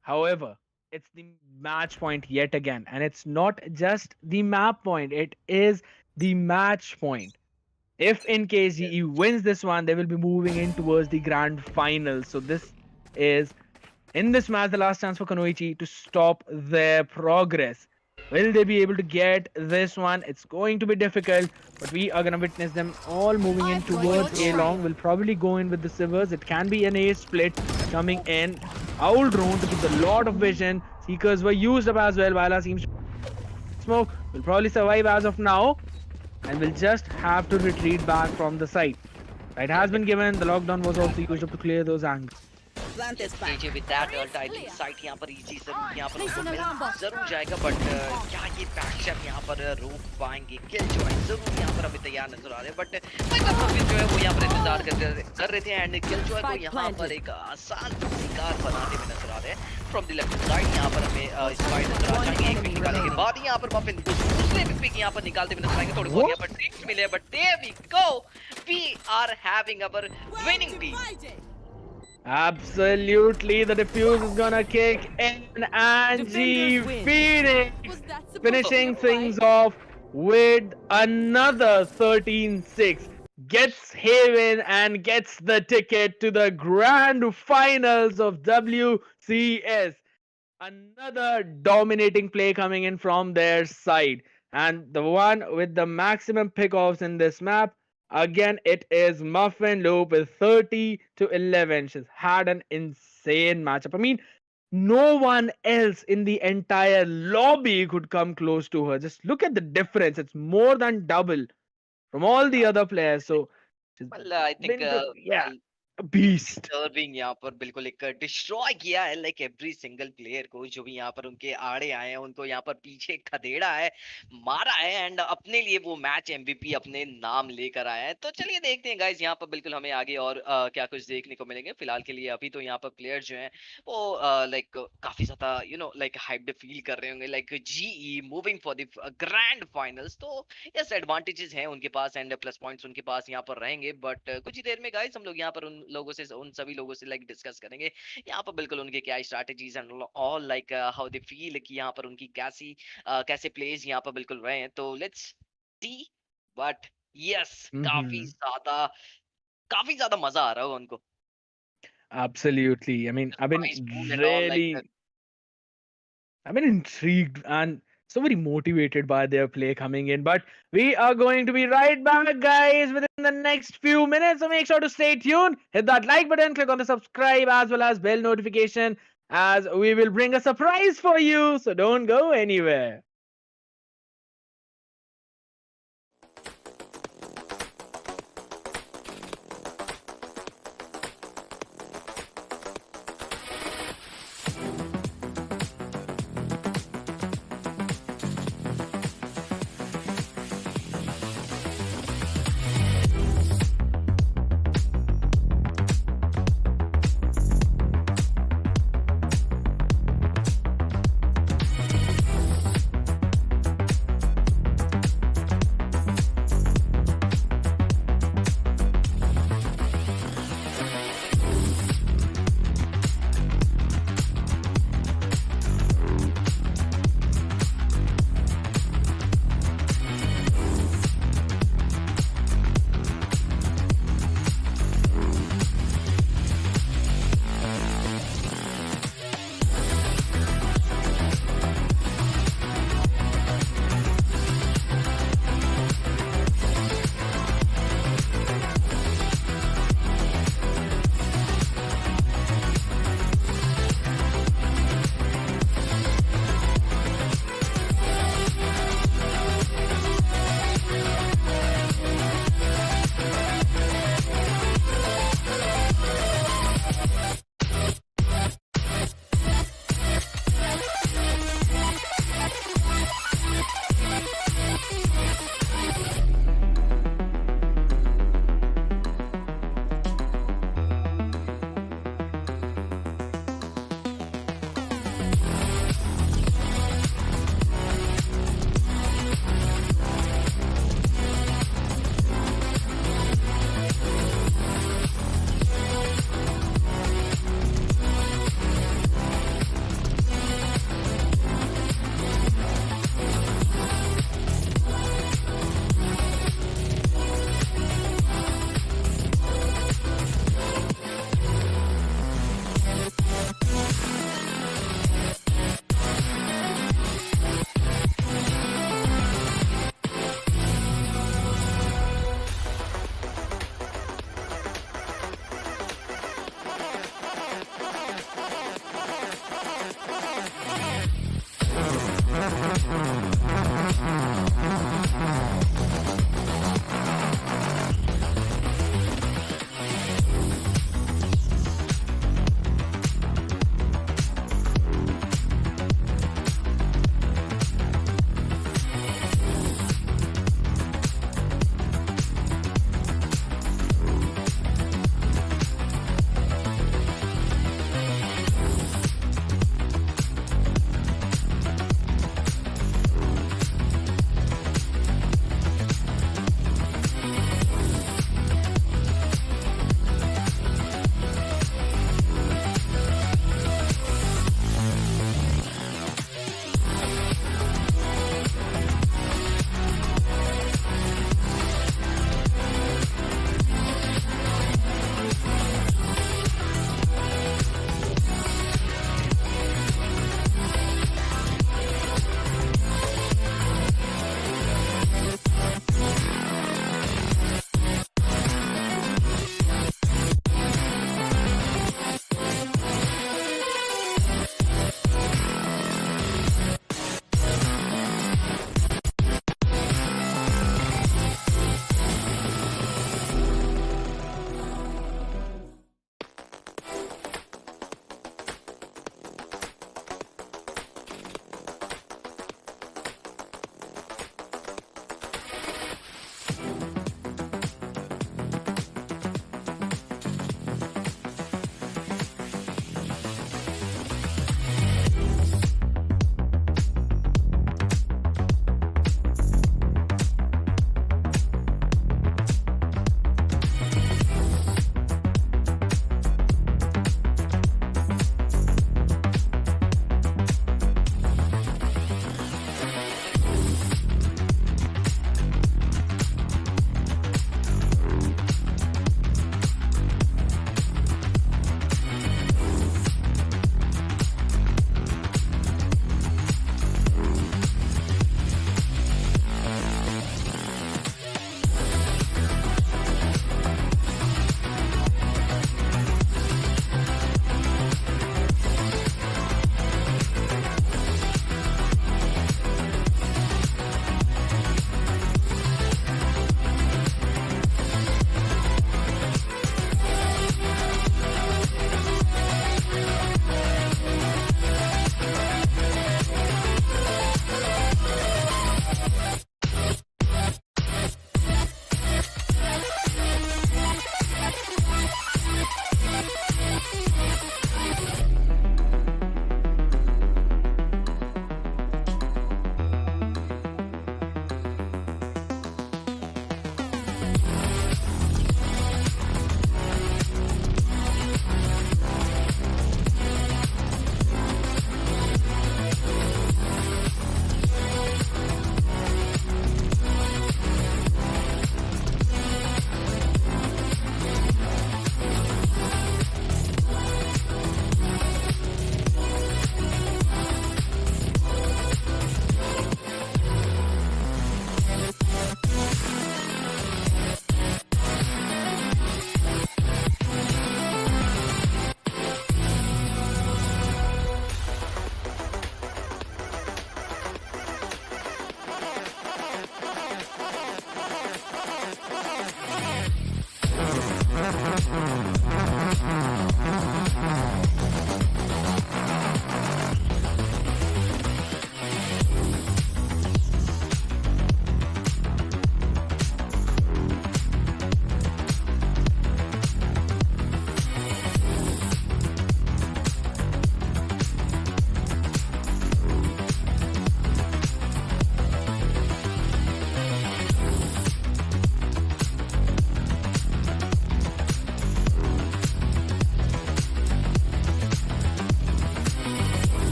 However, it's the match point yet again. And it's not just the map point. It is the match point. If in case GE wins this one, they will be moving in towards the grand final. So this is, in this match, the last chance for Kunoichi to stop their progress. Will they be able to get this one? It's going to be difficult, but we are going to witness them all moving in towards A long. We'll probably go in with the Sivers. It can be an A split coming in. Owl drone to give a lot of vision. Seekers were used up as well. Viola seems smoke. Will probably survive as of now, and will just have to retreat back from the site. Right has been given. The lockdown was also used up to clear those angles. AJ with that ult, I think site यहाँ पर easy यहाँ पर उनको मिल जरूर जाएगा, but क्या ये backshot यहाँ पर रोक पाएंगे? किल जो है जरूर यहाँ पर अभी तैयार नजर आ रहे हैं, बट जो है वो यहाँ पर इंतजार कर रहे थे एंड किल जो है वो यहाँ पर एक आसान शिकार बनाते हुए नजर आ रहे हैं. फ्रॉम द लेफ्ट साइड यहाँ पर हमें स्पाइड नजर आ जाएंगे. एक पिक निकालने के बाद यहाँ पर मफिन दूसरे पिक यहाँ पर निकालते हुए नजर आएंगे. थोड़ी बहुत यहाँ पर ट्रिक्स मिले, but there we go, we are having our winning team. Absolutely, the defuse is gonna kick in, and G Defenders win. Phoenix Was that supposed finishing to be a things fight? off with another 13-6. Gets Haven and gets the ticket to the grand finals of WCS. Another dominating play coming in from their side. And the one with the maximum pickoffs in this map, again, it is Muffin Loop with 30 to 11. She's had an insane matchup. I mean, no one else in the entire lobby could come close to her. Just look at the difference. It's more than double from all the other players. So she's Well, I think been, yeah, a beast. Disturbing यहाँ पर बिल्कुल एक destroy किया है like every single player को जो भी यहाँ पर उनके आड़े आए हैं उनको यहाँ पर पीछे खदेड़ा है मारा है एंड अपने लिए वो मैच एमवीपी अपने नाम लेकर आया है तो चलिए देखते हैं गाइस यहाँ पर बिल्कुल हमें आगे और क्या कुछ देखने को मिलेंगे फिलहाल के लिए अभी तो यहाँ पर प्लेयर जो हैं वो लाइक काफी ज्यादा लाइक हाइप्ड फील कर रहे होंगे like GE moving for the grand finals तो यस एडवांटेजेस हैं उनके पास एंड प्लस पॉइंट्स उनके पास यहाँ पर रहेंगे बट कुछ ही देर में गाइस हम लोग यहाँ पर उन लोगों से उन सभी लोगों से लाइक डिस्कस करेंगे यहाँ पर बिल्कुल उनके क्या strategies and all like how they feel कि यहाँ पर उनकी कैसे प्लेज यहाँ पर बिल्कुल रहे हैं तो let's see but yes Mhm. काफी ज्यादा मजा आ रहा होगा उनको Absolutely. I mean, I've been price pool and all like really I've been intrigued and so very motivated by their play coming in. But we are going to be right back, guys, within the next few minutes. So make sure to stay tuned, hit that like button, click on the subscribe as well as bell notification, as we will bring a surprise for you. So don't go anywhere.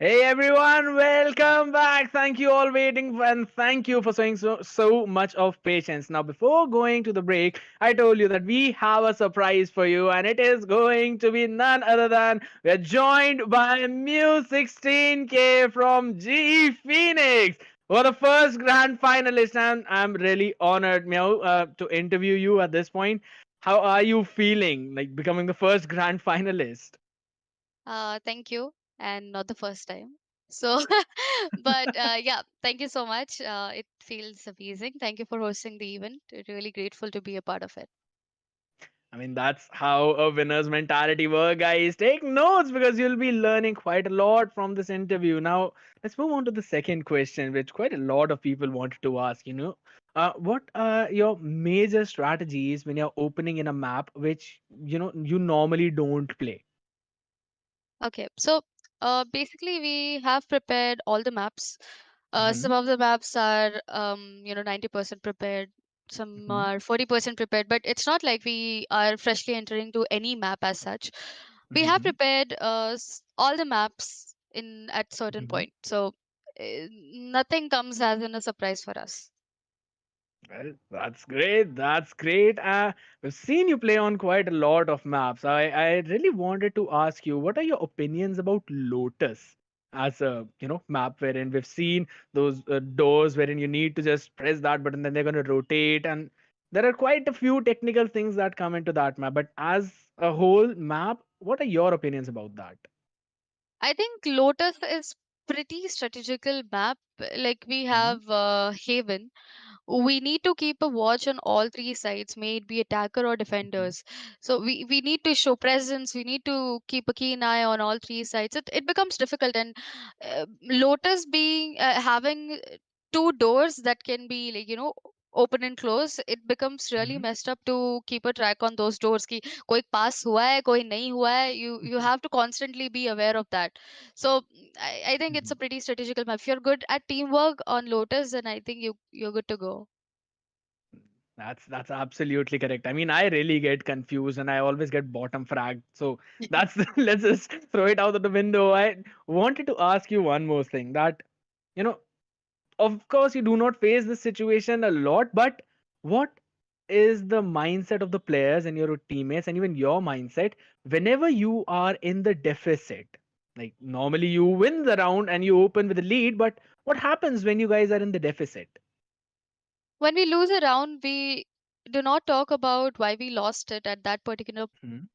Hey everyone, welcome back. Thank you all waiting and thank you for showing so much of patience. Now, before going to the break, I told you that we have a surprise for you, and it is going to be none other than we are joined by Mu 16K from GE Phoenix. For the first grand finalist, and I'm really honored, Meow, to interview you at this point. How are you feeling, like becoming the first grand finalist? Thank you, and not the first time. So, but yeah, thank you so much. It feels amazing. Thank you for hosting the event. Really grateful to be a part of it. I mean, that's how a winner's mentality works, guys. Take notes because you'll be learning quite a lot from this interview. Now, let's move on to the second question, which quite a lot of people wanted to ask. What are your major strategies when you're opening in a map which you normally don't play? Okay, so basically, we have prepared all the maps. Some Mm-hmm. of the maps are, 90% prepared. Some Mm-hmm. are 40% prepared, but it's not like we are freshly entering to any map as such. We have Mm-hmm. prepared all the maps in at certain Mm-hmm. point, so nothing comes as in a surprise for us. Well, that's great. That's great. We've seen you play on quite a lot of maps. I really wanted to ask you, what are your opinions about Lotus as a map wherein we've seen those doors wherein you need to just press that button, then they're going to rotate, and there are quite a few technical things that come into that map. But as a whole map, what are your opinions about that? I think Lotus is pretty strategical map. Like we Mm-hmm. have Haven. We need to keep a watch on all three sides, may it be attacker or defenders. So we need to show presence. We need to keep a keen eye on all three sides. It becomes difficult, and Lotus being having two doors that can be, like, open and close, it becomes really Mm-hmm. messed up to keep a track on those doors ki koi pass hua hai, koi nahi hua hai. You have to constantly be aware of that. So I think it's a pretty strategical map. If you're good at teamwork on Lotus, then I think you're good to go. That's absolutely correct. I mean, I really get confused and I always get bottom fragged. So that's let's just throw it out of the window. I wanted to ask you one more thing that you know, of course you do not face this situation a lot, but what is the mindset of the players and your teammates and even your mindset whenever you are in the deficit? Like normally you win the round and you open with the lead, but what happens when you guys are in the deficit? When we lose a round, we do not talk about why we lost it at that particular Hmm.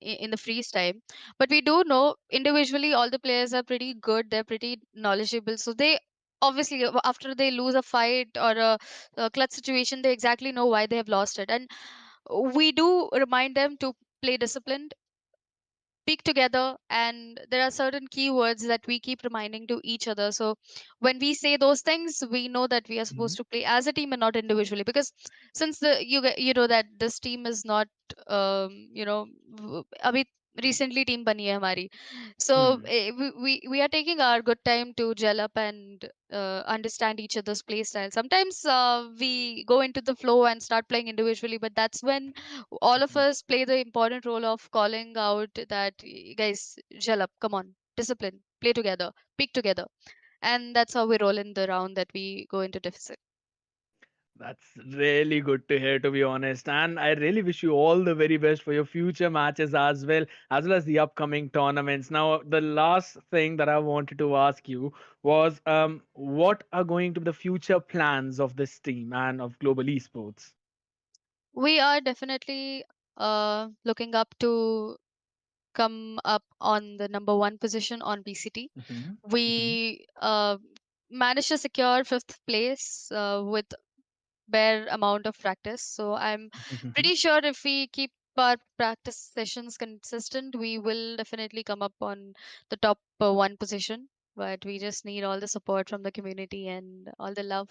in the freeze time, but we do know individually all the players are pretty good. They're pretty knowledgeable, so they obviously, after they lose a fight or a clutch situation, they exactly know why they have lost it, and we do remind them to play disciplined, speak together, and there are certain keywords that we keep reminding to each other. So when we say those things, we know that we are supposed to play as a team and not individually, because since you know that this team is not, abhi recently team bani hai hamari. So Hmm. we are taking our good time to gel up and understand each other's play style. Sometimes we go into the flow and start playing individually, but that's when all of us play the important role of calling out that, Guys, gel up, come on, discipline, play together, pick together." And that's how we roll in the round that we go into deficit. That's really good to hear, to be honest. And I really wish you all the very best for your future matches as well as the upcoming tournaments. Now, the last thing that I wanted to ask you was, what are going to be the future plans of this team and of Global Esports? We are definitely looking up to come up on the number one position on BCT. Hmm. Hmm. We managed to secure fifth place with bare amount of practice. So I'm pretty sure if we keep our practice sessions consistent, we will definitely come up on the top one position. But we just need all the support from the community and all the love.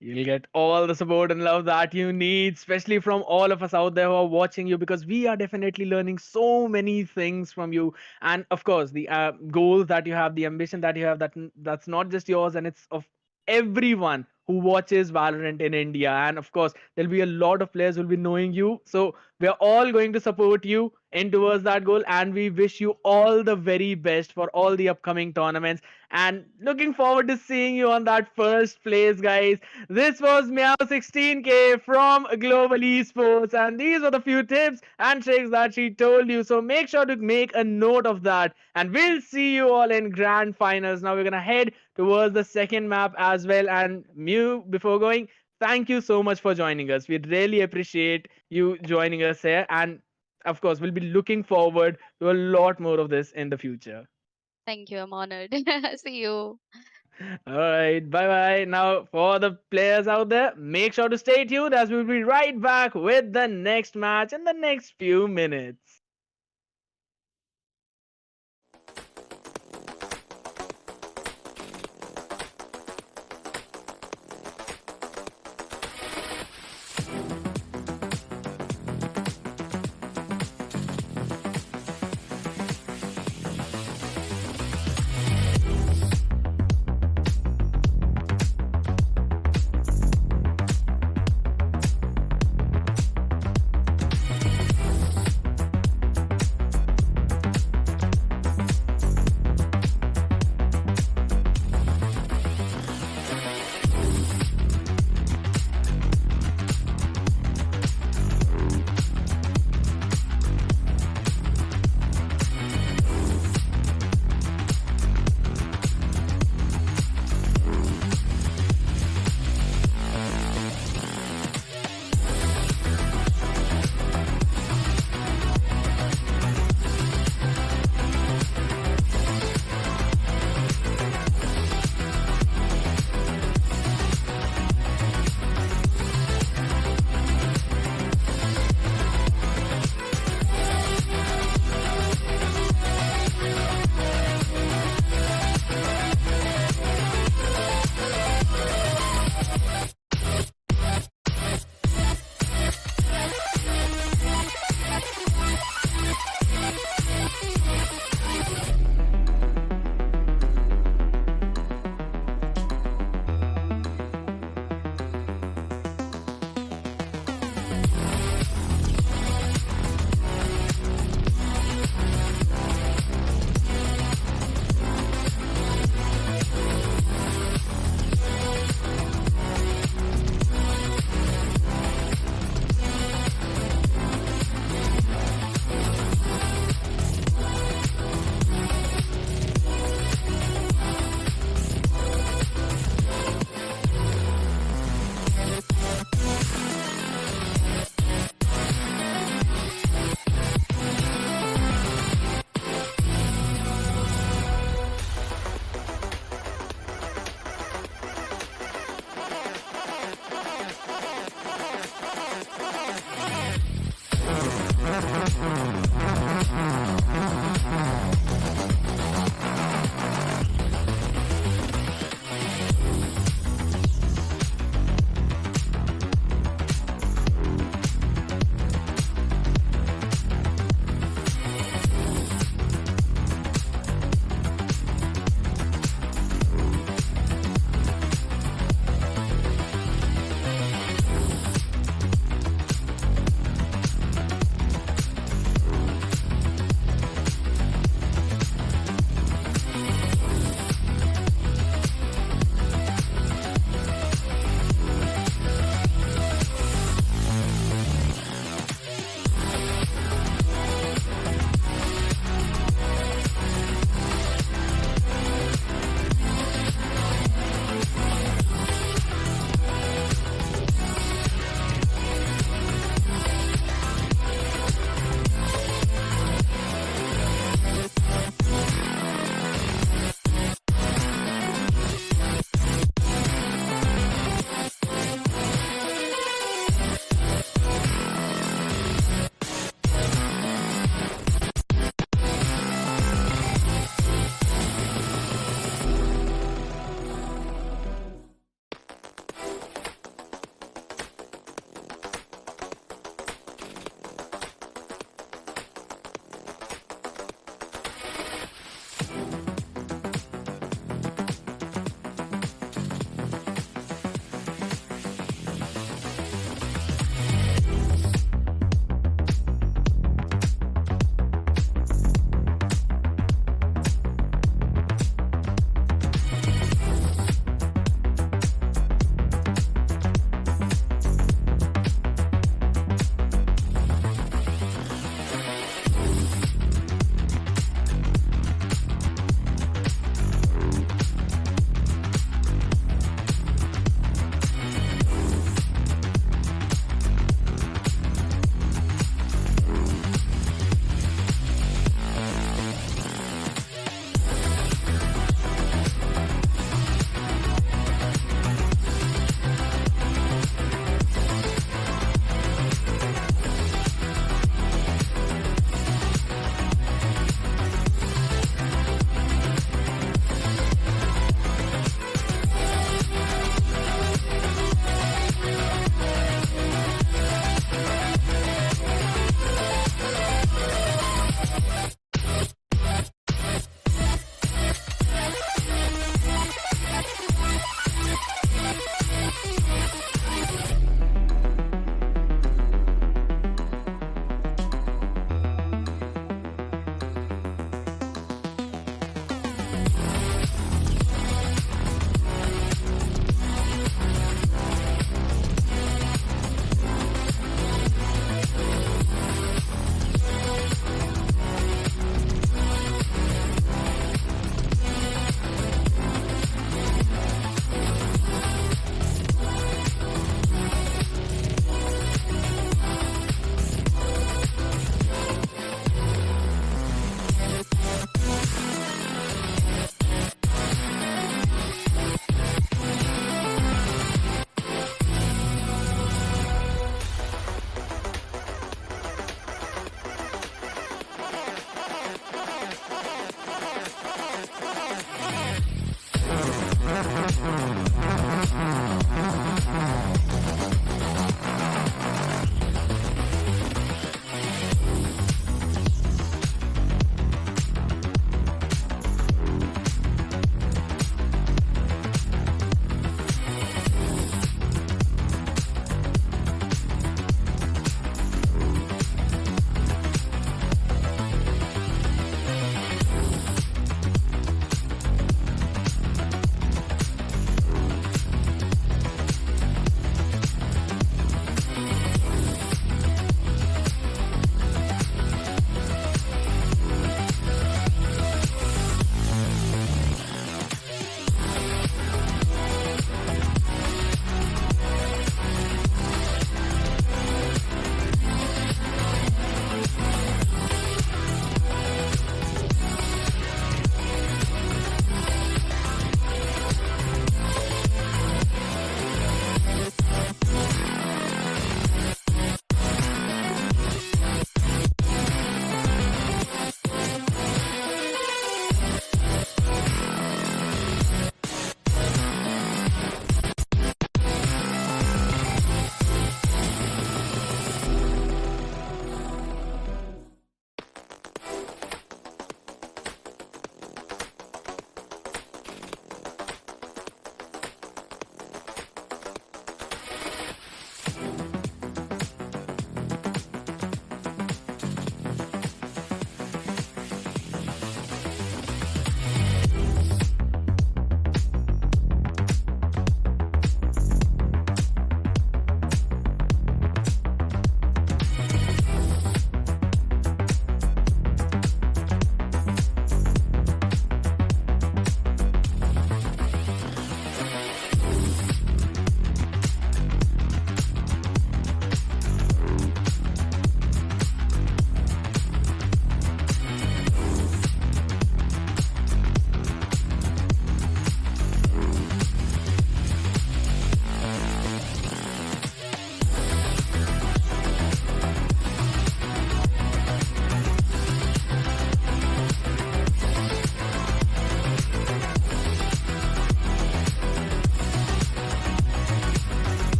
You'll get all the support and love that you need, especially from all of us out there who are watching you, because we are definitely learning so many things from you. And of course, the goals that you have, the ambition that you have, that's not just yours, and it's of everyone who watches Valorant in India. And of course, there'll be a lot of players who will be knowing you. So we're all going to support you in towards that goal. And we wish you all the very best for all the upcoming tournaments. And looking forward to seeing you on that first place, guys. This was Meow 16K from Global Esports, and these were the few tips and tricks that she told you. So make sure to make a note of that, and we'll see you all in grand finals. Now we're gonna head towards the second map as well. And Mew, before going, thank you so much for joining us. We really appreciate you joining us here, and of course, we'll be looking forward to a lot more of this in the future. Thank you. I'm honored. See you. All right, bye bye. Now, for the players out there, make sure to stay tuned as we'll be right back with the next match in the next few minutes.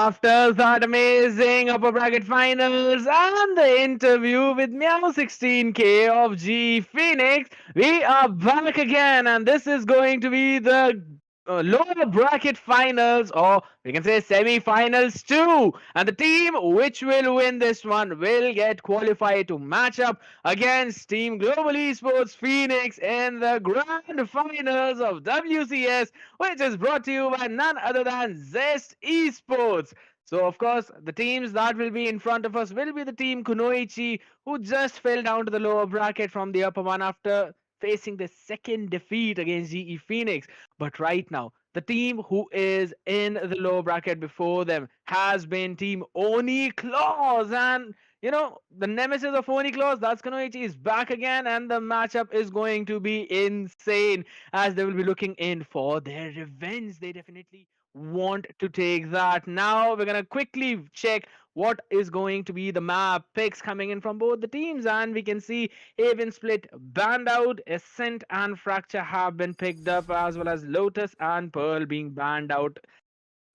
After that amazing upper bracket finals and the interview with Meow16K of G Phoenix, we are back again, and this is going to be the lower bracket finals, or we can say semi-finals too. And the team which will win this one will get qualified to match up against Team Global Esports Phoenix in the grand finals of WCS, which is brought to you by none other than Z3ST Esports. So, of course, the teams that will be in front of us will be the team Kunoichi, who just fell down to the lower bracket from the upper one after facing the second defeat against GE Phoenix. But right now, the team who is in the lower bracket before them has been Team Oni Claus. And, you know, the nemesis of Oni Claus, that's Kunoichi, is back again. And the matchup is going to be insane as they will be looking in for their revenge. They definitely want to take that. Now we're gonna quickly check what is going to be the map picks coming in from both the teams, and we can see Haven Split banned out, Ascent and Fracture have been picked up, as well as Lotus and Pearl being banned out.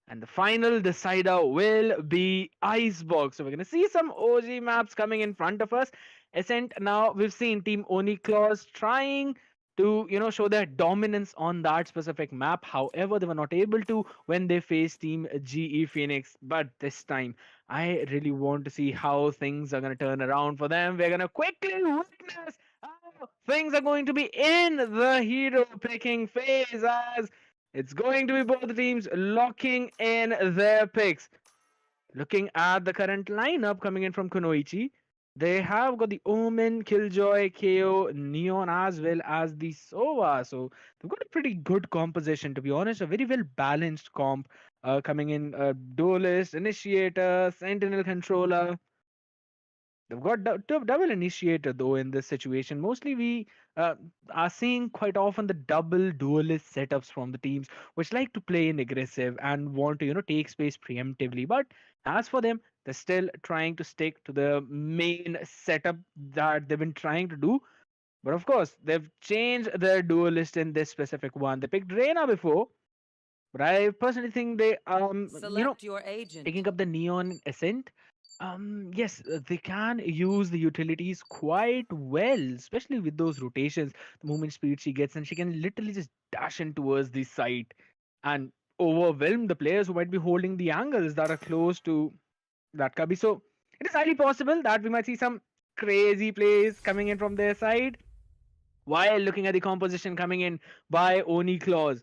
And the final decider will be Icebox. So we're going to see some OG maps coming in front of us. Ascent, now we've seen Team Oni Claus trying to, you know, show their dominance on that specific map. However, they were not able to when they faced Team GE Phoenix. But this time, I really want to see how things are going to turn around for them. We're going to quickly witness how things are going to be in the hero picking phase, as it's going to be both the teams locking in their picks. Looking at the current lineup coming in from Kunoichi, they have got the Omen, Killjoy, KO, Neon, as well as the Sova. So they've got a pretty good composition, to be honest. A very well balanced comp coming in. Duelist, Initiator, Sentinel Controller. They've got double initiator though in this situation. Mostly we are seeing quite often the double duelist setups from the teams which like to play in aggressive and want to, you know, take space preemptively. But as for them, they're still trying to stick to the main setup that they've been trying to do. But of course, they've changed their duelist in this specific one. They picked Reyna before, but I personally think they Select your agent. picking up the Neon Ascent. Yes, they can use the utilities quite well, especially with those rotations, the movement speed she gets, and she can literally just dash in towards the site and overwhelm the players who might be holding the angles that are close to that cubby. So it is highly possible that we might see some crazy plays coming in from their side. While looking at the composition coming in by Oni Claus,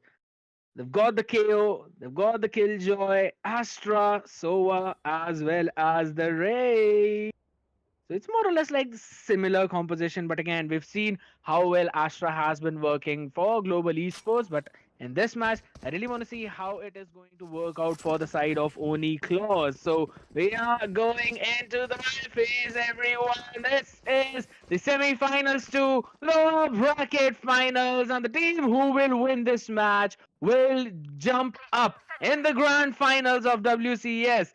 they've got the KO, they've got the Killjoy, Astra, Sova, as well as the Ray. So it's more or less like similar composition, but again, we've seen how well Astra has been working for Global Esports, but in this match, I really want to see how it is going to work out for the side of Oni Claus. So we are going into the phase, everyone. This is the semi-finals to lower bracket finals, and the team who will win this match will jump up in the grand finals of WCS.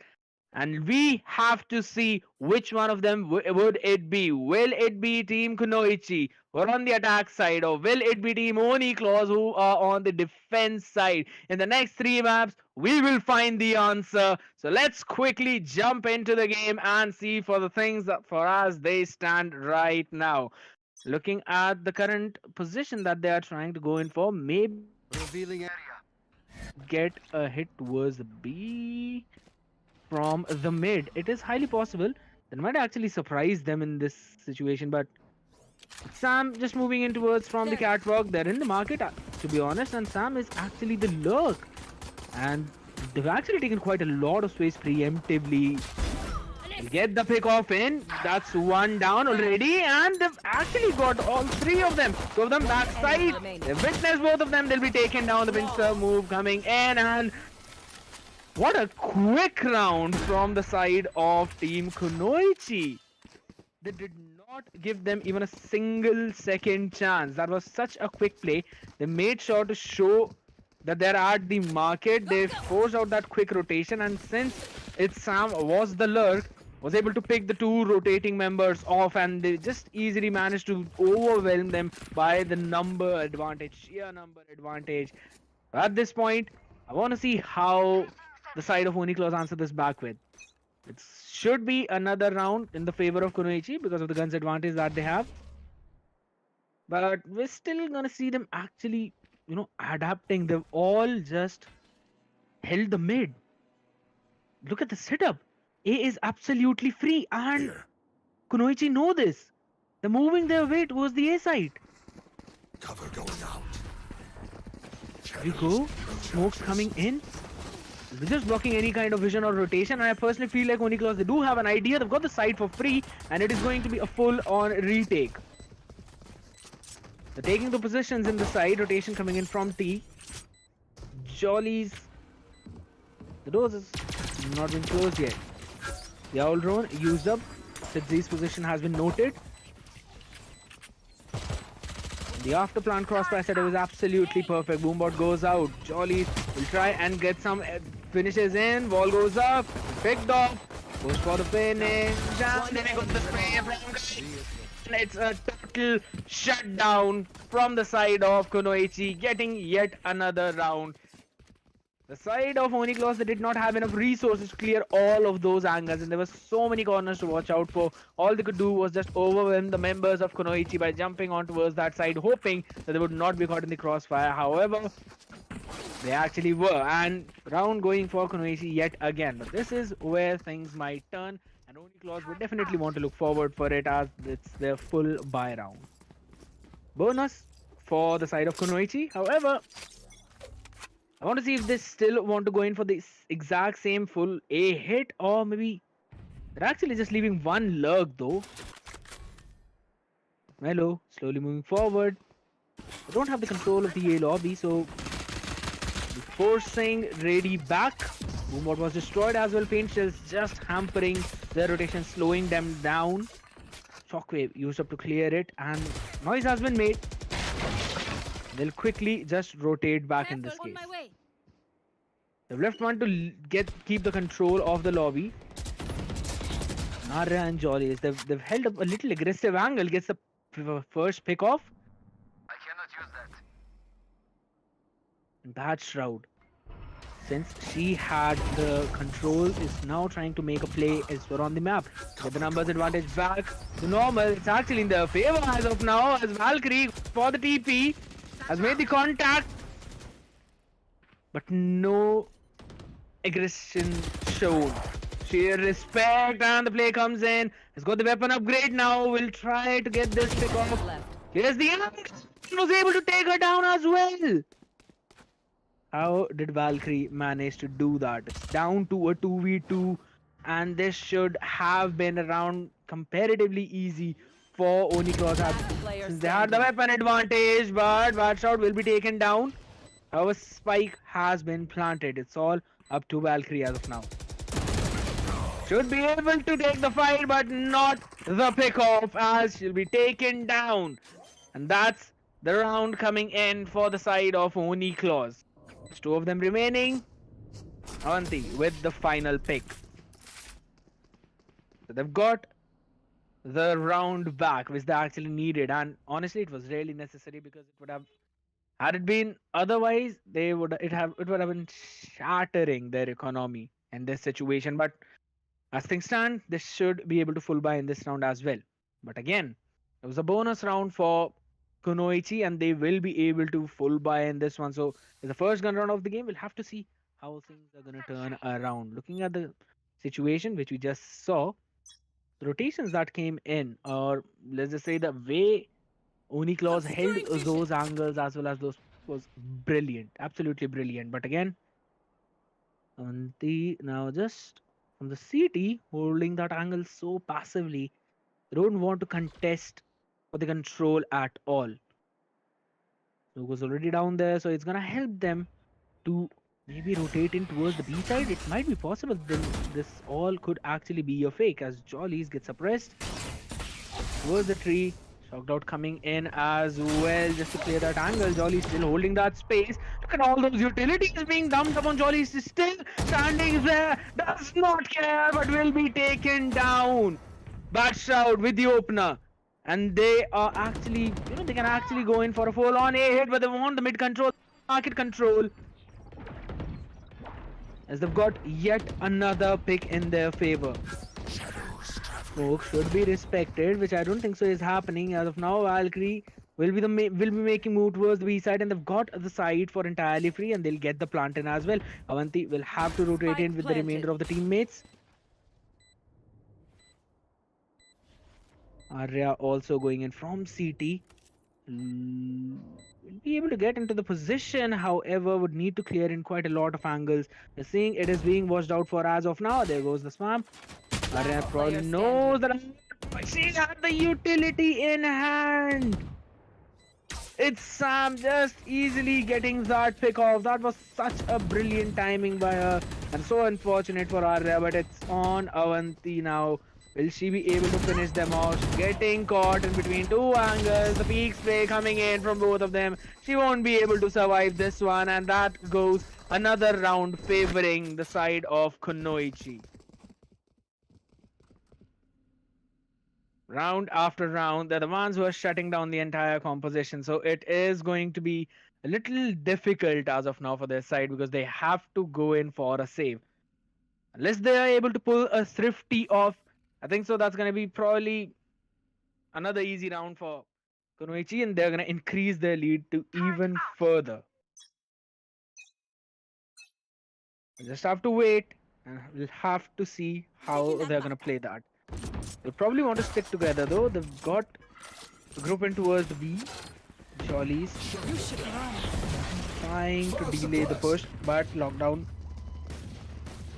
And we have to see which one of them would it be. Will it be Team Kunoichi, who are on the attack side, or will it be Team Oni Claus, who are on the defense side? In the next three maps, we will find the answer. So let's quickly jump into the game and see for the things that for us they stand right now. Looking at the current position that they are trying to go in for, maybe Revealing area. get a hit towards B from the mid. It is highly possible that might actually surprise them in this situation. But Sam just moving in towards from the catwalk. They're in the market, to be honest, and Sam is actually the lurk. And they've actually taken quite a lot of space preemptively. Get the pick off in. That's one down already, and they've actually got all three of them. Two of them backside. They've witnessed both of them. They'll be taken down. The pincer move coming in, and what a quick round from the side of Team Kunoichi. They did not give them even a single second chance. That was such a quick play. They made sure to show that they're at the market. They forced out that quick rotation, and since it's Sam was the lurk, was able to pick the two rotating members off, and they just easily managed to overwhelm them by the number advantage, sheer number advantage. At this point, I want to see how the side of Uniqlo's answer this back with? It should be another round in the favor of Kunoichi because of the guns advantage that they have. But we're still gonna see them actually, adapting. They've all just held the mid. Look at the setup. A is absolutely free, and Kunoichi know this. They're moving their way towards the A side. Cover going out. Here we go. Smoke's coming in. They're just blocking any kind of vision or rotation. And I personally feel like Uniqlo, they do have an idea. They've got the site for free, and it is going to be a full-on retake. They're taking the positions in the side. Rotation coming in from T. Jollies. The doors is not been closed yet. The owl drone used up. Z3's position has been noted. The after plant crossfire setup is absolutely perfect. Boombot goes out. Jolly will try and get some finishes in. Wall goes up. Picked off. Goes for the finish. And then he got the spray from It's a total shutdown from the side of Kunoichi, getting yet another round. The side of Uniqlo, they did not have enough resources to clear all of those angles, and there were so many corners to watch out for. All they could do was just overwhelm the members of Kunoichi by jumping on towards that side, hoping that they would not be caught in the crossfire. However, they actually were, and round going for Kunoichi yet again. But this is where things might turn, and Uniqlo would definitely want to look forward for it as it's their full buy round. Bonus for the side of Kunoichi. However, I want to see if they still want to go in for the exact same full A hit, or maybe they're actually just leaving one lurk though. Melo slowly moving forward. They don't have the control of the A lobby, so forcing ready back. Boombot was destroyed as well. Paint shells just hampering their rotation, slowing them down. Shockwave used up to clear it, and noise has been made. They'll quickly just rotate back in this case. They've left one to keep the control of the lobby. Narya and Jollies, they've held up a little aggressive angle. Gets the first pick off. I cannot use that. That Shroud, since she had the control, is now trying to make a play elsewhere on the map. Get the numbers advantage back to normal. It's actually in their favor as of now, as Valkyrie for the TP has made the contact, but no aggression shown. Sheer respect, and the play comes in. Has got the weapon upgrade now. Will try to get this pick off. Here's the angle. Was able to take her down as well. How did Valkyrie manage to do that? It's down to a 2v2, and this should have been a round comparatively easy for Uniqlo, since they had the weapon advantage, but Watchout will be taken down. Our spike has been planted. It's all up to Valkyrie as of now. Should be able to take the fight, but not the pick off, as she'll be taken down. And that's the round coming in for the side of Uniqlo. There's two of them remaining. Avanti with the final pick. So they've got the round back, which they actually needed, and honestly it was really necessary, because it would have, had it been otherwise, it would have been shattering their economy in this situation. But as things stand, they should be able to full buy in this round as well. But again, it was a bonus round for Kunoichi, and they will be able to full buy in this one. So it's the first gun round of the game. We'll have to see how things are going to turn around. Looking at the situation which we just saw, the rotations that came in, or let's just say the way Uniqlo held those angles as well as those, was brilliant, absolutely brilliant. But again, now just from the CT holding that angle so passively, they don't want to contest for the control at all. Logo's already down there, so it's gonna help them to maybe rotate in towards the B side. It might be possible then this all could actually be a fake, as Jollies get suppressed towards the tree. Shocked out coming in as well just to clear that angle. Jolly's still holding that space. Look at all those utilities being dumped upon. Jolly's still standing there, does not care, but will be taken down. Bad shout with the opener. And they are actually, they can actually go in for a full-on A hit, but they want the mid control, market control. as they've got yet another pick in their favor. Smoke should be respected, which I don't think so is happening as of now. Valkyrie will be will be making move towards the B side, and they've got the side for entirely free, and they'll get the plant in as well. Avanti will have to rotate in with the remainder of the teammates. Arya also going in from CT. Will be able to get into the position, however, would need to clear in quite a lot of angles. We're seeing it is being watched out for as of now. There goes the spam. Arya probably knows that she had the utility in hand. It's Sam just easily getting that pick off. That was such a brilliant timing by her, and so unfortunate for Arya, but it's on Avanti now. Will she be able to finish them off? Getting caught in between two angles. The peak spray coming in from both of them. She won't be able to survive this one, and that goes another round favoring the side of Kunoichi. Round after round, they're the ones who are shutting down the entire composition. So it is going to be a little difficult as of now for their side because they have to go in for a save. Unless they are able to pull a thrifty off, I think so that's going to be probably another easy round for Kunoichi, and they're going to increase their lead to even further. We just have to wait, and we'll have to see how they're going to play that. They probably want to stick together though. They've got the group in towards the B. Jollies trying to delay the push, but lockdown.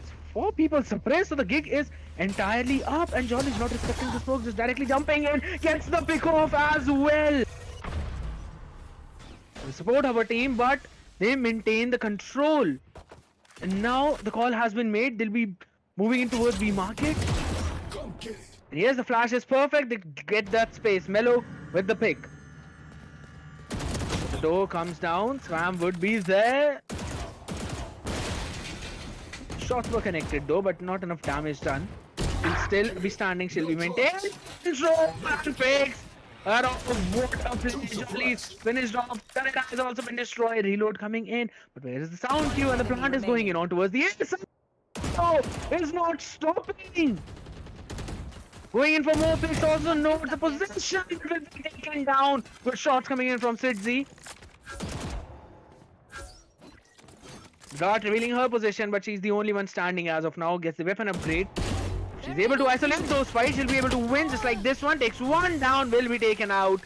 It's 4 people suppressed, so the gig is entirely up, and Jolly's not respecting the smoke, just directly jumping in, gets the pick off as well. They support our team, but they maintain the control. And now the call has been made. They'll be moving in towards B market. And yes, the flash is perfect. They get that space. Mellow with the pick. The door comes down. Swam would be there. Shots were connected though, but not enough damage done. She'll still be standing. She'll be maintained. Control and fakes. What a play. Jolly's finished off. Tanaka has also been destroyed. Reload coming in. But where is the sound cue? And the plant is going in on towards the end. No, it's not stopping. Going in for more picks, also note the position will be taken down. Good shots coming in from Z3ST. Dart revealing her position, but she's the only one standing as of now. Gets the weapon upgrade. She's able to isolate those fights. She'll be able to win just like this one. Takes one down, will be taken out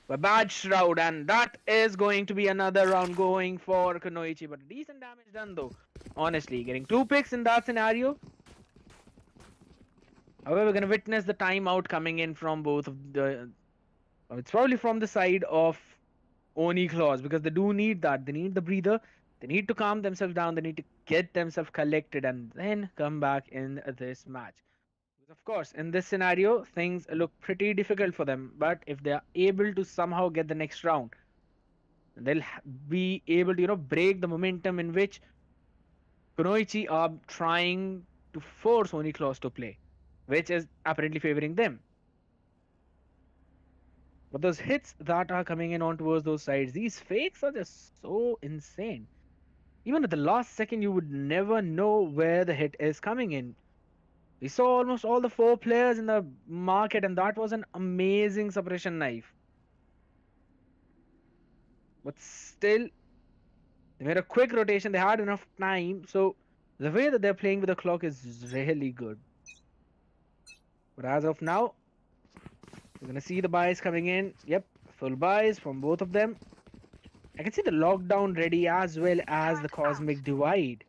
by Bad Shroud. And that is going to be another round going for Kunoichi. But decent damage done though. Honestly, getting 2 picks in that scenario. However, we're going to witness the timeout coming in from both of the... It's probably from the side of Oni Claws, because they do need that. They need the breather. They need to calm themselves down. They need to get themselves collected and then come back in this match. Because of course, in this scenario, things look pretty difficult for them. But if they are able to somehow get the next round, they'll be able to, break the momentum in which Kunoichi are trying to force Oni Claws to play, which is apparently favoring them. But those hits that are coming in on towards those sides, these fakes are just so insane. Even at the last second, you would never know where the hit is coming in. We saw almost all the 4 players in the market, and that was an amazing suppression knife. But still, they made a quick rotation. They had enough time. So the way that they're playing with the clock is really good. But as of now, we're going to see the buys coming in. Yep, full buys from both of them. I can see the lockdown ready as well as the cosmic divide.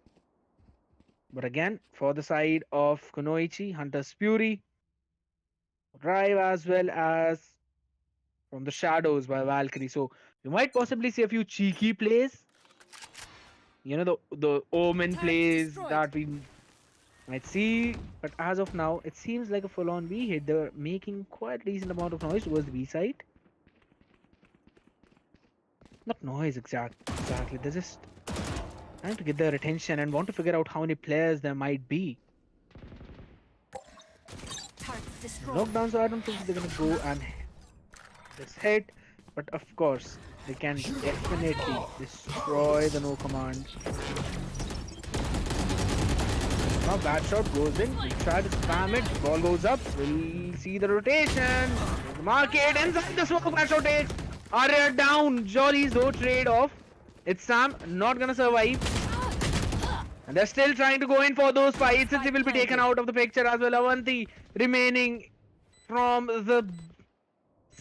But again, for the side of Kunoichi, Hunter's Fury, drive as well as from the shadows by Valkyrie. So you might possibly see a few cheeky plays. The omen plays that we might see, but as of now, it seems like a full-on B hit. They're making quite a decent amount of noise towards the B side. Not noise exactly. They're just trying to get their attention and want to figure out how many players there might be. Lockdown, so I don't think they're gonna go and this hit, but of course they can definitely destroy the no command. Now bad shot goes in. We try to spam it. Ball goes up. We'll see the rotation. The market inside the smoke. Bad shot takes. Arya down. Jollies though trade off. It's Sam not gonna survive. And they're still trying to go in for those fights. Since they will be taken out of the picture as well. Avanti remaining from the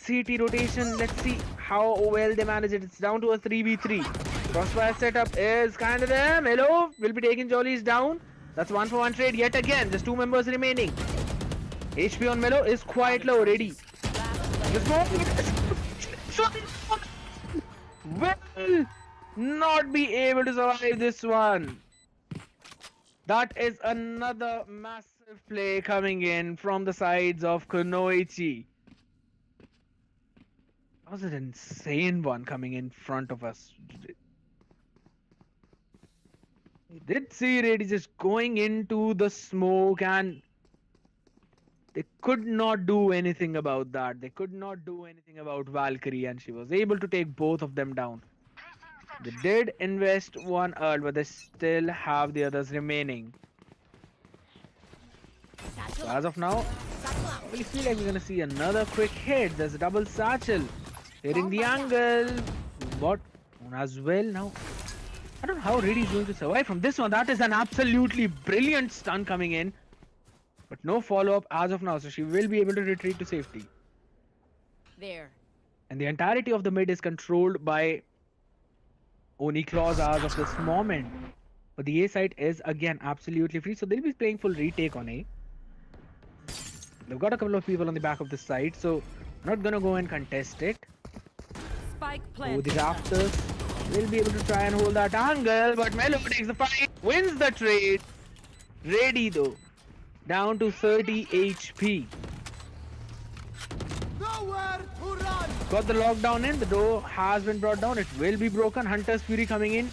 CT rotation. Let's see how well they manage it. It's down to a 3v3. Crossfire setup is kind of there. Melo will be taking Jollies down. That's 1-for-1 trade yet again. Just 2 members remaining. HP on Melo is quite low already. The smoke will not be able to survive this one. That is another massive play coming in from the sides of Kunoichi. That was an insane one coming in front of us. We did see Reddy just going into the smoke, and they could not do anything about that. They could not do anything about Valkyrie, and she was able to take both of them down. They did invest one ult, but they still have the others remaining. So as of now, we feel like we're gonna see another quick hit. There's a double satchel. Hitting the angle. What as well now? I don't know how Reddy is going to survive from this one. That is an absolutely brilliant stun coming in. But no follow-up as of now, so she will be able to retreat to safety. There. And the entirety of the mid is controlled by Oni Claws as of this moment. But the A side is again absolutely free, so they'll be playing full retake on A. They've got a couple of people on the back of the side, so not gonna go and contest it. Spike Oh, planted. the Raptors will be able to try and hold that angle, but Melo takes the fight, wins the trade. Ready though, down to 30 HP. Nowhere to run! Got the lockdown in, the door has been brought down, it will be broken. Hunter's Fury coming in.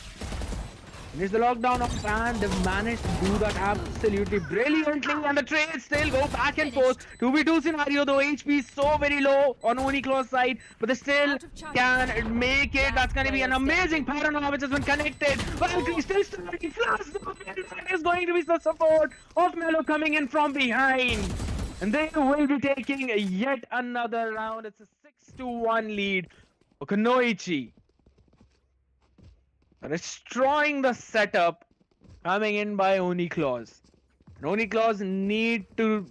Finish the lockdown off, and they've managed to do that absolutely brilliantly, and the trades still go back and forth. 2v2 scenario though, HP is so very low on Uniqlo's side, but they still can make it. That's going to be an amazing paranoia which has been connected. Valkyrie still starting flash. That is going to be the support of Melo coming in from behind. And they will be taking yet another round. It's a 6-1 lead for Kunoichi. Destroying the setup coming in by Oni Claws. And Oni Claws need to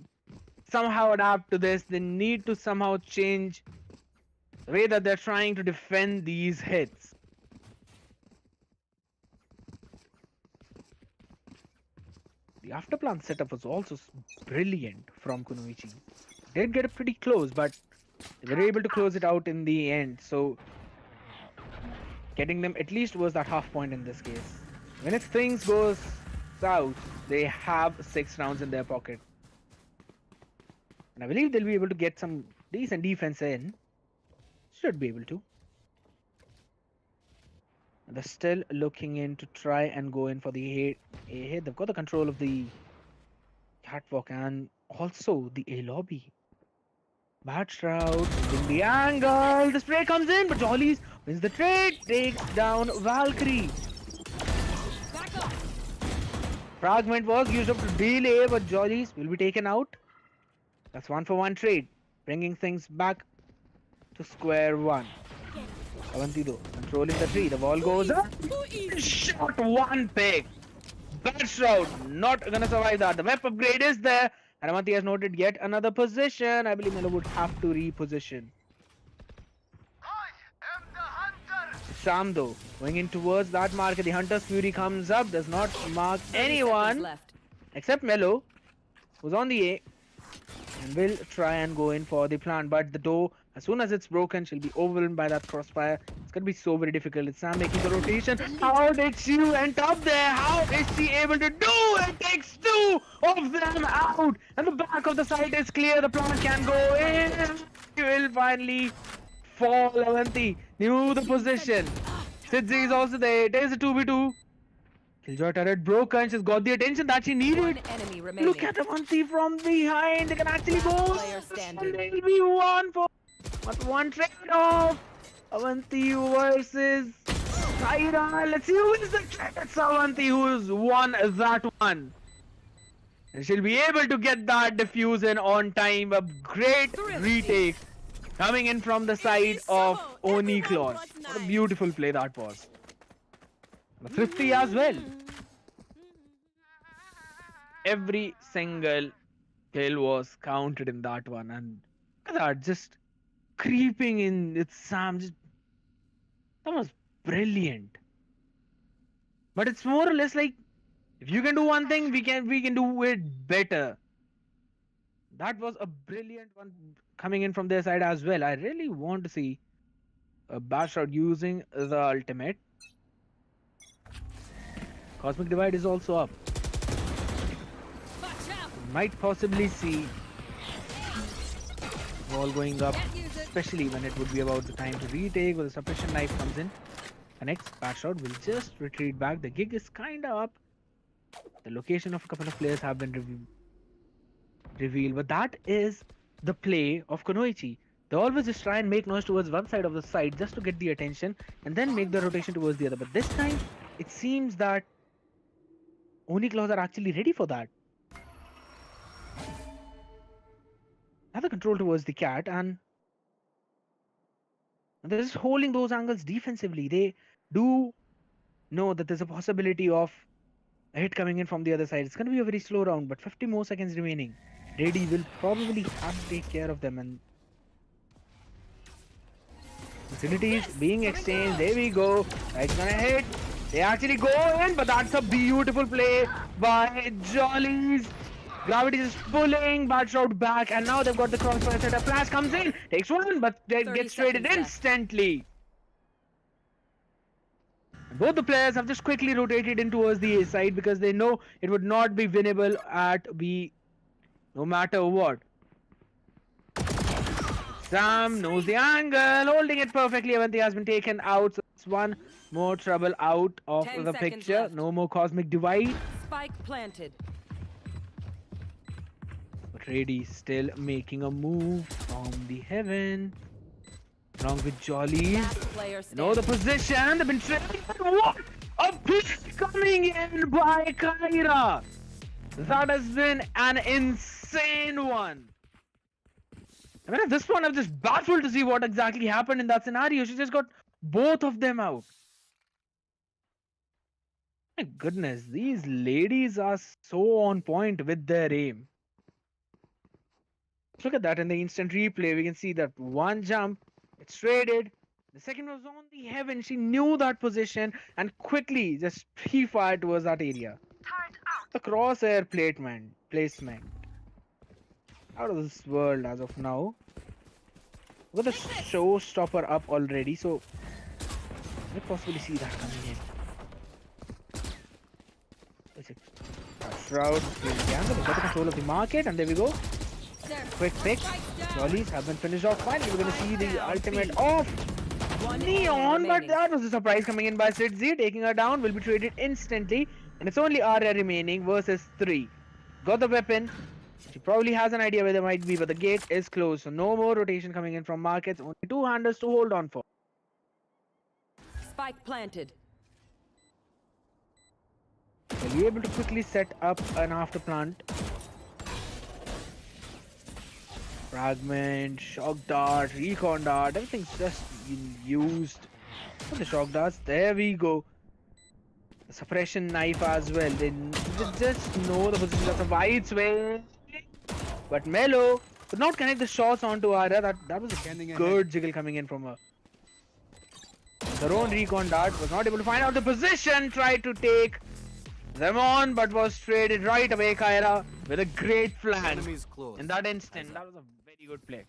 somehow adapt to this. They need to somehow change the way that they're trying to defend these hits. The afterplan setup was also brilliant from Kunoichi. Did get pretty close, but they were able to close it out in the end. So getting them at least was that half point in this case. When if things goes south, they have 6 rounds in their pocket. And I believe they'll be able to get some decent defense in. Should be able to. And they're still looking in to try and go in for the A hit. They've got the control of the catwalk and also the A lobby. Bad Shroud in the angle. The spray comes in, but Jollies wins the trade. Takes down Valkyrie. Fragment was used up to delay, but Jollies will be taken out. That's 1-for-1 trade, bringing things back to square one. Avanti though, controlling the tree. The ball goes up. Shot one pick. Bad Shroud not gonna survive that. The web upgrade is there. And Avanti has noted yet another position. I believe Melo would have to reposition. I am the hunter! Sam though, going in towards that market. The Hunter's Fury comes up, does not mark anyone Left. except Melo, who's on the A, and will try and go in for the plant. But the door, as soon as it's broken, she'll be overwhelmed by that crossfire. It's gonna be so very difficult. It's Sam making the rotation. How did she end up there? How is she able to do it? Takes 2 of them out, and the back of the site is clear. The plant can go in. She will finally fall. Avanti knew the position. Z3 is also there. It is a 2v2. Killjoy turret broken. She's got the attention that she One needed. enemy remaining. Look at Avanti from behind. They can actually go. Player standing. And they'll be one for but one trade-off. Avanti versus Saira. Let's see who is the trade. It's Avanti who's won that one. And she'll be able to get that diffusion on time. A great retake coming in from the side of Oni Claus. What a beautiful play that was. Thrifty as well. Every single kill was counted in that one, and look at that, just creeping in with Sam. Just, that was brilliant. But it's more or less like, if you can do one thing, we can do it better. That was a brilliant one coming in from their side as well. I really want to see a Bashard using the ultimate. Cosmic Divide is also up. Might possibly see wall going up, especially when it would be about the time to retake, where the suppression knife comes in. Connects, Bashard will just retreat back. The gig is kinda up. The location of a couple of players have been revealed, but that is the play of Kunoichi. They always just try and make noise towards one side of the site just to get the attention and then make the rotation towards the other. But this time, it seems that Oni Claws are actually ready for that. Have the control towards the cat, and they're just holding those angles defensively. They do know that there's a possibility of a hit coming in from the other side. It's going to be a very slow round, but 50 more seconds remaining. Ready will probably have to take care of them, and facilities being exchanged. There we go. It's gonna hit. They actually go in, but that's a beautiful play by Jollies. Gravity is pulling Badshot back, and now they've got the crossfire setup. Flash comes in, takes one, but they 30 gets traded seconds left. instantly. Both the players have just quickly rotated in towards the A side because they know it would not be winnable at B no matter what. Sam knows the angle, holding it perfectly. Avanti has been taken out, so it's one more trouble out of 10 the seconds picture. left. No more Cosmic Divide. Spike planted. But Rady still making a move from the heaven. Along with Jollies. Last player Know the standing. position. They've been trading. What a pick coming in by Kyra. That has been an insane one. I mean, at this point, I'm just baffled to see what exactly happened in that scenario. She just got both of them out. My goodness, these ladies are so on point with their aim. Look at that in the instant replay. We can see that one jump, it's traded. The second was on the heaven. She knew that position and quickly just pre-fired towards that area. The crosshair placement. Out of this world as of now. We've got the showstopper up already, so we possibly see that coming in. Is it Shroud? We've got the control of the market, and there we go. Quick pick. Jollies have been finished off. Finally, we're going to see the ultimate of Neon, but that was a surprise coming in by Z3ST. Taking her down will be traded instantly, and it's only Arya remaining versus 3. Got the weapon. She probably has an idea where they might be, but the gate is closed, so no more rotation coming in from markets. Only 2 handles to hold on for. Spike planted. They'll be able to quickly set up an after plant. Fragment, shock dart, recon dart, everything's just used for the shock darts. There we go. The suppression knife as well. They just know the position. That's a wide swing. But Melo could not connect the shots onto Arya. That was a good jiggle coming in from her. Their own recon dart was not able to find out the position. Tried to take them on, but was traded right away. Kyra with a great flank. Enemies close. In that instant, that was a very good play.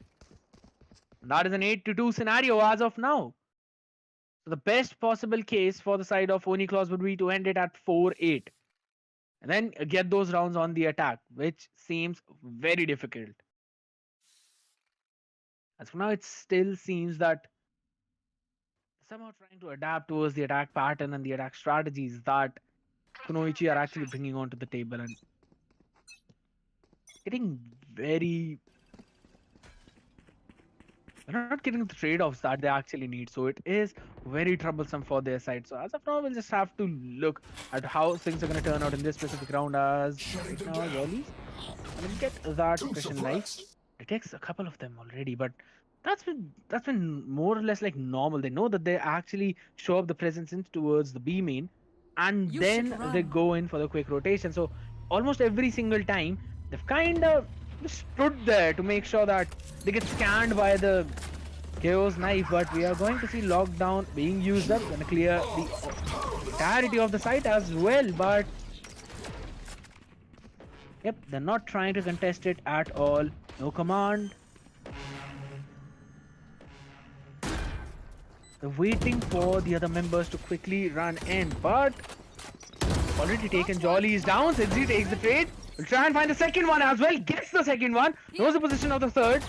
And that is an 8-2 scenario as of now. So the best possible case for the side of Oni Claus would be to end it at 4-8. And then get those rounds on the attack, which seems very difficult. As for now, it still seems that somehow trying to adapt towards the attack pattern and the attack strategies that Kunoichi are actually bringing onto the table and getting very They're not getting the trade-offs that they actually need, so it is very troublesome for their side. So as of now, we'll just have to look at how things are going to turn out in this specific round. As right now, Jollies will get that Christian knife. It takes a couple of them already, but that's been more or less like normal. They know that they actually show up the presence in towards the B main, and You should then they run. go in for the quick rotation. So almost every single time they've kind of stood there to make sure that they get scanned by the Chaos knife, but we are going to see lockdown being used up, gonna clear the entirety of the site as well, but yep, they're not trying to contest it at all. No command. They're waiting for the other members to quickly run in, but already taken. Jolly is down. Z3 takes the trade. Will try and find the second one as well. Gets the second one. Knows the position of the third.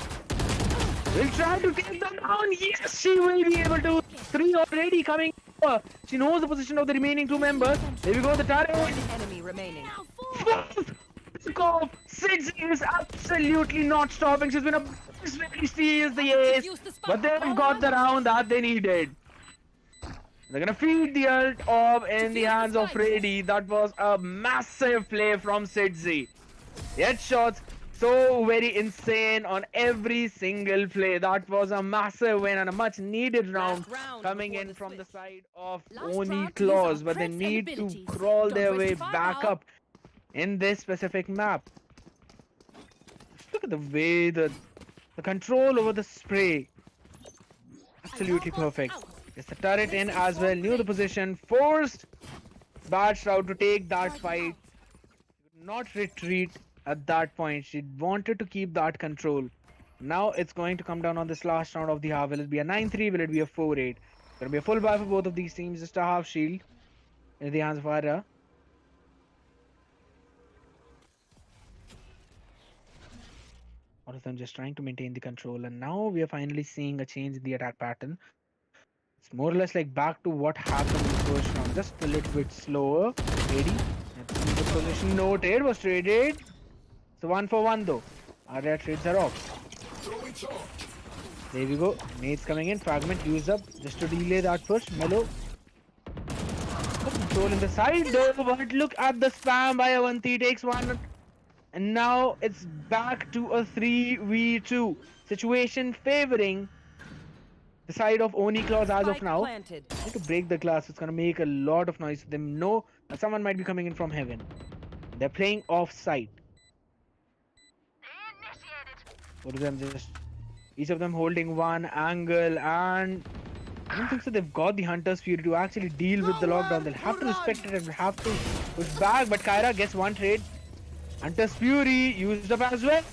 Will try to take them down. Yes, she will be able to. Three already coming over. She knows the position of the remaining two members. There we go. The turret. Enemy remaining. Fourth scope. Sid's is absolutely not stopping. She's been a she is the ace, but they've got the round that they needed. They're gonna feed the ult orb in the hands of Freddy. That was a massive play from Sidzi. Headshots so very insane on every single play. That was a massive win and a much needed round coming in from the side of Oni Claws, but they need to crawl their way back up in this specific map. Just look at the way the control over the spray. Absolutely perfect. Gets the turret in as well, knew the position, forced Bad Shroud to take that fight. She could not retreat at that point. She wanted to keep that control. Now it's going to come down on this last round of the half. Will it be a 9-3? Will it be a 4-8? Gonna be a full buy for both of these teams. Just a half shield in the hands of Ara. All of them just trying to maintain the control, and now we are finally seeing a change in the attack pattern. It's more or less like back to what happened in the first round, just a little bit slower. 80. The position noted was traded. So 1 for 1 though. Arya trades her off. There we go. Nate's coming in. Fragment used up just to delay that push. Mellow. Control in the side though, but look at the spam by Avanti. Takes one. And now it's back to a 3v2 situation favoring the side of Oni Claws as of now. Need to break the glass. It's gonna make a lot of noise. They know that someone might be coming in from heaven. They're playing off site. Both of them just, each of them holding one angle, and I don't think so. They've got the Hunter's Fury to actually deal with the lockdown. They'll have to respect it and have to push back. But Kyra gets one trade. Hunter's Fury used up as well.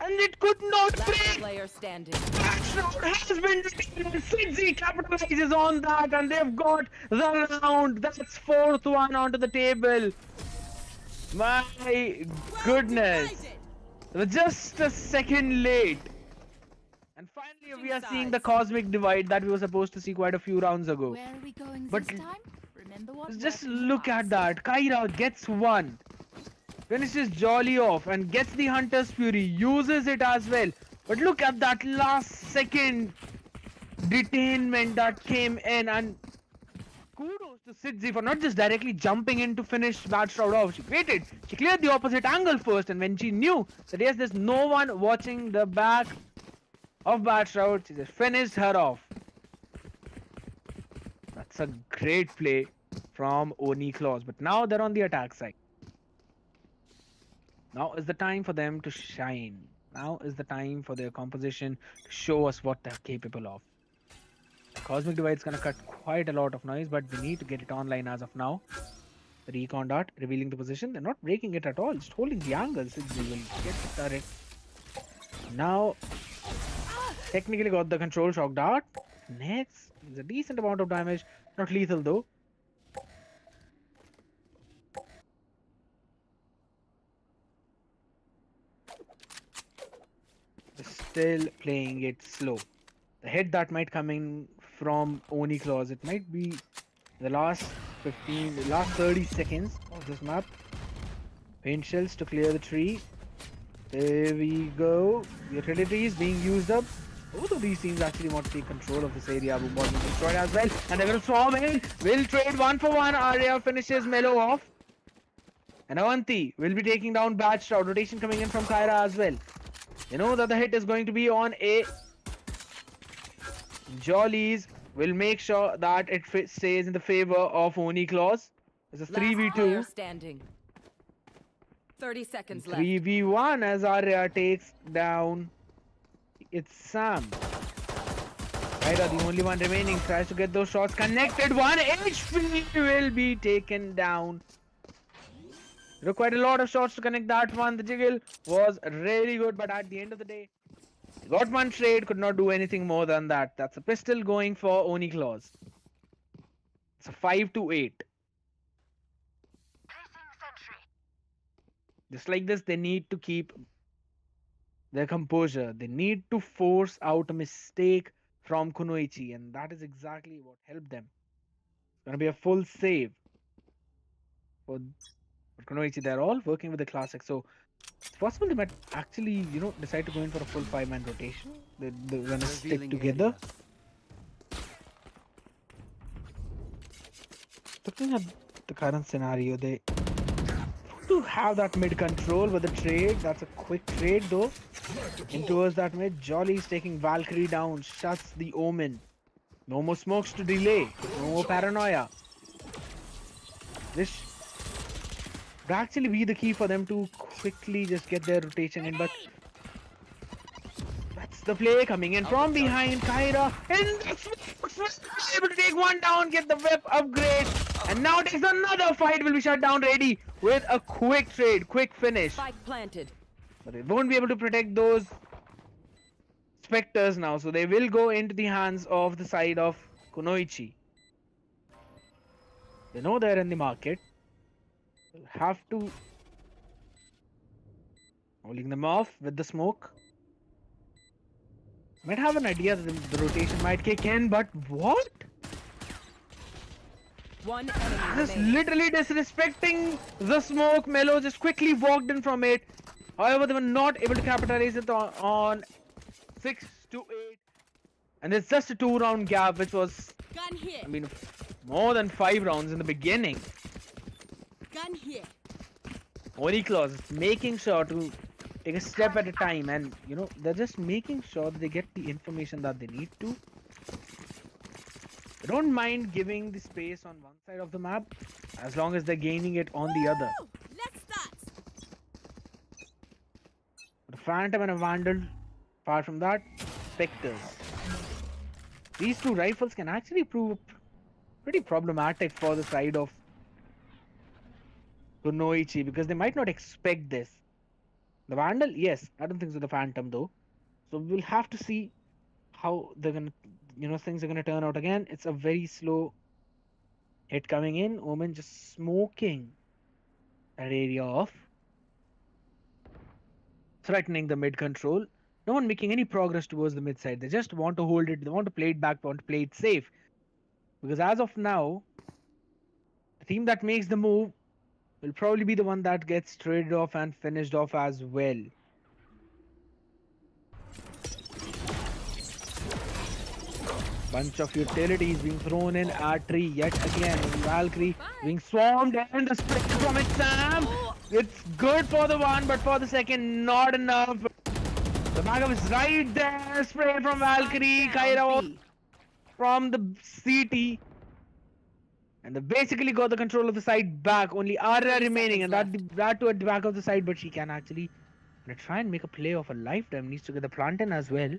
And it could not break! Player standing. Backshot has been defeated. Sidzi capitalizes on that, and they've got the round. That's fourth one onto the table. My goodness. They were just a second late. And finally we are seeing the cosmic divide that we were supposed to see quite a few rounds ago. Where are we going But this time? Remember what just happened look last. at that. Kyra gets one. Finishes Jolly off and gets the Hunter's Fury. Uses it as well. But look at that last second detainment that came in. And kudos to Sidzi for not just directly jumping in to finish Bad Shroud off. She waited. She cleared the opposite angle first. And when she knew that yes, there's no one watching the back of Bad Shroud, she just finished her off. That's a great play from Oni Claws. But now they're on the attack side. Now is the time for them to shine. Now is the time for their composition to show us what they're capable of. The Cosmic Divide is gonna cut quite a lot of noise, but we need to get it online as of now. The recon dart revealing the position. They're not breaking it at all, just holding the angles. They will get the turret. Now, technically got the control shock dart. Next is a decent amount of damage, not lethal though. Still playing it slow. The hit that might come in from Oni Claws, it might be the last 30 seconds of this map. Paint shells to clear the tree. There we go. The utility is being used up. Both of these teams actually want to take control of this area. Boom ball being destroyed as well. And they're going to swarm in. Will trade 1-for-1. Arya finishes Melo off. And Avanti will be taking down Bad Shroud. Rotation coming in from Kyra as well. You know that the hit is going to be on a Jollies. Will make sure that it stays in the favor of Oni Claus. It's a Last player 3v2. standing. 30 seconds left. 3v1 as Arya takes down. It's Sam. Kyra, the only one remaining, tries to get those shots connected. 1 HP will be taken down. Required a lot of shots to connect that one. The jiggle was really good, but at the end of the day, got one trade, could not do anything more than that. That's a pistol going for Oni Claus. It's a 5-8. Just like this, they need to keep their composure. They need to force out a mistake from Kunoichi, and that is exactly what helped them. It's gonna be a full save for Kunoichi. They're all working with the classic, so it's possible they might actually, decide to go in for a full 5-man rotation. They're gonna stick Revealing together. area. Looking at the current scenario, they to have that mid control with the trade. That's a quick trade though. In towards that mid, Jolly's taking Valkyrie down, shuts the Omen. No more smokes to delay, no more paranoia. This would actually be the key for them to quickly just get their rotation in, but that's the play coming in from behind. Kyra in the smokes, able to take one down, get the whip upgrade, and now takes another fight. Will be shut down ready with a quick trade, quick finish. Spike planted. But they won't be able to protect those specters now, so they will go into the hands of the side of Kunoichi. They know they're in the market. They'll have to holding them off with the smoke. Might have an idea that the rotation might kick in, but what? One enemy Just remaining. literally disrespecting the smoke. Melo just quickly walked in from it. However, they were not able to capitalize it on 6-8. And it's just a 2-round gap, which was, Gun here. more than 5 rounds in the beginning. Gun here. Oni Claus is making sure to take a step at a time, and they're just making sure that they get the information that they need to. They don't mind giving the space on one side of the map as long as they're gaining it on the other. Let's start. The Phantom and a Vandal, apart from that, Spectres. These two rifles can actually prove pretty problematic for the side of Kunoichi, because they might not expect this. The Vandal, yes, I don't think so. The Phantom though, so we'll have to see how they're gonna, things are gonna turn out again. It's a very slow hit coming in. Omen just smoking that area off, threatening the mid control. No one making any progress towards the mid side. They just want to hold it. They want to play it back. Want to play it safe, because as of now, the team that makes the move will probably be the one that gets traded off and finished off as well. Bunch of utilities being thrown in at tree yet again. Valkyrie being swarmed, and the split from it, Sam. It's good for the one, but for the second, not enough. The backup is right there. Spray from Valkyrie. Kyra from the CT. And they basically got the control of the side back. Only Arya remaining, and that to at the back of the side, but she can actually try and make a play of a lifetime. Needs to get the plant in as well.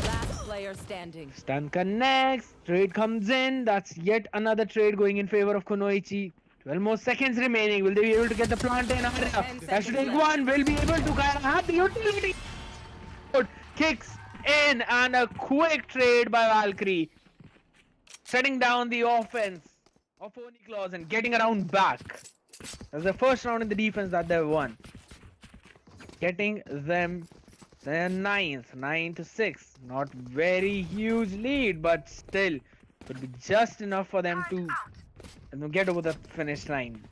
Last player standing. Stun connects. Trade comes in. That's yet another trade going in favor of Kunoichi. 12 more seconds remaining. Will they be able to get the plant in? Arya has to take one. Will be able to have the utility. Kicks in, and a quick trade by Valkyrie, shutting down the offense of Oni Claus and getting a round back. That's the first round in the defense that they won, getting them their 9th, 9-6. Not very huge lead, but still would be just enough for them to get over the finish line.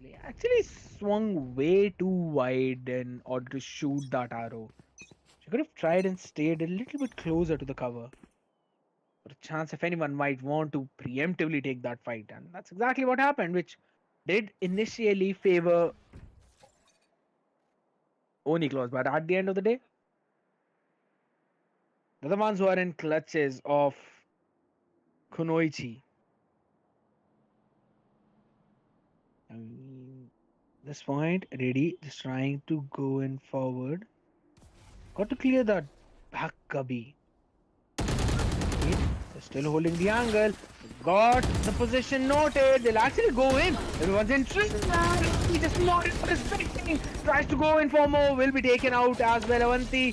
He actually swung way too wide in order to shoot that arrow. She could have tried and stayed a little bit closer to the cover. For a chance if anyone might want to preemptively take that fight. And that's exactly what happened, which did initially favor Oni Claus. But at the end of the day, they're the ones who are in clutches of Kunoichi. This point, ready, just trying to go in forward. Got to clear that back cubby. Wait, they're still holding the angle. Got the position noted. They'll actually go in. Everyone's intrigued. He just not respecting. Tries to go in for more. Will be taken out as well. Avanti,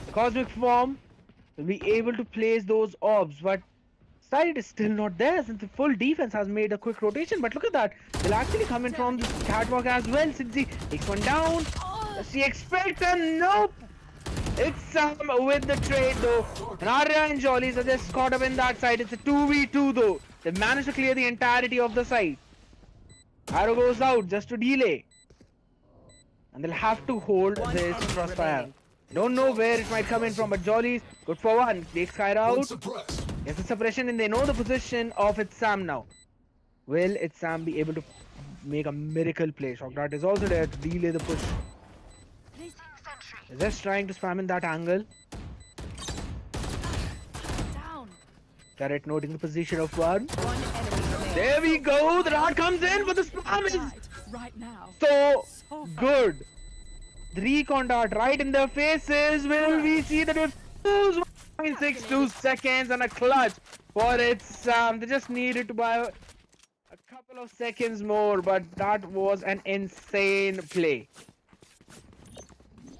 the cosmic form, will be able to place those orbs, but side is still not there since the full defense has made a quick rotation. But look at that. They'll actually come in from this catwalk as well. Sidzi takes one down. Does she expect a nope? It's Sam with the trade though. And Arya and Jollies are just caught up in that side. It's a 2v2 though. They managed to clear the entirety of the side. Arrow goes out just to delay. And they'll have to hold One this enemy crossfire. remaining. Don't know where it might come in from, but Jollies, good for one. Takes Kyra out. Gets the suppression and they know the position of It's Sam now. Will It's Sam be able to make a miracle play? Shock Dart is also there to delay the push. They're just trying to spam in that angle. Down. Turret noting the position of one. One enemy remaining. There we go. The dart comes in, but the spam is Right now. so So good. The recon dart right in their faces. Will we see the diffuse 1.62 seconds and a clutch for It's Sam? They just needed to buy a couple of seconds more, but that was an insane play.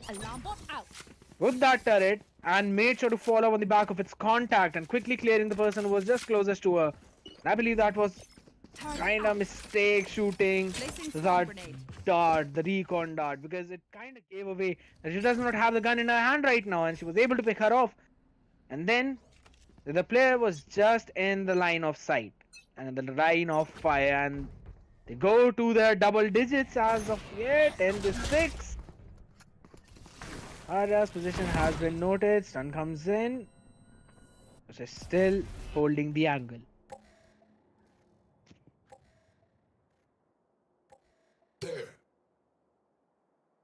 Alarm bot out. With that turret and made sure to follow on the back of its contact and quickly clearing the person who was just closest to her. And I believe that was kind of mistake shooting Placing that stun grenade. dart, the recon dart, because it kind of gave away that she does not have the gun in her hand right now and she was able to pick her off. And then the player was just in the line of sight and in the line of fire, and they go to their double digits as of yet 10-6. Arya's position has been noted. Stun comes in. She's still holding the angle.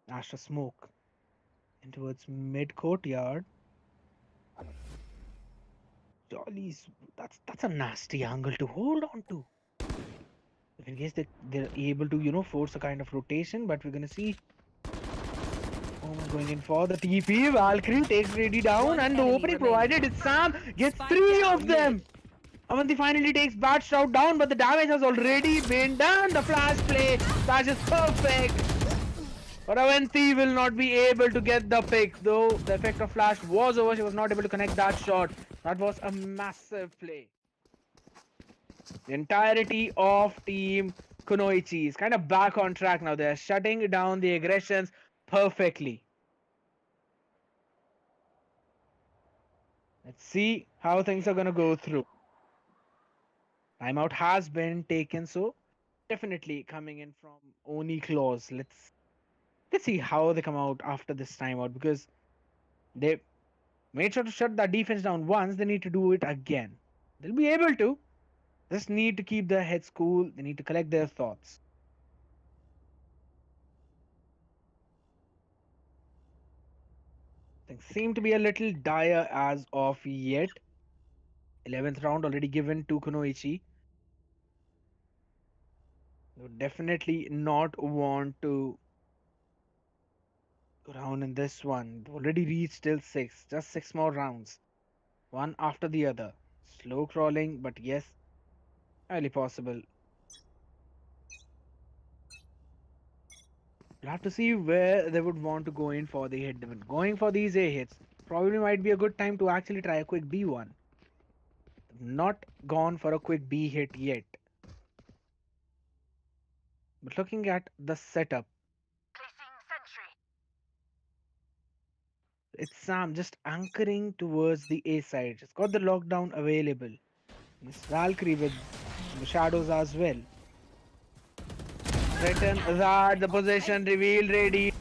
Astra smoke in towards mid courtyard. Jollies, that's a nasty angle to hold on to. In case they're able to force a kind of rotation, but we're gonna see. Going in for the TP. Valkyrie takes Ready down, One and the enemy opening remaining. provided is Sam gets Spike 3 down of them. Avanti finally takes Bat Shout down, but the damage has already been done. The flash play, flash is perfect. But Avanti will not be able to get the pick, though the effect of flash was over. She was not able to connect that shot. That was a massive play. The entirety of team Kunoichi is kind of back on track now. They're shutting down the aggressions perfectly. Let's see how things are gonna go through. Timeout has been taken, so definitely coming in from Oni Claus. Let's see how they come out after this timeout, because they made sure to shut that defense down once. They need to do it again. They'll be able to. Just need to keep their heads cool. They need to collect their thoughts. Things seem to be a little dire as of yet. 11th round already given to Kunoichi. They would definitely not want to go down in this one. They've already reached till 6. Just 6 more rounds. One after the other. Slow crawling, but yes, highly possible. We'll have to see where they would want to go in for the hit. They've been going for these A hits. Probably might be a good time to actually try a quick B one. They've not gone for a quick B hit yet. But looking at the setup, it's Sam just anchoring towards the A side. She's got the lockdown available. Miss Valkyrie with the shadows as well. Threaten that, the possession revealed ready.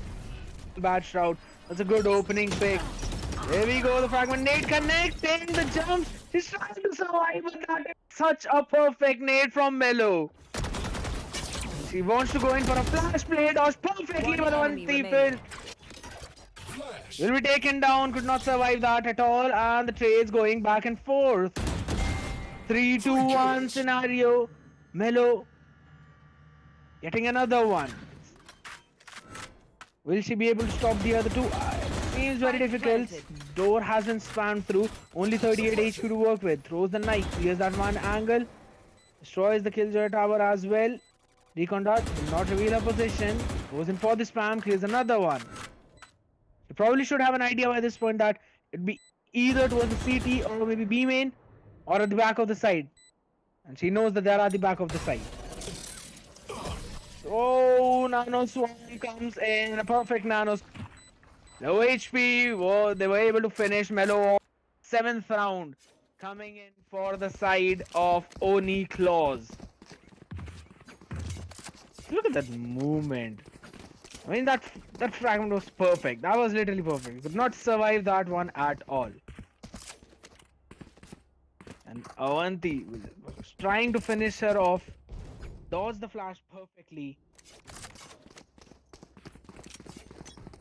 Bad shroud. That's a good opening pick. There we go, the fragment nade connecting the jumps. He's trying to survive, but that is such a perfect nade from Melo. She wants to go in for a flash play, dodge perfectly, One but enemy Avanti remaining. will be taken down, could not survive that at all, and the trade's going back and forth. 3-2-1 scenario. Melo getting another one. Will she be able to stop the other two? Seems very Spike difficult. planted. Door has been spammed through. Only 38 HP to work with. Throws the knife. Clears that one angle. Destroys the killjoy tower as well. Recon dot will not reveal her position. Goes in for the spam. Clears another one. You probably should have an idea by this point that it'd be either towards the CT or maybe B main or at the back of the side. And she knows that they're at the back of the side. Oh, Nano Swarm comes in. A perfect Nano. Low HP. Whoa, they were able to finish Melo. 7th round. Coming in for the side of Oni Claws. Look at that movement. I mean, that fragment was perfect. That was literally perfect. Could not survive that one at all. And Avanti was trying to finish her off. Dodged the flash perfectly.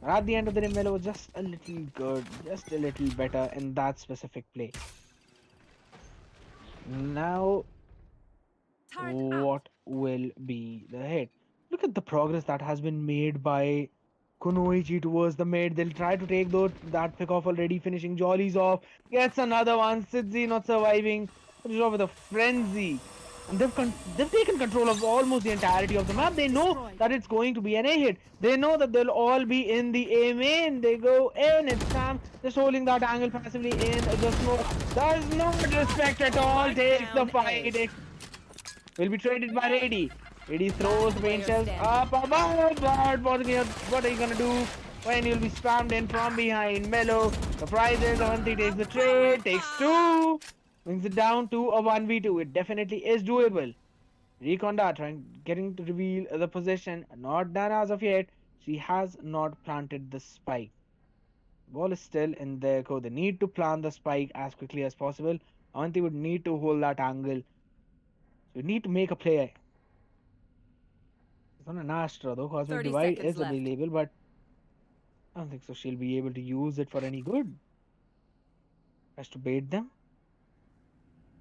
But at the end of the day, Melo was just a little good, just a little better in that specific play. Now, Turret out. what will be the hit? Look at the progress that has been made by Kunoichi towards the mid. They'll try to take that pick off already, finishing Jollies off. Gets another one. Sidzi not surviving. Finishes off with a frenzy. And they've taken control of almost the entirety of the map. They know that it's going to be an A hit. They know that they'll all be in the A main. They go in. It's Sam just holding that angle passively in the smoke. Does not respect at all. Takes the fight. Will be traded by Rady. Rady throws the paint shells up above, but what are you gonna do when you'll be spammed in from behind? Melo, the prize is Avanti takes the trade, takes two, brings it down to a 1v2. It definitely is doable. Reconda getting to reveal the position. Not done as of yet. She has not planted the spike. Ball is still in their core. They need to plant the spike as quickly as possible. Avanti would need to hold that angle. So you need to make a play. It's not an Astra though. Cosmic 30 Divide seconds is left. available, but I don't think so she'll be able to use it for any good. Has to bait them.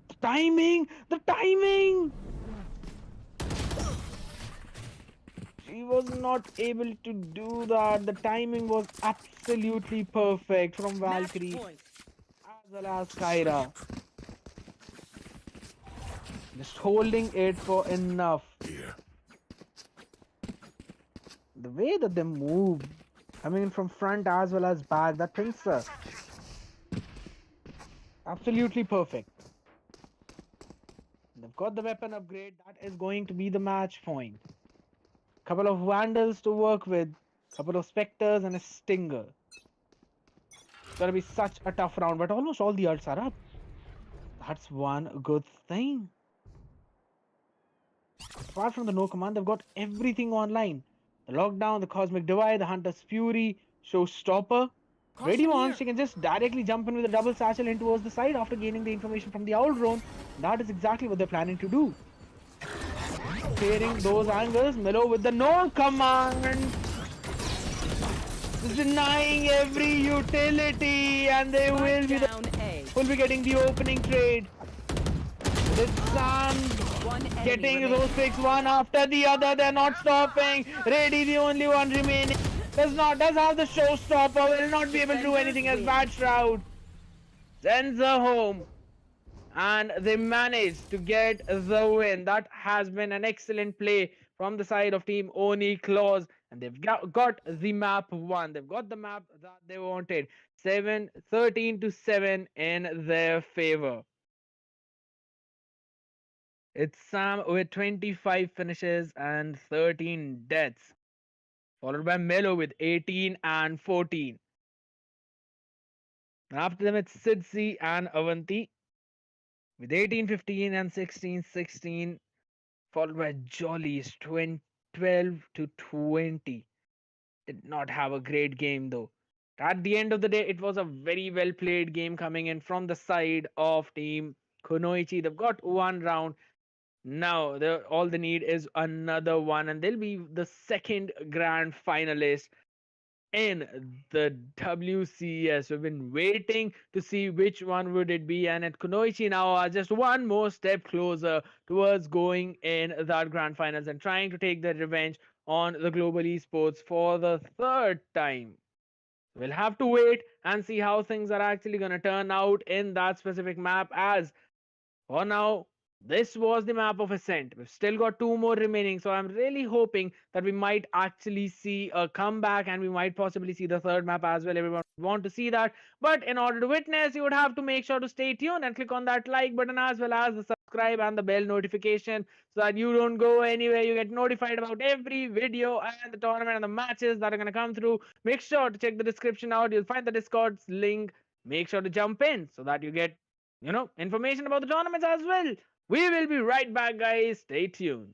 The timing! The timing! She was not able to do that. The timing was absolutely perfect from Match Valkyrie point. as well as Kyra. Just holding it for enough. The way that they move, coming in from front as well as back, that thing's absolutely perfect. They've got the weapon upgrade. That is going to be the match point. Couple of Vandals to work with. Couple of Spectres and a Stinger. It's gonna be such a tough round, but almost all the ults are up. That's one good thing. Apart from the no command, they've got everything online. The lockdown, the cosmic divide, the hunter's fury, showstopper. Ready once, she can just directly jump in with a double satchel in towards the side after gaining the information from the owl drone. That is exactly what they're planning to do. Clearing those angles, Melo with the no command. Denying every utility, and they will be Down A. getting the opening trade. With Sam One enemy getting remaining. those picks one after the other, they're not stopping. Ready, the only one remaining. Does have the showstopper, will not be able to do anything as Bad Shroud sends her home. And they managed to get the win. That has been an excellent play from the side of Team Oni Claws. And they've got the map won. They've got the map that they wanted. 13-7 in their favor. It's Sam with 25 finishes and 13 deaths. Followed by Melo with 18 and 14. After them, it's Sidsi and Avanti with 18, 15 and 16, 16. Followed by Jolly's 20 12-20. Did not have a great game though. At the end of the day, it was a very well played game coming in from the side of team Kunoichi. They've got one round. Now, all the need is another one, and they'll be the second grand finalist in the WCS. We've been waiting to see which one would it be, and at Kunoichi now are just one more step closer towards going in that grand finals and trying to take their revenge on the global esports for the third time. We'll have to wait and see how things are actually going to turn out in that specific map, as for now, this was the map of Ascent. We've still got two more remaining, so I'm really hoping that we might actually see a comeback and we might possibly see the third map as well. Everyone would want to see that. But in order to witness, you would have to make sure to stay tuned and click on that like button as well as the subscribe and the bell notification so that you don't go anywhere. You get notified about every video and the tournament and the matches that are going to come through. Make sure to check the description out. You'll find the Discord's link. Make sure to jump in so that you get information about the tournaments as well. We will be right back, guys. Stay tuned.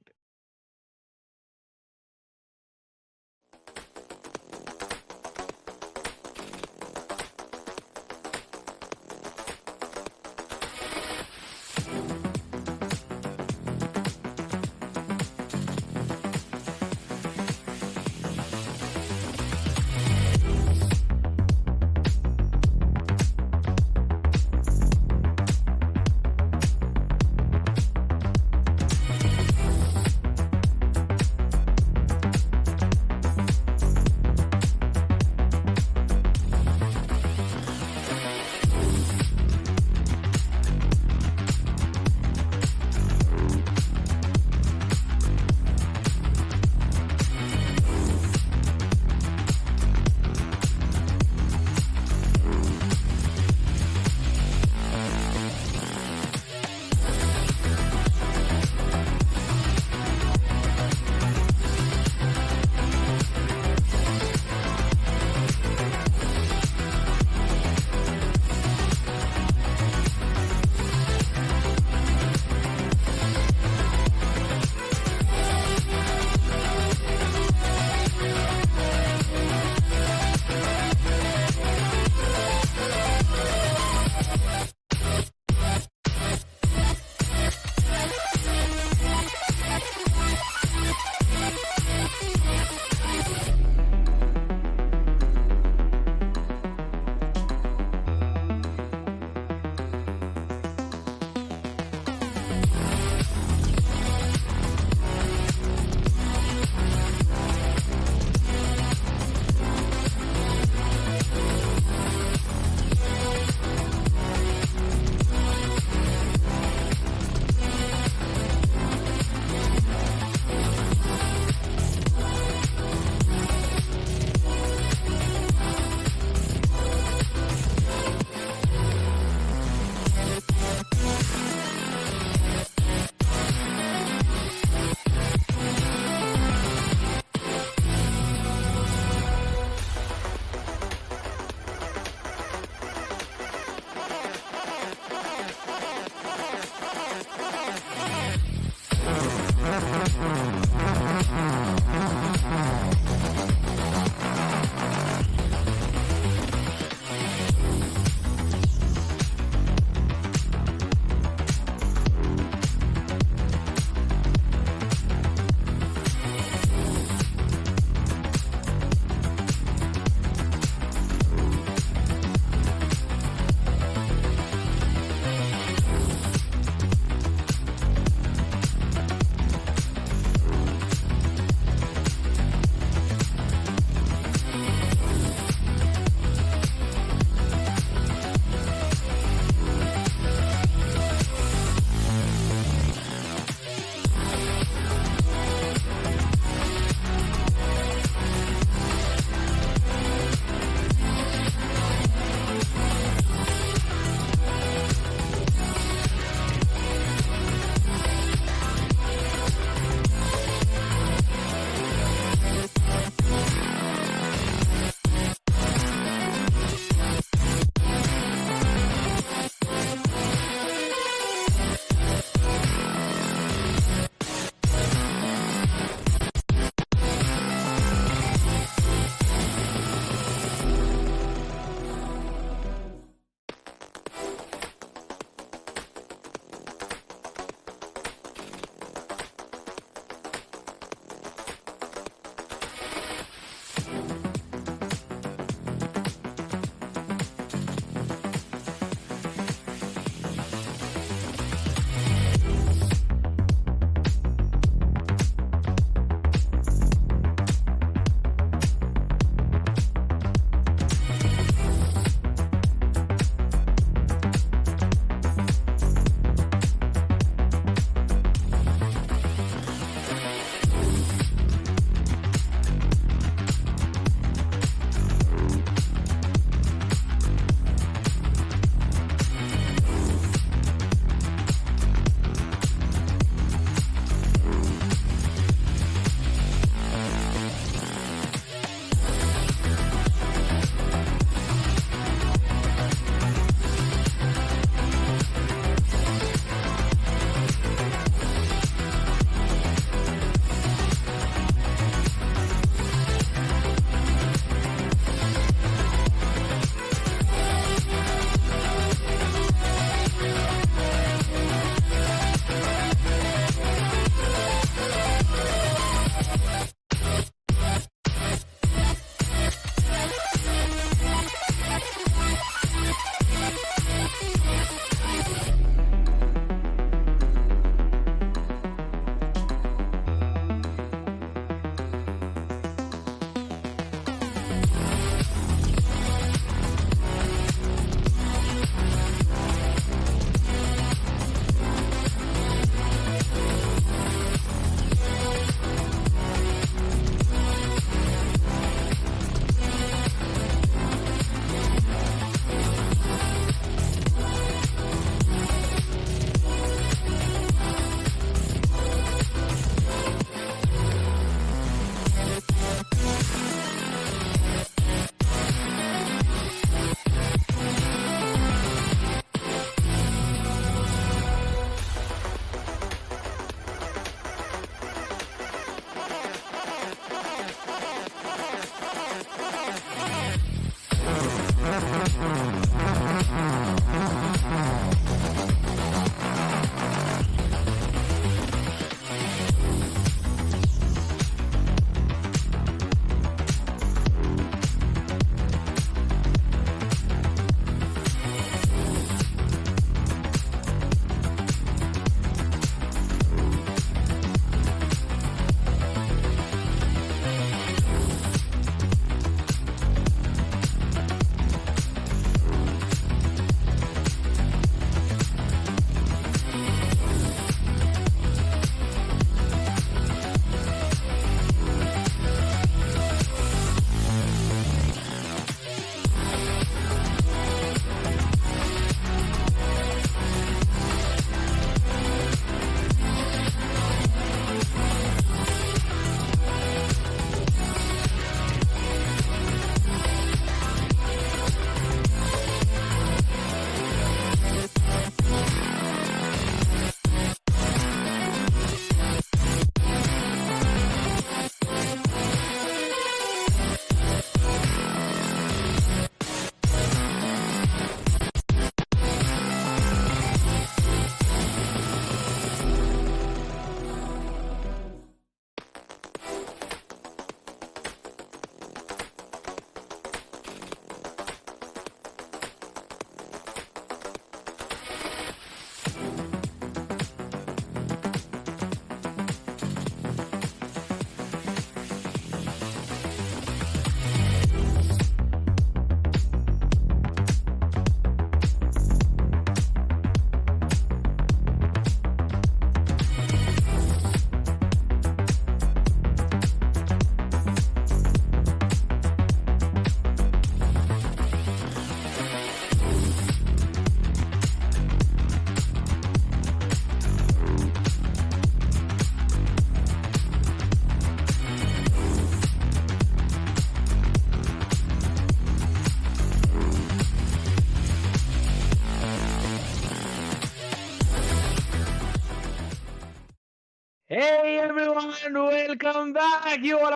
welcome back. You all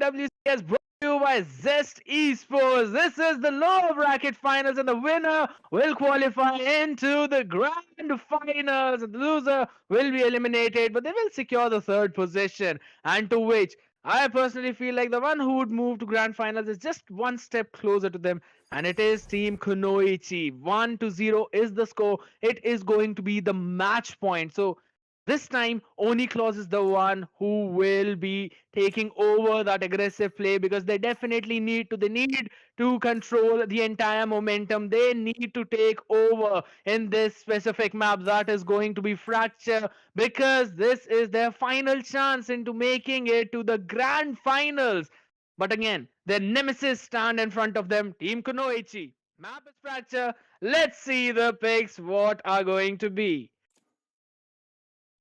WCS brought to you by Z3ST Esports. This is the lower bracket finals, and the winner will qualify into the grand finals. And the loser will be eliminated, but they will secure the third position. And to which I personally feel like the one who would move to grand finals is just one step closer to them, and it is Team Kunoichi. 1-0 is the score. It is going to be the match point. So this time, Oni Claus is the one who will be taking over that aggressive play, because they definitely need to. They need to control the entire momentum. They need to take over in this specific map that is going to be Fracture, because this is their final chance into making it to the grand finals. But again, their nemesis stand in front of them, Team Kunoichi. Map is Fracture. Let's see the picks. What are going to be?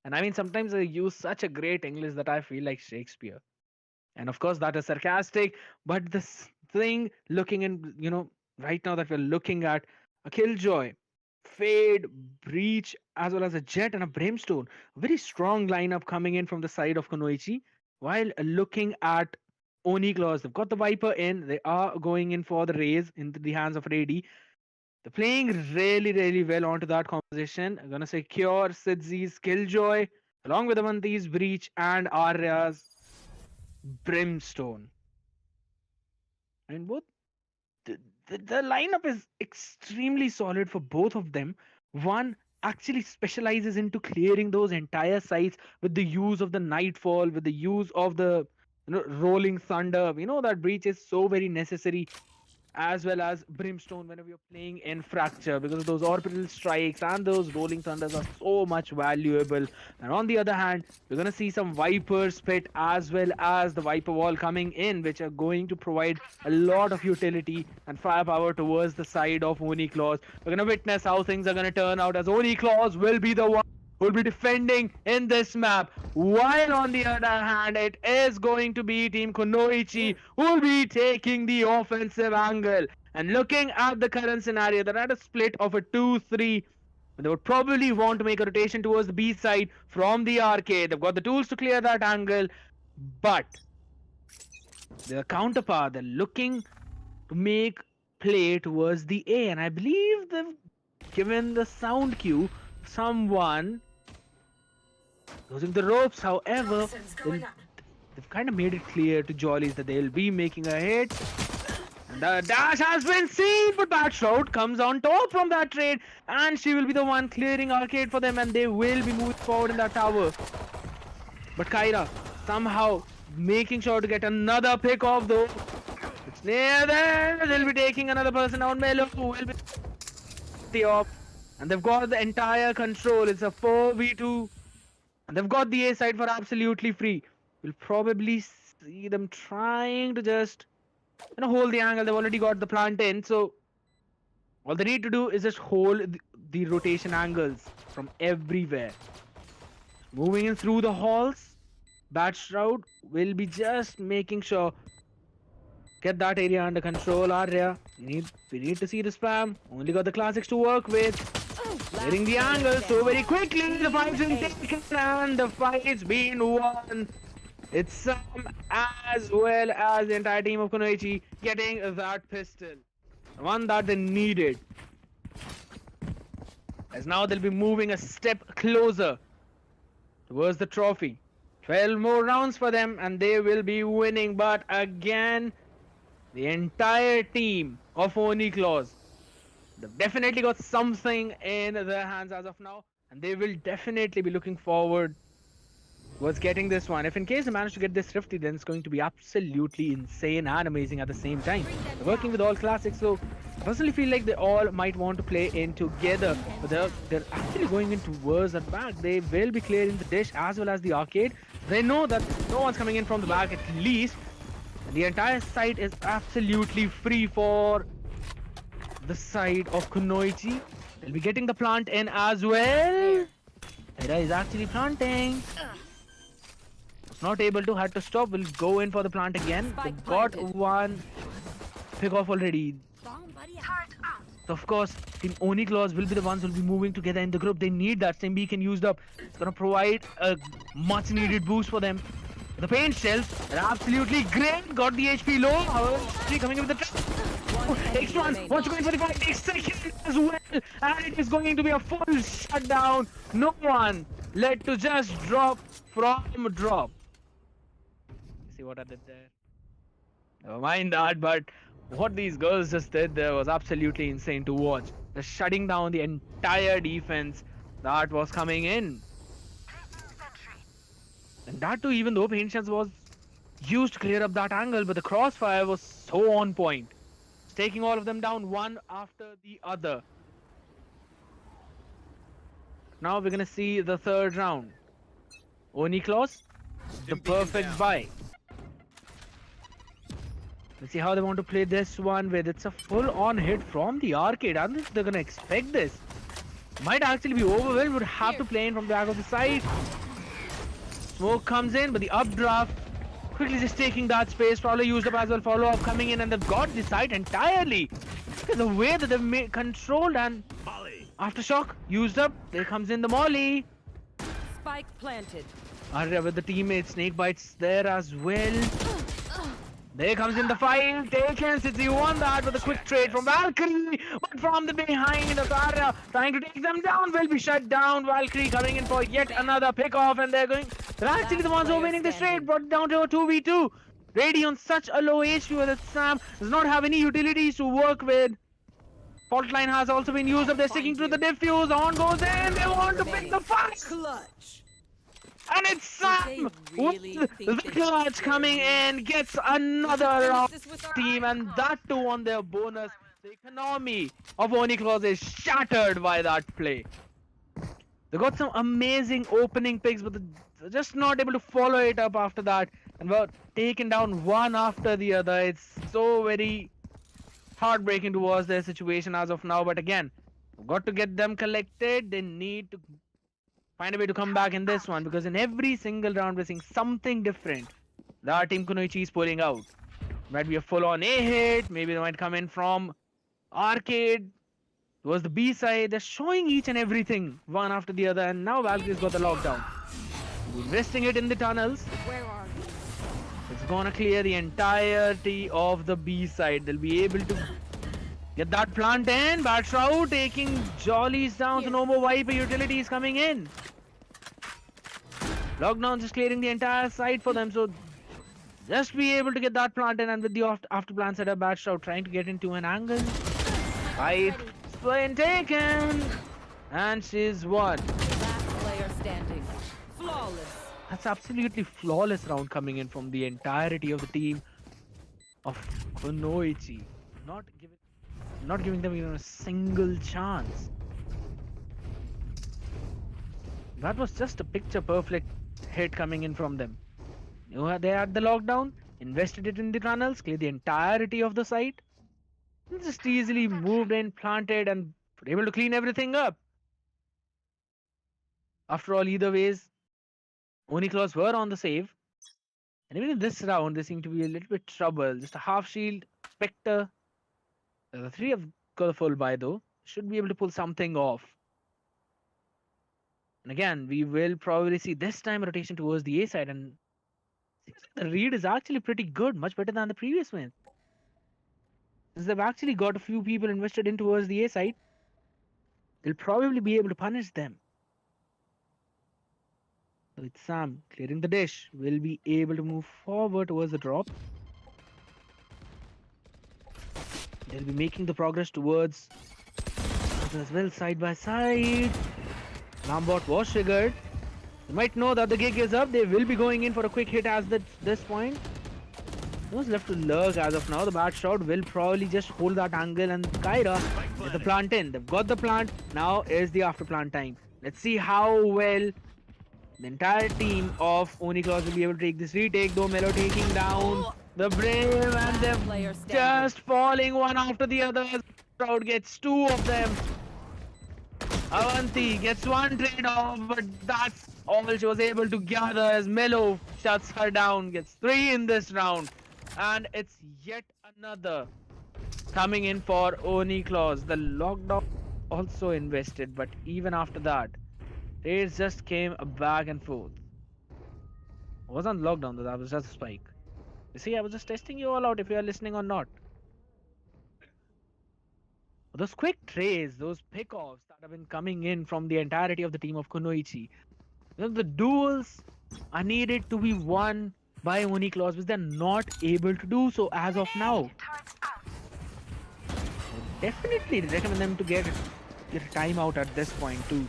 And I mean, sometimes I use such a great English that I feel like Shakespeare. And of course, that is sarcastic. But this thing, looking in, right now that we're looking at a Killjoy, Fade, Breach, as well as a Jet and a Brimstone. Very strong lineup coming in from the side of Kunoichi. While looking at Oni Claus, they've got the Viper in. They are going in for the Raze into the hands of Rady. They're playing really, really well onto that composition. I'm gonna say Cure, Sidzi's Killjoy, along with Avanti's Breach and Arya's Brimstone. I mean, both the lineup is extremely solid for both of them. One actually specializes into clearing those entire sites with the use of the Nightfall, with the use of the Rolling Thunder. We know that Breach is so very necessary, as well as Brimstone whenever you're playing in Fracture, because those orbital strikes and those rolling thunders are so much valuable. And on the other hand, we're going to see some Viper Spit as well as the Viper Wall coming in, which are going to provide a lot of utility and firepower towards the side of Oni Claus. We're going to witness how things are going to turn out, as Oni Claus will be the one who will be defending in this map, while on the other hand, it is going to be Team Kunoichi who will be taking the offensive angle. And looking at the current scenario, they're at a split of a 2-3. They would probably want to make a rotation towards the B side from the arcade. They've got the tools to clear that angle, but their counterpart, they're looking to make play towards the A, and I believe they've given the sound cue someone using the ropes. However, they've kind of made it clear to Jollies that they'll be making a hit. And the dash has been seen, but that Shroud comes on top from that trade, and she will be the one clearing arcade for them, and they will be moving forward in that tower. But Kyra somehow making sure to get another pick off, though. It's near there. They'll be taking another person out. Melo will be the off, and they've got the entire control. It's a 4v2. And they've got the A side for absolutely free. We'll probably see them trying to just, hold the angle. They've already got the plant in. So all they need to do is just hold the rotation angles from everywhere. Moving in through the halls, Bat Shroud will be just making sure get that area under control. Arya, we need to see the spam. Only got the classics to work with. Clearing the angle so very quickly. The fight's been taken and the fight's been won. It's Sam as well as the entire team of Kunoichi getting that pistol. The one that they needed. As now they'll be moving a step closer towards the trophy. 12 more rounds for them and they will be winning. But again, the entire team of Oni Claus, they've definitely got something in their hands as of now, and they will definitely be looking forward towards getting this one. If in case they manage to get this Rifty, then it's going to be absolutely insane and amazing at the same time. They're working with all classics, so I personally feel like they all might want to play in together, but they're actually going in towards that back. They will be clearing the dish as well as the arcade. They know that no one's coming in from the back at least. And the entire site is absolutely free for the side of Kunoichi. They'll be getting the plant in as well. Hera is actually planting. Was not able to, had to stop. Will go in for the plant again. They got one pick off already. So of course, Team Oni Claus will be the ones who will be moving together in the group. They need that same beacon used up. It's gonna provide a much needed boost for them. The paint shells are absolutely great. Got the HP low. However, coming in with the trap. X1, what's going for the 5 second as well. And it is going to be a full shutdown. No one led to just drop from drop. See what I did there? Never mind that, but what these girls just did there was absolutely insane to watch. They're shutting down the entire defense that was coming in. And that too, even though Patience was used to clear up that angle, but the crossfire was so on point. It's taking all of them down one after the other. Now we're gonna see the third round. Oniklos, the perfect buy. Let's see how they want to play this one with. It's a full-on hit from the arcade. I don't think they're gonna expect this. Might actually be overwhelmed. Would have to play in from the back of the side. Smoke comes in, but the updraft quickly just taking that space. Probably used up as well. Follow-up coming in, and they've got the site entirely. Look at the way that they've controlled, and aftershock used up. There comes in the molly. Spike planted. Arya with the teammates. Snake bites there as well. There comes in the fight. Taken since he won that with a quick trade from Valkyrie. But from the behind, Arya trying to take them down will be shut down. Valkyrie coming in for yet another pick off, and they're actually the ones who are winning this trade. Brought it down to a 2v2. Rady on such a low HP that Sam does not have any utilities to work with. Fault line has also been used up. They're sticking to the diffuse. On goes in. They want to pick the fight. Clutch. And it's Sam with the clutch coming in, gets another round team, and that too on their bonus. The economy of Oniklos is shattered by that play. They got some amazing opening picks, but they're just not able to follow it up after that. And were taken down one after the other. It's so very heartbreaking to watch their situation as of now. But again, we've got to get them collected. They need to find a way to come back in this one, because in every single round we're seeing something different that Team Kunoichi is pulling out. Might be a full-on A hit, maybe they might come in from arcade towards the B side. They're showing each and everything one after the other, and now Valkyrie's got the lockdown. Investing it in the tunnels. Where are you? It's gonna clear the entirety of the B side. They'll be able to get that plant in. Bad Shroud taking Jollies down, so no more Viper utilities coming in. Lockdown just clearing the entire side for them, so just be able to get that plant in, and with the after plant setup, Bad Shroud trying to get into an angle. Fight been taken, and she's won. Last player standing. Flawless. That's absolutely flawless round coming in from the entirety of the team of Kunoichi. Not giving them even a single chance. That was just a picture perfect hit coming in from them. They had the lockdown, invested it in the tunnels, cleared the entirety of the site, and just easily moved in, planted, and were able to clean everything up. After all, either ways, Oniklos were on the save. And even in this round, they seem to be a little bit trouble. Just a half shield, Spectre. The three have got a full buy though. Should be able to pull something off. And again, we will probably see this time a rotation towards the A side, and seems like the read is actually pretty good, much better than the previous one. Since they've actually got a few people invested in towards the A side, they'll probably be able to punish them. With Sam clearing the dish, will be able to move forward towards the drop. They'll be making the progress towards as well, side by side. Lambot was triggered. You might know that the gig is up. They will be going in for a quick hit at this point. Who's left to lurk as of now? The Bad Shroud will probably just hold that angle, and Kyra with the plant in. They've got the plant. Now is the after plant time. Let's see how well the entire team of Oniklos will be able to take this retake, though Melo taking down the Brave, and they're just falling one after the other. Crowd gets two of them. Avanti gets one trade off, but that's all she was able to gather as Melo shuts her down, gets 3 in this round. And it's yet another coming in for Oniklos. The lockdown also invested, but even after that, raids just came back and forth. I was on lockdown though, that was just a spike. You see, I was just testing you all out if you are listening or not. Those quick trays, those pickoffs that have been coming in from the entirety of the team of Kunoichi. The duels are needed to be won by Claus, which they're not able to do so as of now. Definitely recommend them to get a timeout at this point to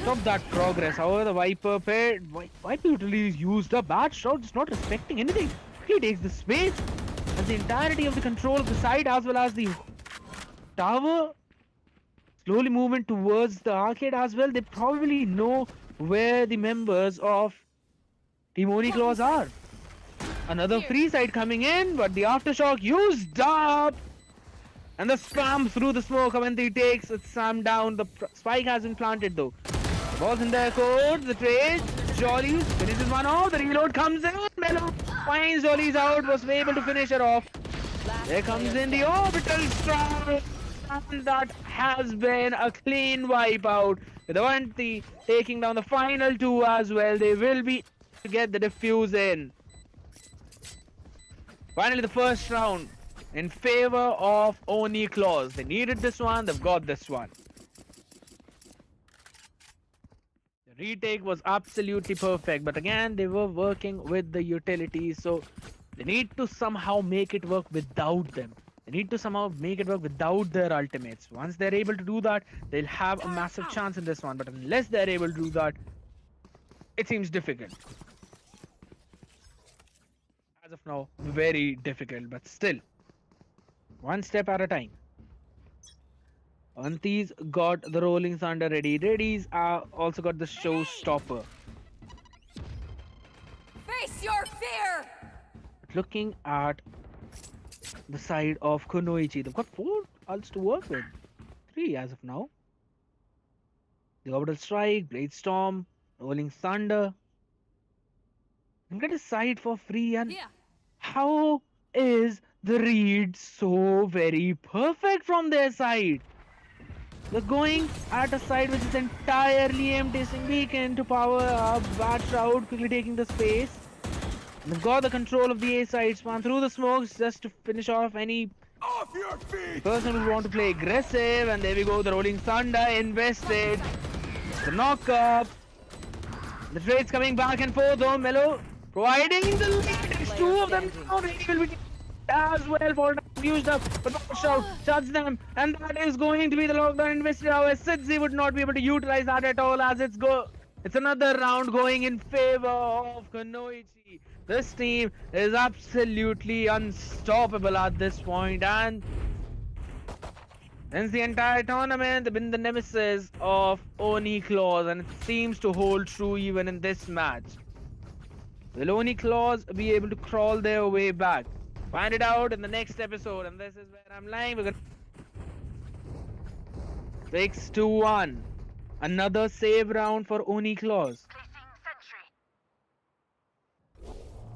stop that progress. However, the Viper pair, Viper usually is used up. Bad shot, just not respecting anything. He takes the space and the entirety of the control of the side as well as the tower. Slowly moving towards the arcade as well. They probably know where the members of Team Claus are. Another free side coming in, but the aftershock used up. And the spam through the smoke when he takes Sam down. The spike has been planted though. The ball's in their court. The trade. Jollies finishes one off. The reload comes in. Melo finds Jollies out. Was able to finish it off. There comes in the orbital strike. And that has been a clean wipe out. With Avanti taking down the final two as well. They will be to get the defuse in. Finally, the first round in favor of Claus. They needed this one, they've got this one. The retake was absolutely perfect, but again, they were working with the utilities, so they need to somehow make it work without them. They need to somehow make it work without their ultimates. Once they're able to do that, they'll have a massive chance in this one, but unless they're able to do that, it seems difficult. As of now, very difficult, but still. One step at a time. Avanti's got the Rolling Thunder ready. Reddy's also got the Showstopper. Face your fear! Looking at the side of Kunoichi, they've got 4 ults to work with. 3 as of now. The Orbital Strike, Blade Storm, Rolling Thunder. You can get a side for free, and how is the read so very perfect from their side? They're going at a side which is entirely empty. Beacon to power up. Bad Shroud quickly taking the space. And they've got the control of the A side. Span through the smokes just to finish off any person who want to play aggressive. And there we go. The Rolling Thunder invested. The knock up. The trades coming back and forth though. Melo providing the lead. It's 2 of them now. They will be as well for used up, but Shout shuts them, and that is going to be the lockdown invested. However, Sidzi would not be able to utilize that at all as it's another round going in favor of Kunoichi. This team is absolutely unstoppable at this point, and since the entire tournament they've been the nemesis of Claus, and it seems to hold true even in this match. Will Claus be able to crawl their way back? Find it out in the next episode, and this is where I'm lying. We're gonna 6-1. Another save round for Claus.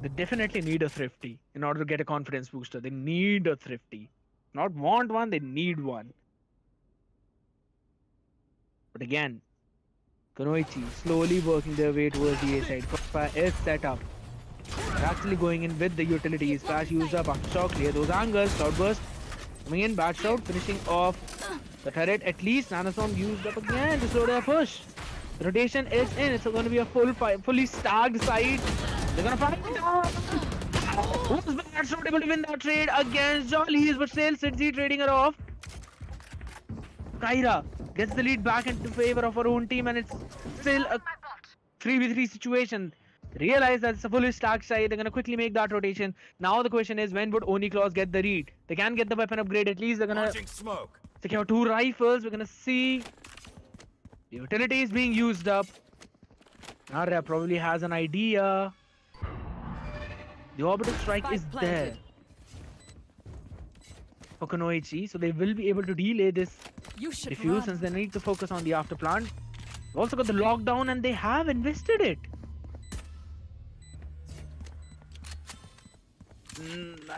They definitely need a thrifty in order to get a confidence booster. They need a thrifty. Not want one, they need one. But again, Kunoichi slowly working their way towards the A side. Crossfire is set up. They're actually going in with the utilities. Flash used up, aftershock, clear those angles. Cloudburst coming in, bad shot, finishing off the turret. At least Nanostorm used up again to slow their push. The rotation is in. It's going to be a fully stacked side. They're going to find it out. Was bad shot able to win that trade against Jollies, but still Sidzi trading her off. Kyra gets the lead back into favor of her own team, and it's still a 3v3 situation. Realize that it's a fully stacked side. They're going to quickly make that rotation. Now the question is, when would Claus get the read? They can get the weapon upgrade. At least they're going to secure 2 rifles. We're going to see the utilities being used up. Arya probably has an idea. The orbital strike is there for Kunoichi, so they will be able to delay this defuse since they need to focus on the afterplant. They've also got the lockdown, and they have invested it.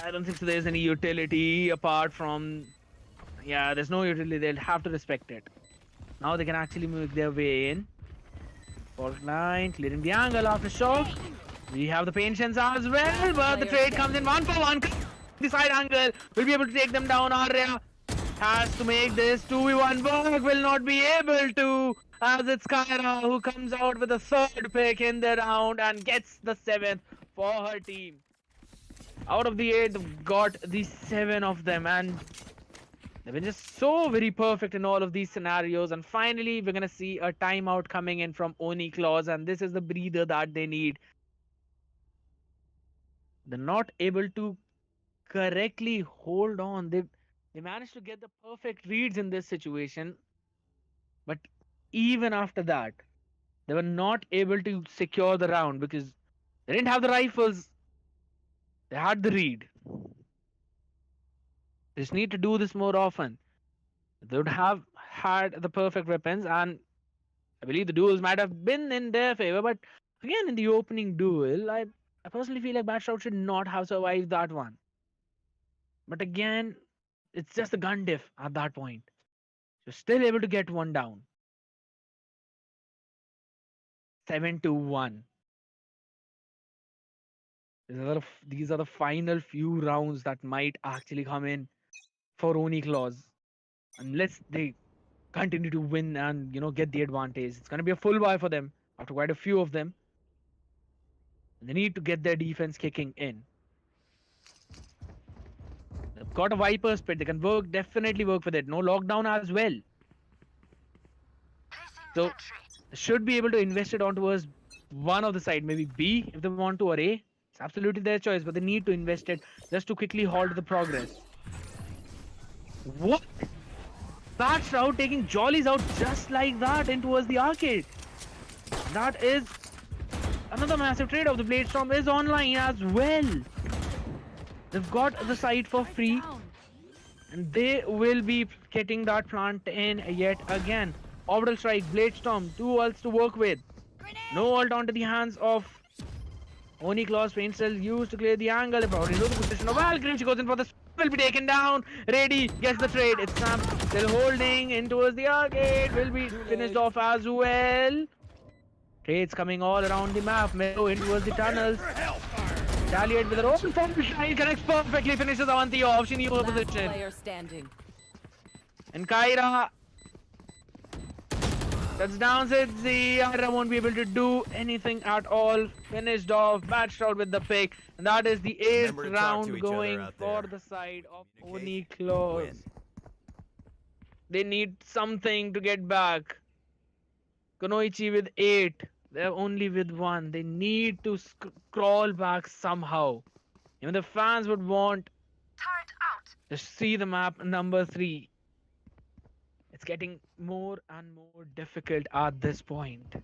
I don't think so there's any utility apart from... Yeah, there's no utility. They'll have to respect it. Now they can actually make their way in. Fault line, clearing the angle after shock. We have the patience as well, but the trade comes in 1-for-1. The side angle will be able to take them down. Arya has to make this 2v1 work, will not be able to, as it's Kyra who comes out with the third pick in the round and gets the 7th for her team. Out of the 8, they've got the 7 of them, and they've been just so very perfect in all of these scenarios. And finally, we're going to see a timeout coming in from Oni Claus, and this is the breather that they need. They're not able to correctly hold on. They managed to get the perfect reads in this situation, but even after that, they were not able to secure the round because they didn't have the rifles. They had the read. They just need to do this more often. They would have had the perfect weapons, and I believe the duels might have been in their favor. But again, in the opening duel, I personally feel like Batshroud should not have survived that one. But again, it's just a gun diff at that point. You're still able to get one down. 7-1. These are the final few rounds that might actually come in for Oni Claus. Unless they continue to win and get the advantage. It's gonna be a full buy for them after quite a few of them. And they need to get their defense kicking in. They've got a Viper's Pit. They can definitely work with it. No lockdown as well. So they should be able to invest it on towards one of the side, maybe B if they want to, or A. It's absolutely their choice, but they need to invest it just to quickly halt the progress. What? That's out, taking Jollies out just like that in towards the arcade. That is another massive trade off. The Blade Storm is online as well. They've got the site for free, and they will be getting that plant in yet again. Orbital Strike, Blade Storm, 2 ults to work with. No ult onto the hands of Oni Claus. Paint Cell used to clear the angle. If already know the position of Valkyrie, she goes in for the will be taken down. Ready, gets the trade. It's Sam still holding in towards the arcade. Will be finished off as well. Trades coming all around the map. Melo in towards the tunnels. Retaliate with her open form. Shine connects perfectly. Finishes Avanti off. She knew her position. Player standing. And Kyra touchdowns it. Kyra won't be able to do anything at all. Finished off. Batshroud with the pick. And that is the 8th Remember to talk to round each going other out for there. the side of Oni Communicate, Claus. win. They need something to get back. Kunoichi with 8. They're only with 1. They need to crawl back somehow. Even the fans would want to see the map number 3. It's getting more and more difficult at this point.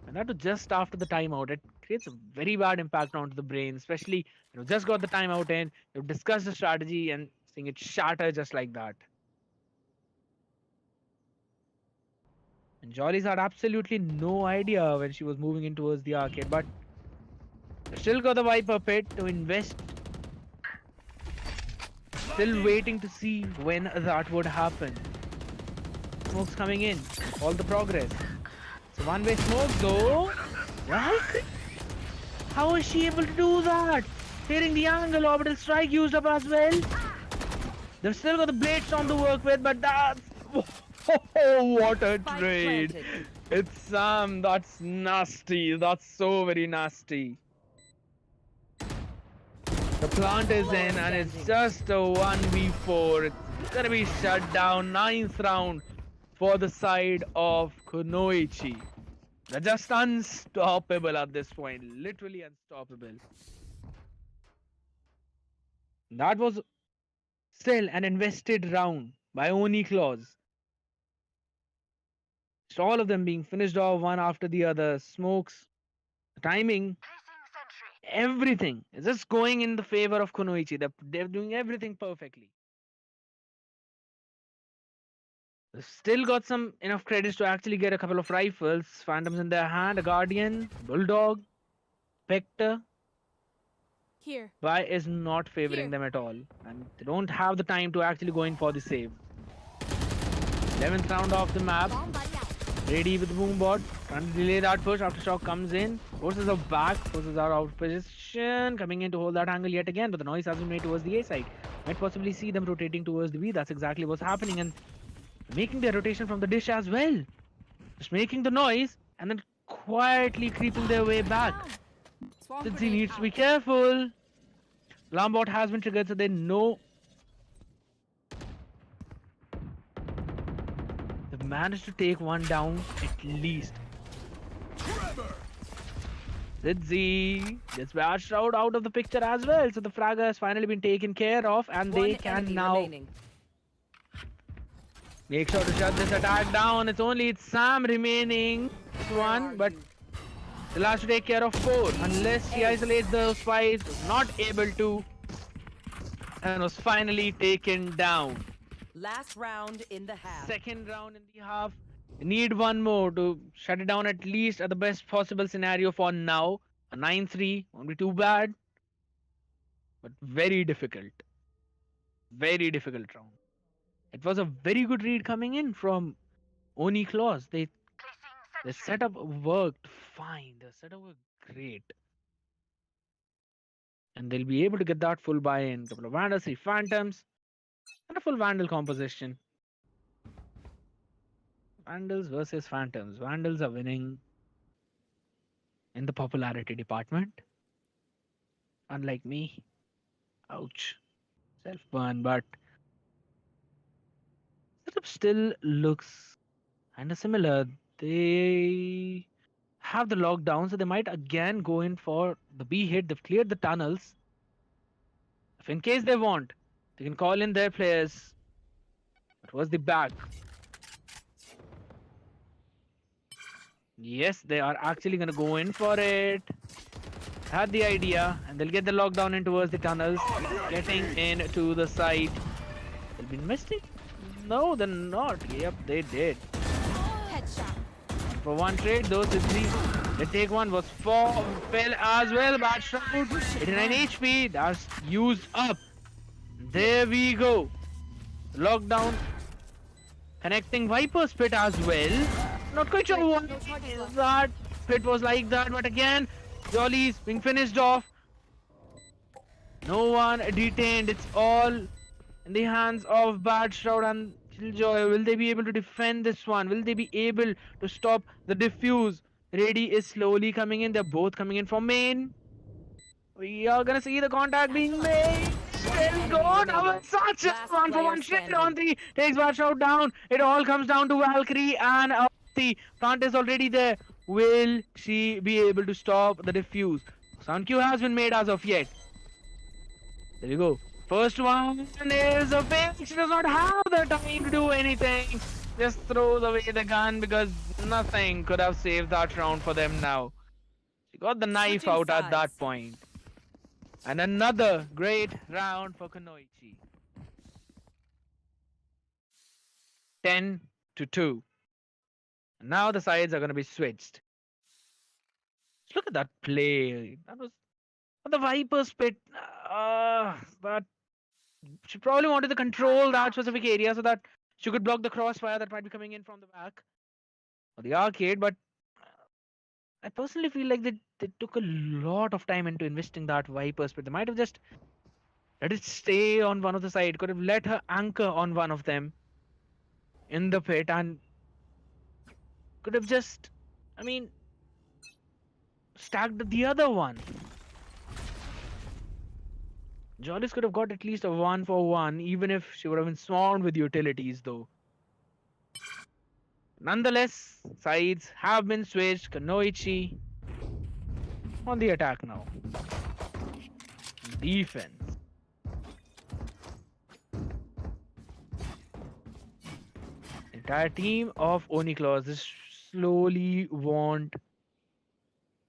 And that was just after the timeout. It creates a very bad impact onto the brain, especially just got the timeout in, you've discussed the strategy and seeing it shatter just like that. And Jollies had absolutely no idea when she was moving in towards the arcade, but they still got the Viper Pit to invest. Still waiting to see when that would happen. Smokes coming in, all the progress. It's a one-way smoke though. What? How is she able to do that? Clearing the angle, orbital strike used up as well. They've still got the Blade Storm to work with, but that's... Oh, what a trade. It's Sam, that's nasty. That's so very nasty. The plant is in and it's just a 1v4. It's gonna be shut down. 9th round for the side of Kunoichi. They're just unstoppable at this point. Literally unstoppable. That was still an invested round by Oni Claus. Just all of them being finished off one after the other. Smokes, timing, everything is just going in the favor of Kunoichi. They're doing everything perfectly. They've still got some enough credits to actually get a couple of rifles. Phantoms in their hand, a Guardian, Bulldog, Spectre. Here. Vi is not favoring them at all. And they don't have the time to actually go in for the save. 11th round off the map. Ready with the boom bot. Trying to delay that push. Aftershock comes in. Forces are back. Forces are out of position. Coming in to hold that angle yet again. But the noise has been made towards the A side. Might possibly see them rotating towards the B. That's exactly what's happening. And making their rotation from the dish as well. Just making the noise and then quietly creeping their way back. Swarm Z grenade needs to be out. careful. Alarm bot has been triggered, so they know. They've managed to take one down at least. Z gets bashed out of the picture as well. So the fragger has finally been taken care of, and One they can enemy now remaining. make sure to shut this attack down. It's Sam remaining. Where One, are but you? they'll have to take care of 4 unless she isolates those 5. Was not able to, and was finally taken down. Last round in the half. Second round in the half. Need one more to shut it down at least at the best possible scenario for now. A 9-3 won't be too bad, but very difficult. Very difficult round. It was a very good read coming in from Oni Claus. Their setup worked fine. Their setup was great. And they'll be able to get that full buy-in. Couple of Vandals, 3 Phantoms, and a full Vandal composition. Vandals versus Phantoms. Vandals are winning in the popularity department. Unlike me. Ouch. Self-burn, but setup still looks kind of similar. They have the lockdown, so they might again go in for the B hit. They've cleared the tunnels. If in case they want, they can call in their players. Towards the back. Yes, they are actually going to go in for it. Had the idea, and they'll get the lockdown in towards the tunnels. Getting in to the side. They'll be missing? No, they're not. Yep, they did. Headshot. For one trade, those three. They take one, was 4, fell as well. Bad shot. 89 HP. That's used up. There we go. Lockdown. Connecting Viper's pit as well. Not quite sure what that pit was like that, but again, Jolly's being finished off. No one detained. It's all in the hands of Bad Shroud and Killjoy. Will they be able to defend this one? Will they be able to stop the defuse? Ready is slowly coming in. They're both coming in from main. We are gonna see the contact being made. Still gone. Such a Last 1-for-1 player shit standing. on 3. Takes Bad Shroud down. It all comes down to Valkyrie, and the plant is already there. Will she be able to stop the defuse? Sound cue has been made as of yet. There you go. First one is a fail. She does not have the time to do anything. Just throws away the gun because nothing could have saved that round for them now. She got the knife Switching out at that sides. point. And another great round for Kunoichi. 10-2. Now the sides are going to be switched. Look at that play. That was the Viper's pit. But she probably wanted to control that specific area so that she could block the crossfire that might be coming in from the back or the arcade. But I personally feel like they took a lot of time into investing that Viper's pit. They might have just let it stay on one of the side. Could have let her anchor on one of them in the pit and could have just, I mean, stacked the other one. Jollis could have got at least a 1-for-1, even if she would have been swarmed with utilities, though. Nonetheless, sides have been switched. Kunoichi on the attack now. Defense. The entire team of Oni Claus is slowly want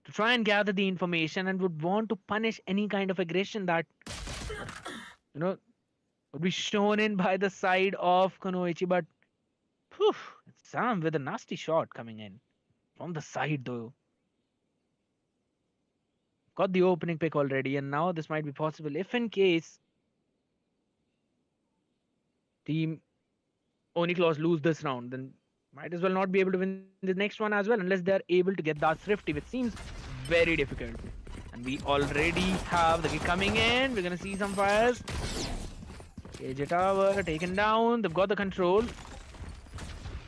to try and gather the information and would want to punish any kind of aggression that would be shown in by the side of Kunoichi. But it's Sam with a nasty shot coming in from the side though. Got the opening pick already, and now this might be possible if in case team Oni Claus lose this round, then might as well not be able to win the next one as well unless they're able to get that thrifty, which seems very difficult. And we already have the kick coming in. We're gonna see some fires. KJ Tower taken down. They've got the control.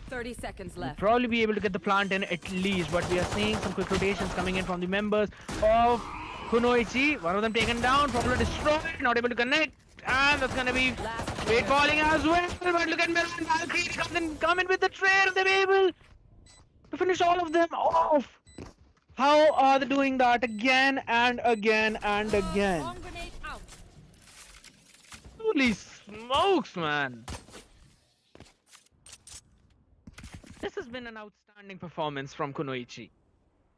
30 seconds We'll left. probably be able to get the plant in at least, but we are seeing some quick rotations coming in from the members of Kunoichi. One of them taken down, probably destroyed, not able to connect, and that's gonna be great balling as well. But look at Milan, Valkyrie come in with the trade, and they're able to finish all of them off. How are they doing that again and again and again? Bomb grenade out. Holy smokes, man! This has been an outstanding performance from Kunoichi.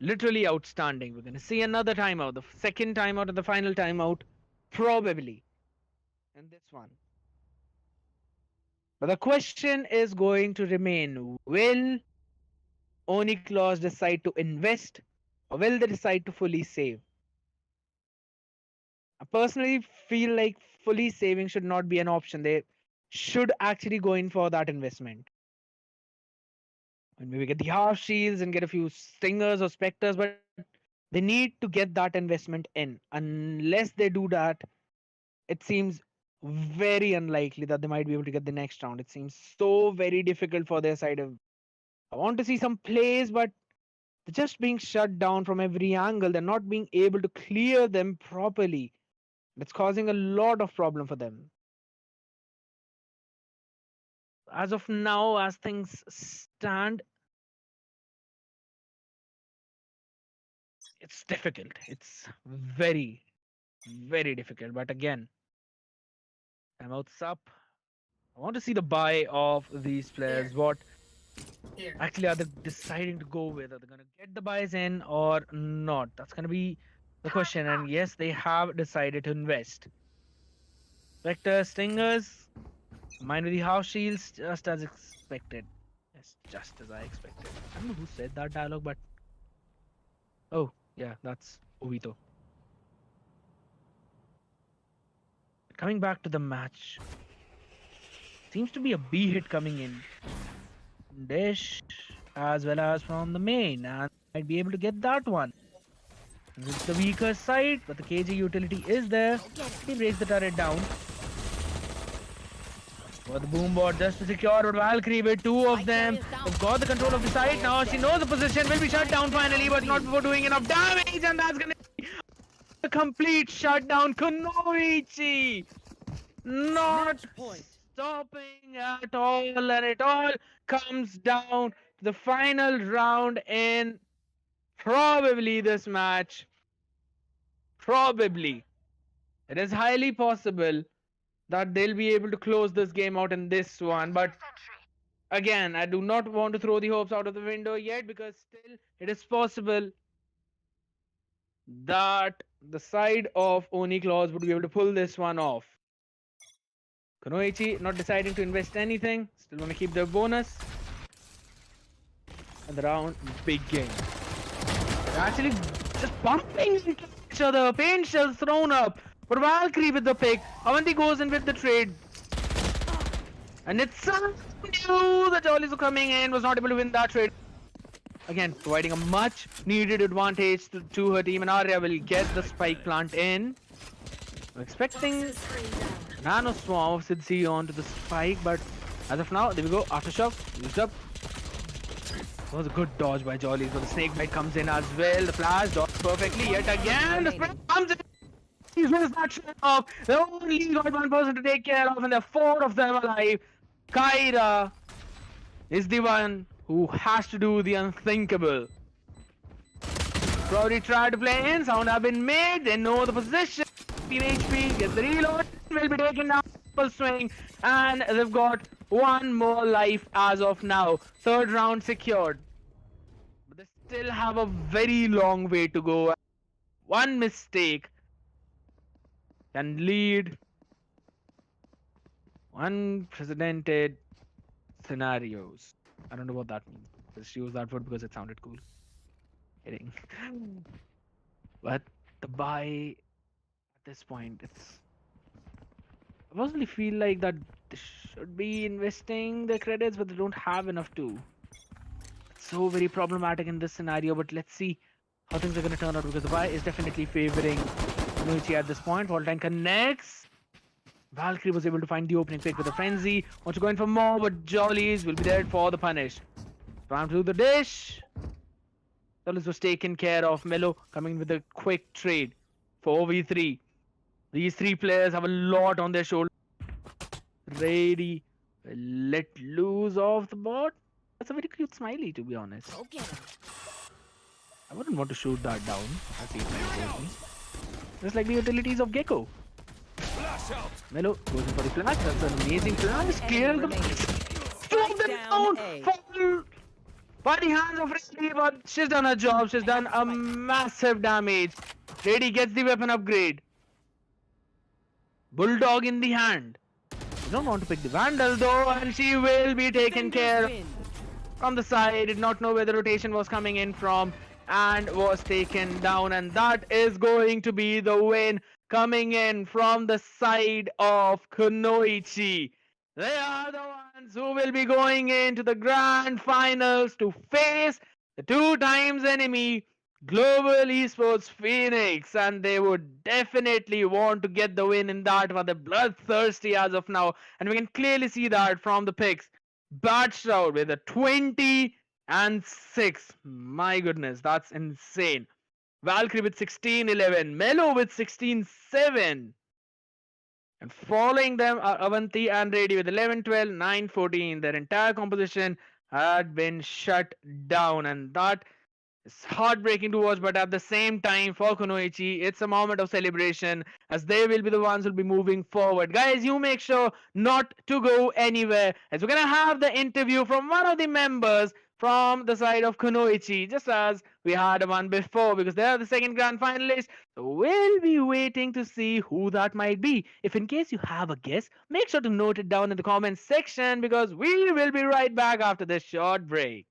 Literally outstanding. We're going to see another timeout, the second timeout and the final timeout, probably. And this one. But the question is going to remain, will Oniklos decide to invest or will they decide to fully save? I personally feel like fully saving should not be an option. They should actually go in for that investment. And maybe get the half shields and get a few stingers or specters, but they need to get that investment in. Unless they do that, it seems very unlikely that they might be able to get the next round. It seems so very difficult for their side. I want to see some plays, but they're just being shut down from every angle. They're not being able to clear them properly. It's causing a lot of problem for them. As of now, as things stand, it's difficult. It's very, very difficult. But again, timeout's up. I want to see the buy of these players. What actually are they deciding to go with? Are they going to get the buys in or not? That's going to be the question. And yes, they have decided to invest. Vector Stingers, mine with the house shields, just as expected. Yes, just as I expected. I don't know who said that dialogue, but oh yeah, that's Obito. Coming back to the match, seems to be a B hit coming in. Dish as well as from the main, and might be able to get that one. It's the weaker side, but the KJ utility is there. He breaks the turret down. For the boom bot just to secure, but Valkyrie with two of them have got the control of the site now. She knows the position, will be shut down finally, but not before doing enough damage, and that's gonna be a complete shutdown. Kunoichi not stopping at all, and it all comes down to the final round in probably this match. Probably. It is highly possible that they'll be able to close this game out in this one, but again, I do not want to throw the hopes out of the window yet, because still it is possible that the side of Oni Claus would be able to pull this one off. Kunoichi not deciding to invest anything, still want to keep their bonus. And the round begins. They're actually just bumping into each other. Paint shells thrown up. But Valkyrie with the pick. Avanti goes in with the trade. And it's new. The Jollies are coming in. Was not able to win that trade. Again, providing a much needed advantage to her team. And Arya will get the spike plant in. I'm expecting Nano Swarm of Sidsi onto the spike. But as of now, there we go. Aftershock. Used up. That was a good dodge by Jollies. But the snake bite comes in as well. The flash dodged perfectly yet again. The spike comes in. He wins that shot off. They only got one person to take care of, and there are four of them alive. Kyra is the one who has to do the unthinkable. Probably try to play in. Sound have been made. They know the position. 15 HP. Gets the reload. Will be taken down. Full swing. And they've got one more life as of now. Third round secured. But they still have a very long way to go. One mistake can lead unprecedented scenarios. I don't know what that means. Just use that word because it sounded cool. Kidding. But the buy at this point, I personally feel like that they should be investing their credits, but they don't have enough to. It's so very problematic in this scenario, but let's see how things are going to turn out, because the buy is definitely favoring Kunoichi at this point. Voltine connects. Valkyrie was able to find the opening pick with a frenzy. Wants to go in for more, but Jollies will be there for the punish. Spam to the dish. Jollies was taken care of. Melo coming with a quick trade for OV3. These three players have a lot on their shoulders. Ready. Let loose off the bot. That's a very cute smiley, to be honest. Go get him. I wouldn't want to shoot that down. That's it. Just like the utilities of Gecko. Melo goes in for the flash. That's an amazing flash. Clear the two of them down down. A. Fall by the hands of Ready, but she's done her job. She's done a massive damage. Ready gets the weapon upgrade. Bulldog in the hand. You don't want to pick the Vandal though, and she will be taken care of from the side. Did not know where the rotation was coming in from, and was taken down, and that is going to be the win coming in from the side of Kunoichi. They are the ones who will be going into the grand finals to face the 2x enemy Global Esports Phoenix, and they would definitely want to get the win in that one. They're bloodthirsty as of now, and we can clearly see that from the picks. Bad Shroud with a 20 and 6. My goodness, that's insane. Valkyrie with 16-11. Melo with 16-7. And following them are Avanti and Ready with 11-12, 9-14. Their entire composition had been shut down, and that is heartbreaking to watch, but at the same time for Kunoichi, it's a moment of celebration, as they will be the ones who will be moving forward. Guys, you make sure not to go anywhere, as we're going to have the interview from one of the members from the side of Kunoichi, just as we had one before, because they are the second grand finalist. So we'll be waiting to see who that might be. If in case you have a guess, make sure to note it down in the comments section, because we will be right back after this short break.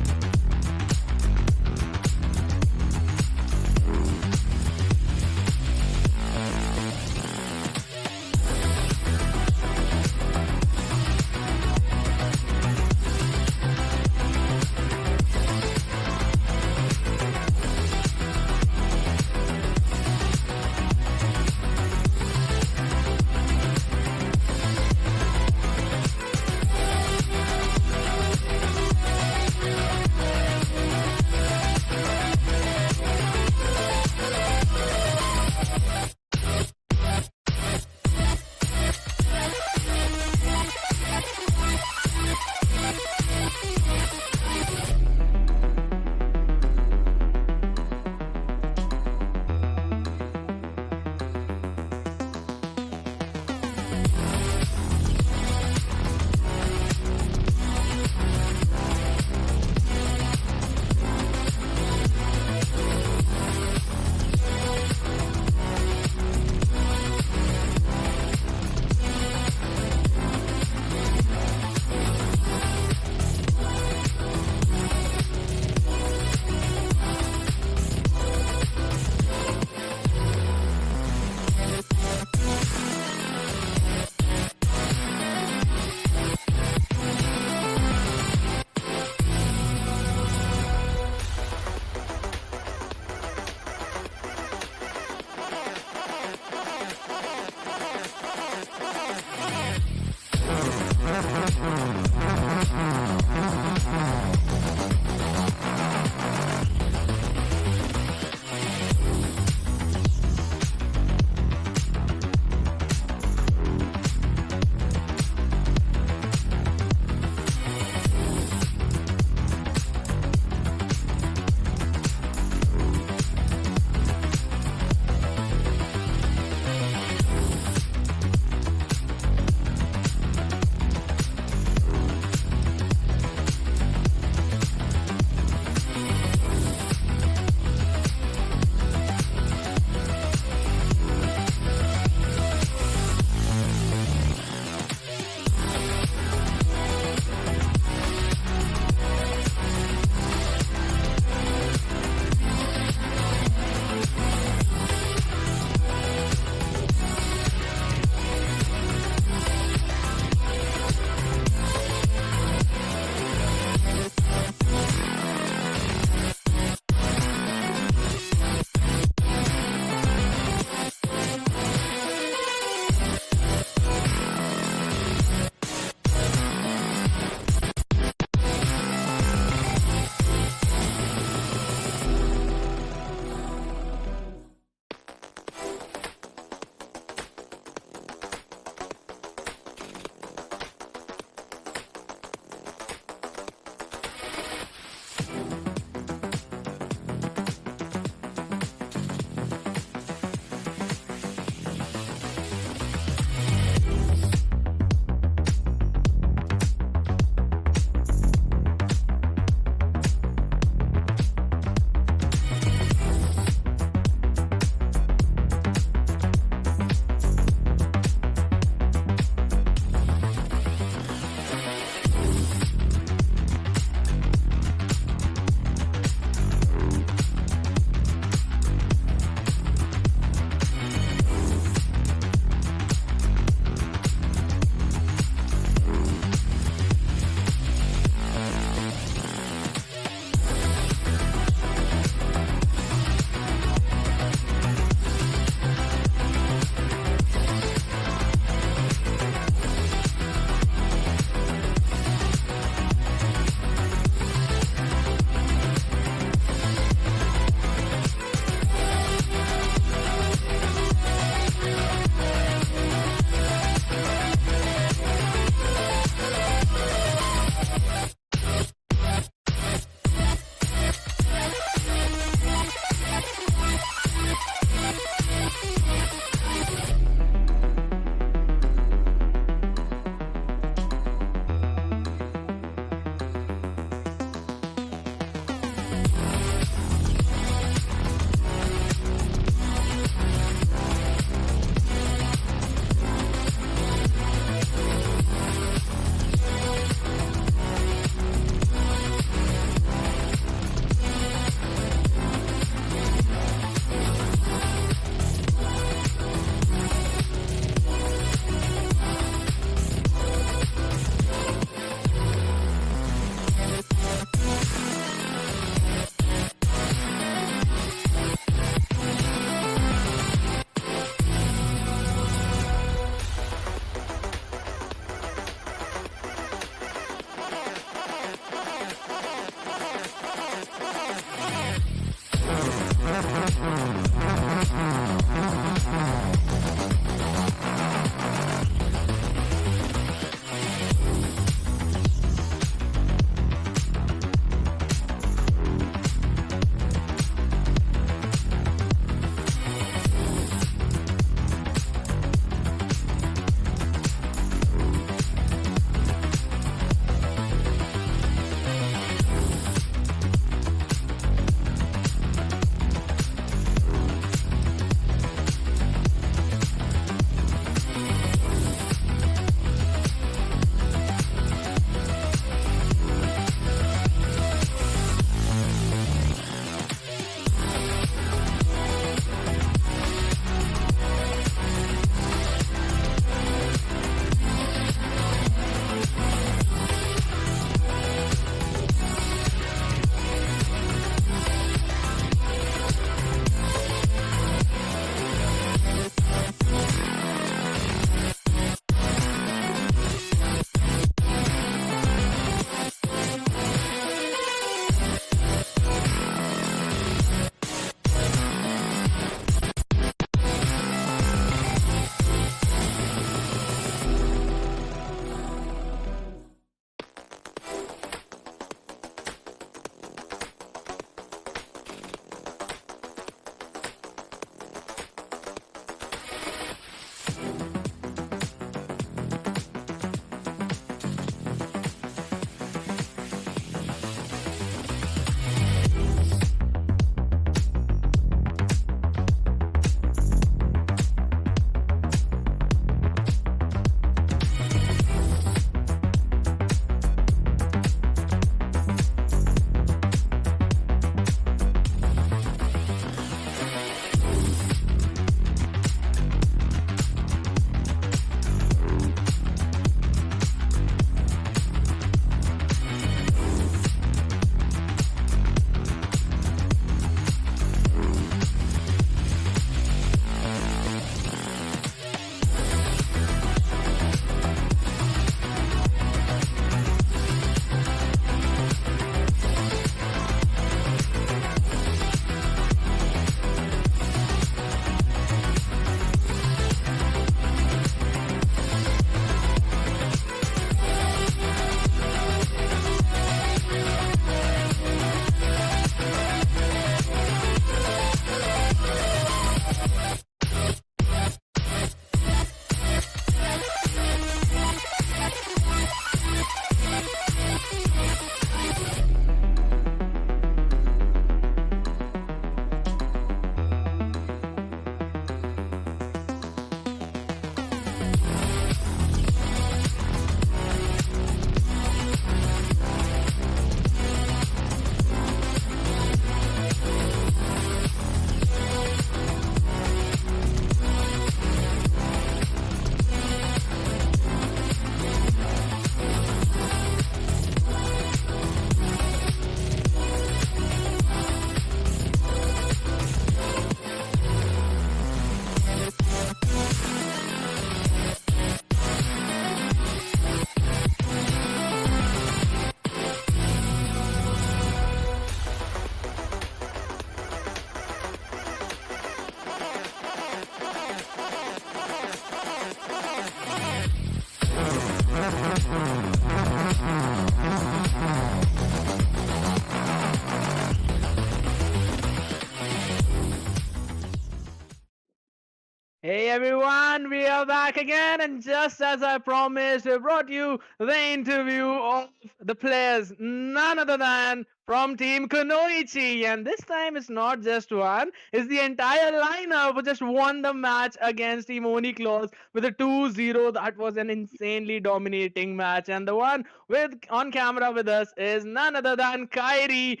Hey everyone, we are back again, and just as I promised, we brought you the interview of the players, none other than from Team Kunoichi. And this time it's not just one, it's the entire lineup who just won the match against Team Claus with a 2-0. That was an insanely dominating match. And the one with on camera with us is none other than Kyrie.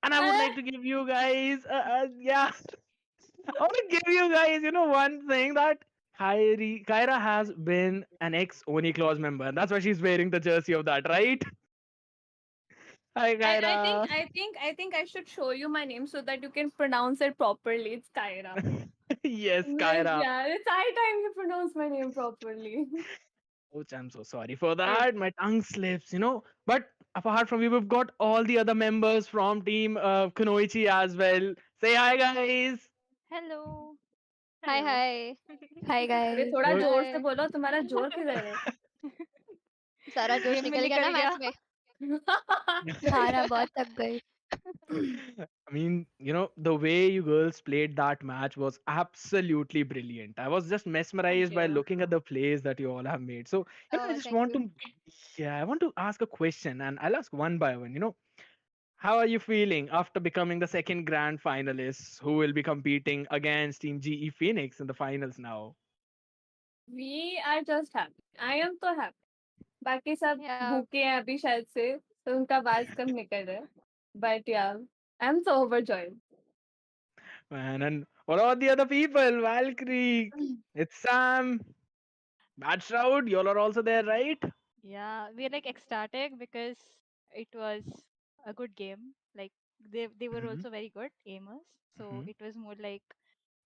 And I would like to give you guys, yeah, I want to give you guys, one thing that Kyra has been an ex Oni Claus member, and that's why she's wearing the jersey of that, right? Hi, I think Kyra. I should show you my name so that you can pronounce it properly. It's Kyra. Yes, Like, Kyra. yeah, it's high time you pronounce my name properly. Ouch, I'm so sorry for It, that. My tongue slips. But apart from you, we've got all the other members from Team Kunoichi as well. Say hi, guys. Hello. Hi, hello. hi. Hi अरे guys. थोड़ा So, जोर से Hi. बोलो तुम्हारा जोर किधर है? सारा जोश गेम में निकल गया निकल ना गया। मैच में। हाँ ना बहुत थक गई। I mean, the way you girls played that match was absolutely brilliant. I was just Thank mesmerized by you. looking at the plays that you all have made. So, I Oh, just thank want you. to, yeah, I want to ask a question, and I'll ask one by one. How are you feeling after becoming the second grand finalist who will be competing against Team GE Phoenix in the finals now? We are just happy. I am तो happy. बाकी सब Yeah, भूखे हैं अभी शायद से तो उनका आवाज कम निकल रहा है. But yeah, I'm so overjoyed. Man, and what about the other people? Valkyrie, it's Sam, Bad Shroud, you all are also there, right? Yeah, we're like ecstatic because it was a good game. Like they were Hmm. also very good aimers. So Hmm. it was more like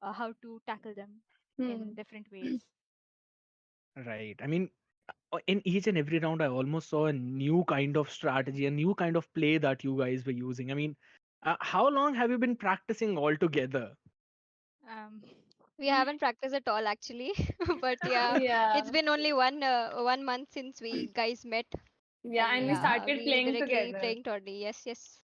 how to tackle them in Hmm. different ways. Right. I mean, in each and every round, I almost saw a new kind of strategy, a new kind of play that you guys were using. I mean, how long have you been practicing all together? Um, we haven't practiced at all actually, but yeah, Yeah. it's been only 1 month since we guys met, Yeah, and and we yeah. started we playing directly together. playing tourney. Yes, yes.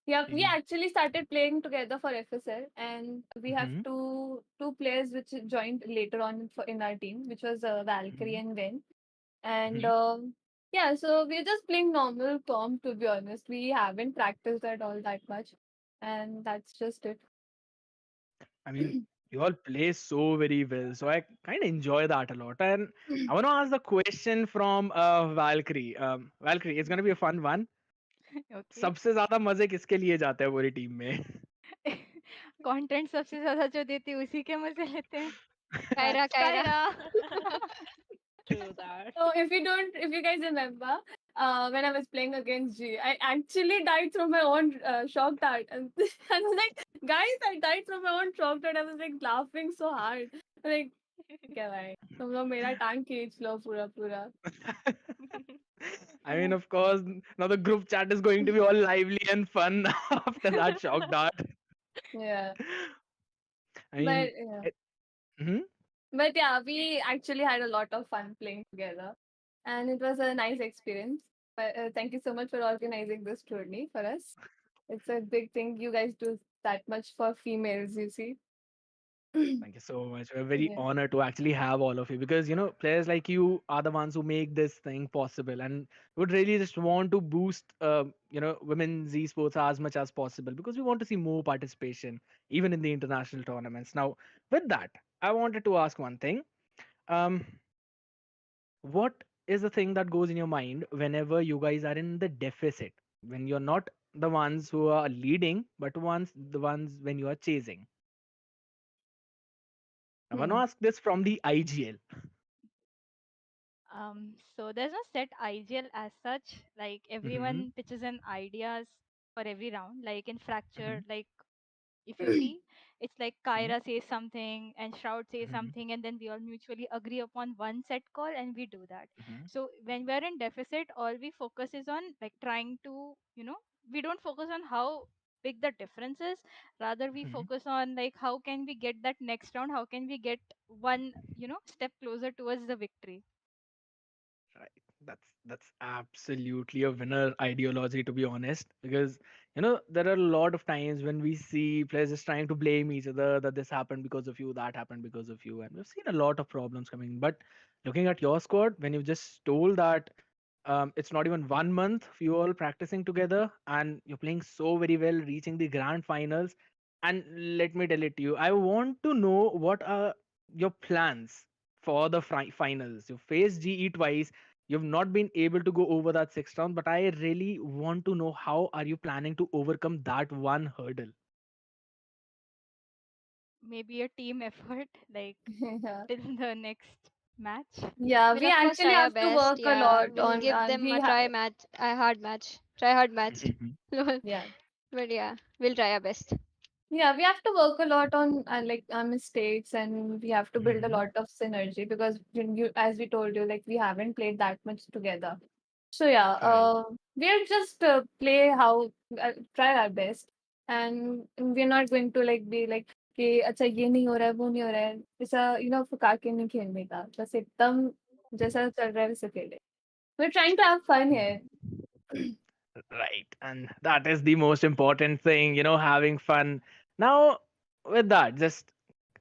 Yeah, we Mhm. actually started playing together for FSL, and we have Mhm. two players which joined later on in our team, which was Valkyrie Mhm. and Ven. And Mhm. yeah, so we're just playing normal comp to be honest. We haven't practiced at all that much, and that's just it. I mean, you all play so very well, so I kind of enjoy that a lot. And I want to ask the question from Valkyrie. Valkyrie, it's gonna be a fun one. Okay. सबसे ज्यादा मजे किसके लिए जाते हैं पूरी team में? Content सबसे ज्यादा जो देती है उसी के मजे लेते हैं. Kyra, That's Kyra. Kyra. True that. So if you guys remember, when I was playing against G, I actually died from my own shock dart, and I was like, guys, I died from my own shock dart. I was like laughing so hard, like, क्या भाई, तुम लोग मेरा टांग खींच लो पूरा पूरा. I mean, of course, now the group chat is going to be all lively and fun after that shock dart. Yeah, I but mean, yeah. mhm. But yeah, we actually had a lot of fun playing together, and it was a nice experience. But thank you so much for organizing this tourney for us. It's a big thing. You guys do that much for females, you see. Thank you so much. We're very Yeah. honored to actually have all of you because players like you are the ones who make this thing possible, and would really just want to boost women's esports as much as possible because we want to see more participation even in the international tournaments. Now, with that, I wanted to ask one thing. Um, what is the thing that goes in your mind whenever you guys are in the deficit when you're not the ones who are leading, but the ones when you are chasing? I want to Hmm. ask this from the IGL. So there's no set IGL as such. Like Mhm, everyone pitches in ideas for every round. Like in Fracture, mhm, like if you see, it's like mhm, Kyra says something and Shroud says mhm, something, and then we all mutually agree upon one set call, and we do that. mhm, So when we're in deficit, all we focus is on like trying to, we don't focus on how big the difference is. Rather, we mhm. focus on like how can we get that next round? How can we get one, step closer towards the victory? Right. That's absolutely a winner ideology, to be honest, because there are a lot of times when we see players just trying to blame each other, that this happened because of you, that happened because of you, and we've seen a lot of problems coming. But looking at your squad, when you just told that it's not even 1 month for you all practicing together, and you're playing so very well, reaching the grand finals, and let me tell it to you, I want to know what are your plans for the finals. You faced GE twice. You've not been able to go over that sixth round, but I really want to know how are you planning to overcome that one hurdle? Maybe a team effort, like Yeah. till the next match. Yeah, We'll we of course actually try our have to best. work a Yeah, lot we'll on give them we a try match, a hard match, try hard match. Mhm. Lol. yeah. But yeah, we'll try our best. Yeah, we have to work a lot on like our mistakes, and we have to build a Mhm. lot of synergy because as we told you, like we haven't played that much together. So yeah, Right. we'll just play how try our best, and we're not going to like be like कि अच्छा ये नहीं हो रहा है वो नहीं हो रहा है ऐसा फुका के नहीं खेलने का बस एकदम जैसा चल रहा है वैसे खेले. We're trying to have fun Mhm. here. Right. And that is the most important thing, having fun. Now, with that, just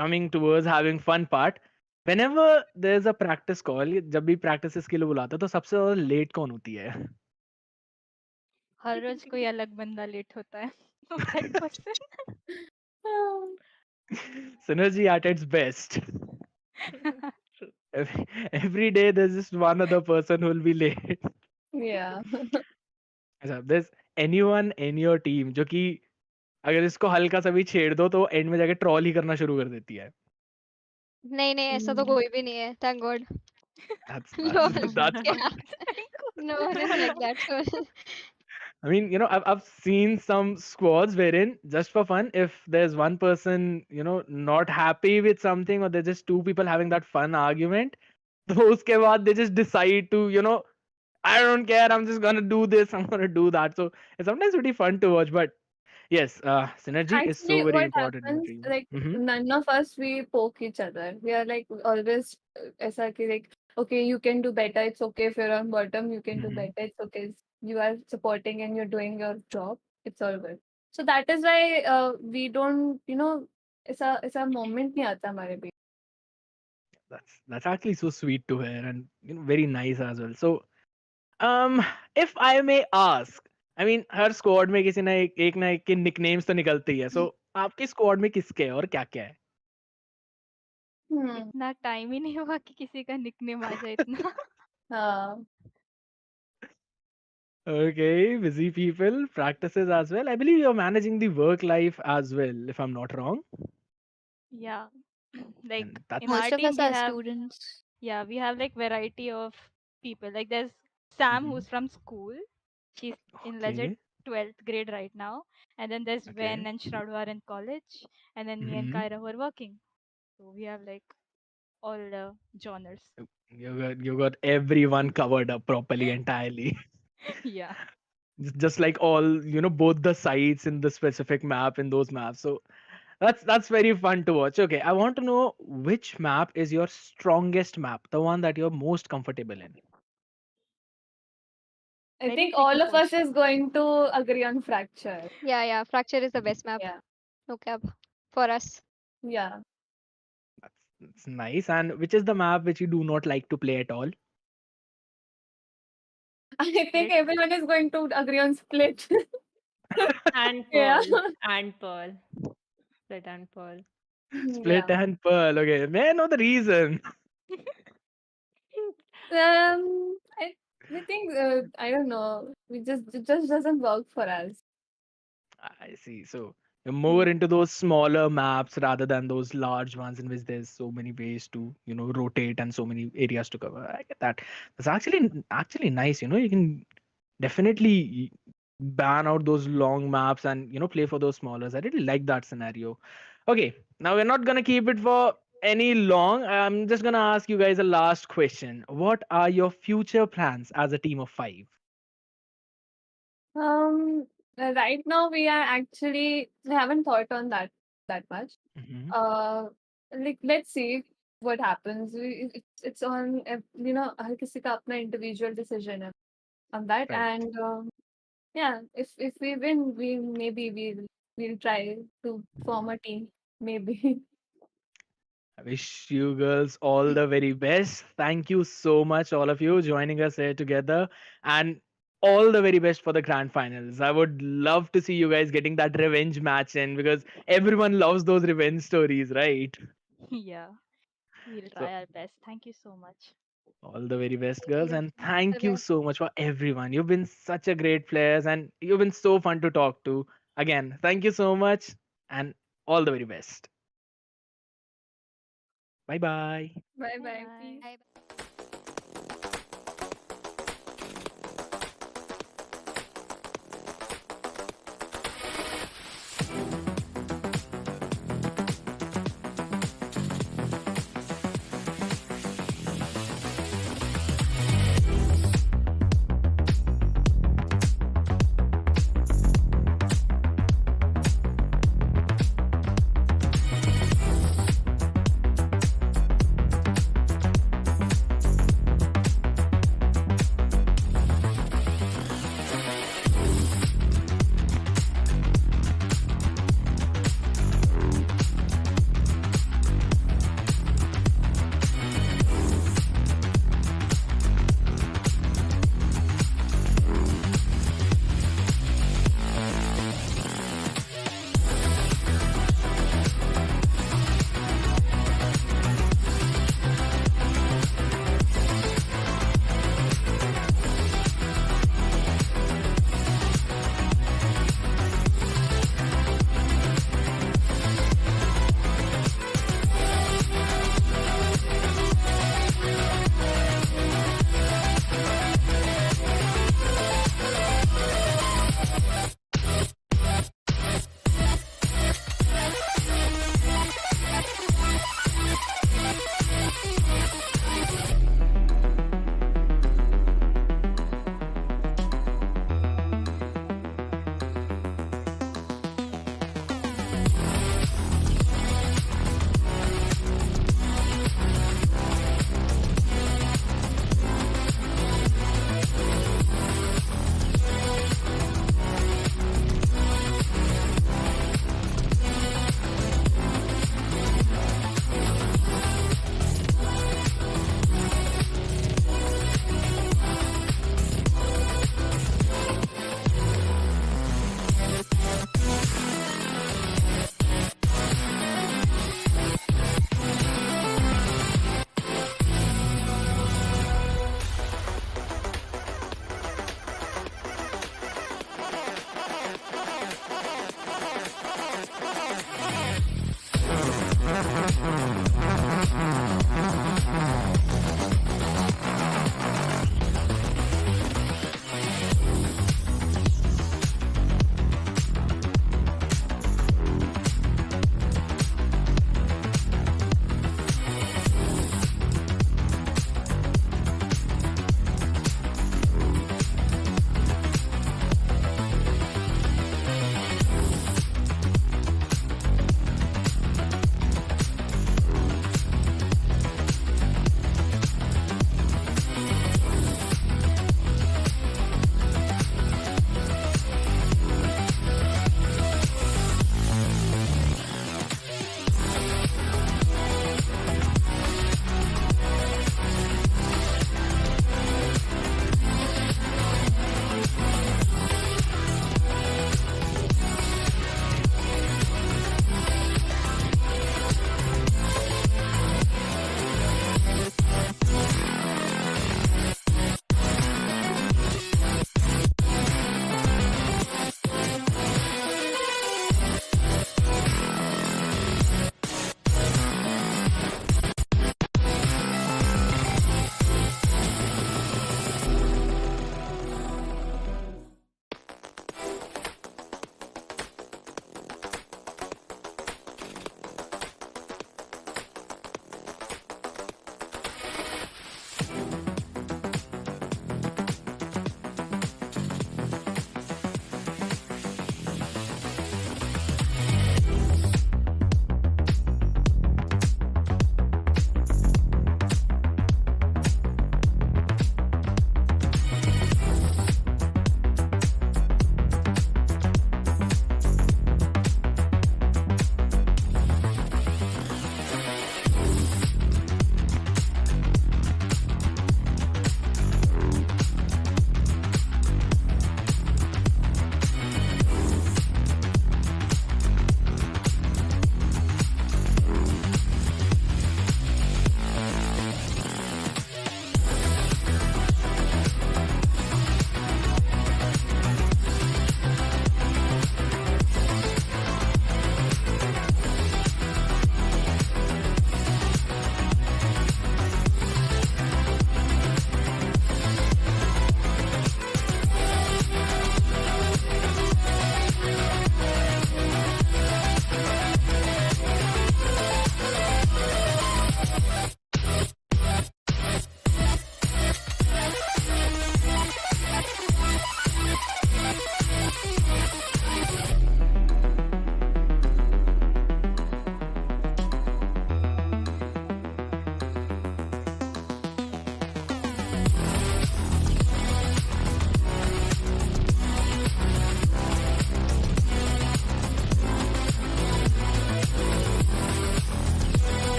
coming towards having fun part, whenever there's a practice call, जब भी practices के लिए बुलाते हैं, तो सबसे ज्यादा late कौन होती है? हर रोज कोई अलग बंदा लेट होता है. That person. Synergy at its best. Every day there's just one other person who will be late. Yeah. अच्छा, there's anyone in your team जो कि अगर इसको हल्का सा भी छेड़ दो तो एंड में जाके ट्रॉल ही करना शुरू कर देती है. नहीं नहीं ऐसा तो Mm. कोई भी नहीं है. Thank God. That's Lol. that's Yeah. No one is like that. So I mean, I've seen some squads wherein just for fun, if there's one person, not happy with something, or there's just two people having that fun argument, तो उसके बाद they just decide to, I don't care, I'm just gonna do this, I'm gonna do that. So it's sometimes pretty fun to watch. But yes, synergy is so Actually, very what important in the happens, team. like, Mm-hmm. none of us, we poke each other. We are like always, ऐसा कि like, okay, you can do better. It's okay if you're on bottom. You can do Mm-hmm. better. It's okay. You are supporting and you're doing your job. It's all good. So that is why we don't, ऐसा moment नहीं आता हमारे बीच. That's actually so sweet to hear, and very nice as well. So Um, if I may ask, I mean, her squad में किसी ना एक के nicknames तो निकलते ही है. So आपके स्क्वाड में किसके है और क्या-क्या है? Hmm. इतना टाइम ही नहीं हुआ कि किसी का निकनेम आ जाए इतना. हाँ. Okay, busy people, practices as well. I believe you're managing the work life as well, if I'm not wrong. Yeah. Like And that's in our most of team us we are have, students. yeah, we have like variety of people. Like there's Sam Mhm. who's from school. She's in legit Okay. 12th grade right now. And then there's Okay. Ven and Shraddha are in college. And then me and Mhm. Kyra who are working. So we have like all the genres. You got everyone covered up properly, entirely. Yeah. Just like all, both the sites in the specific map in those maps. So that's very fun to watch. Okay, I want to know which map is your strongest map, the one that you're most comfortable in. I Very think tricky all of us question. is going to agree on fracture. Yeah, fracture is the best map. Yeah. No cap for us. Yeah. That's nice. And which is the map which you do not like to play at all? I think Split. everyone is going to agree on split. And Yeah. Pearl. And Pearl. Split and Pearl. Split Yeah. and Pearl. Okay, may I know the reason? I think I don't know. It just doesn't work for us. I see. So you're more into those smaller maps rather than those large ones in which there's so many ways to, rotate and so many areas to cover. I get that. That's actually nice. You can definitely ban out those long maps and play for those smallers. I really like that scenario. Okay, now we're not gonna keep it for any long. I'm just gonna ask you guys a last question. What are your future plans as a team of five? Right now we haven't thought on that much. Hmm. Uh, like let's see. what happens. It's on हर किसी का अपना individual decision है on that. Right. And yeah, if we win, we'll try to form a team, maybe. I wish you girls all the very best. Thank you so much, all of you, joining us here together. And all the very best for the grand finals. I would love to see you guys getting that revenge match in because everyone loves those revenge stories, right? Yeah, we'll So, try our best. Thank you so much. all the very best, Thank girls. you. And All the thank you best. so much for everyone. You've been such a great players and you've been so fun to talk to. Again, thank you so much and all the very best. Bye bye. Bye Bye bye. bye. Peace. Bye.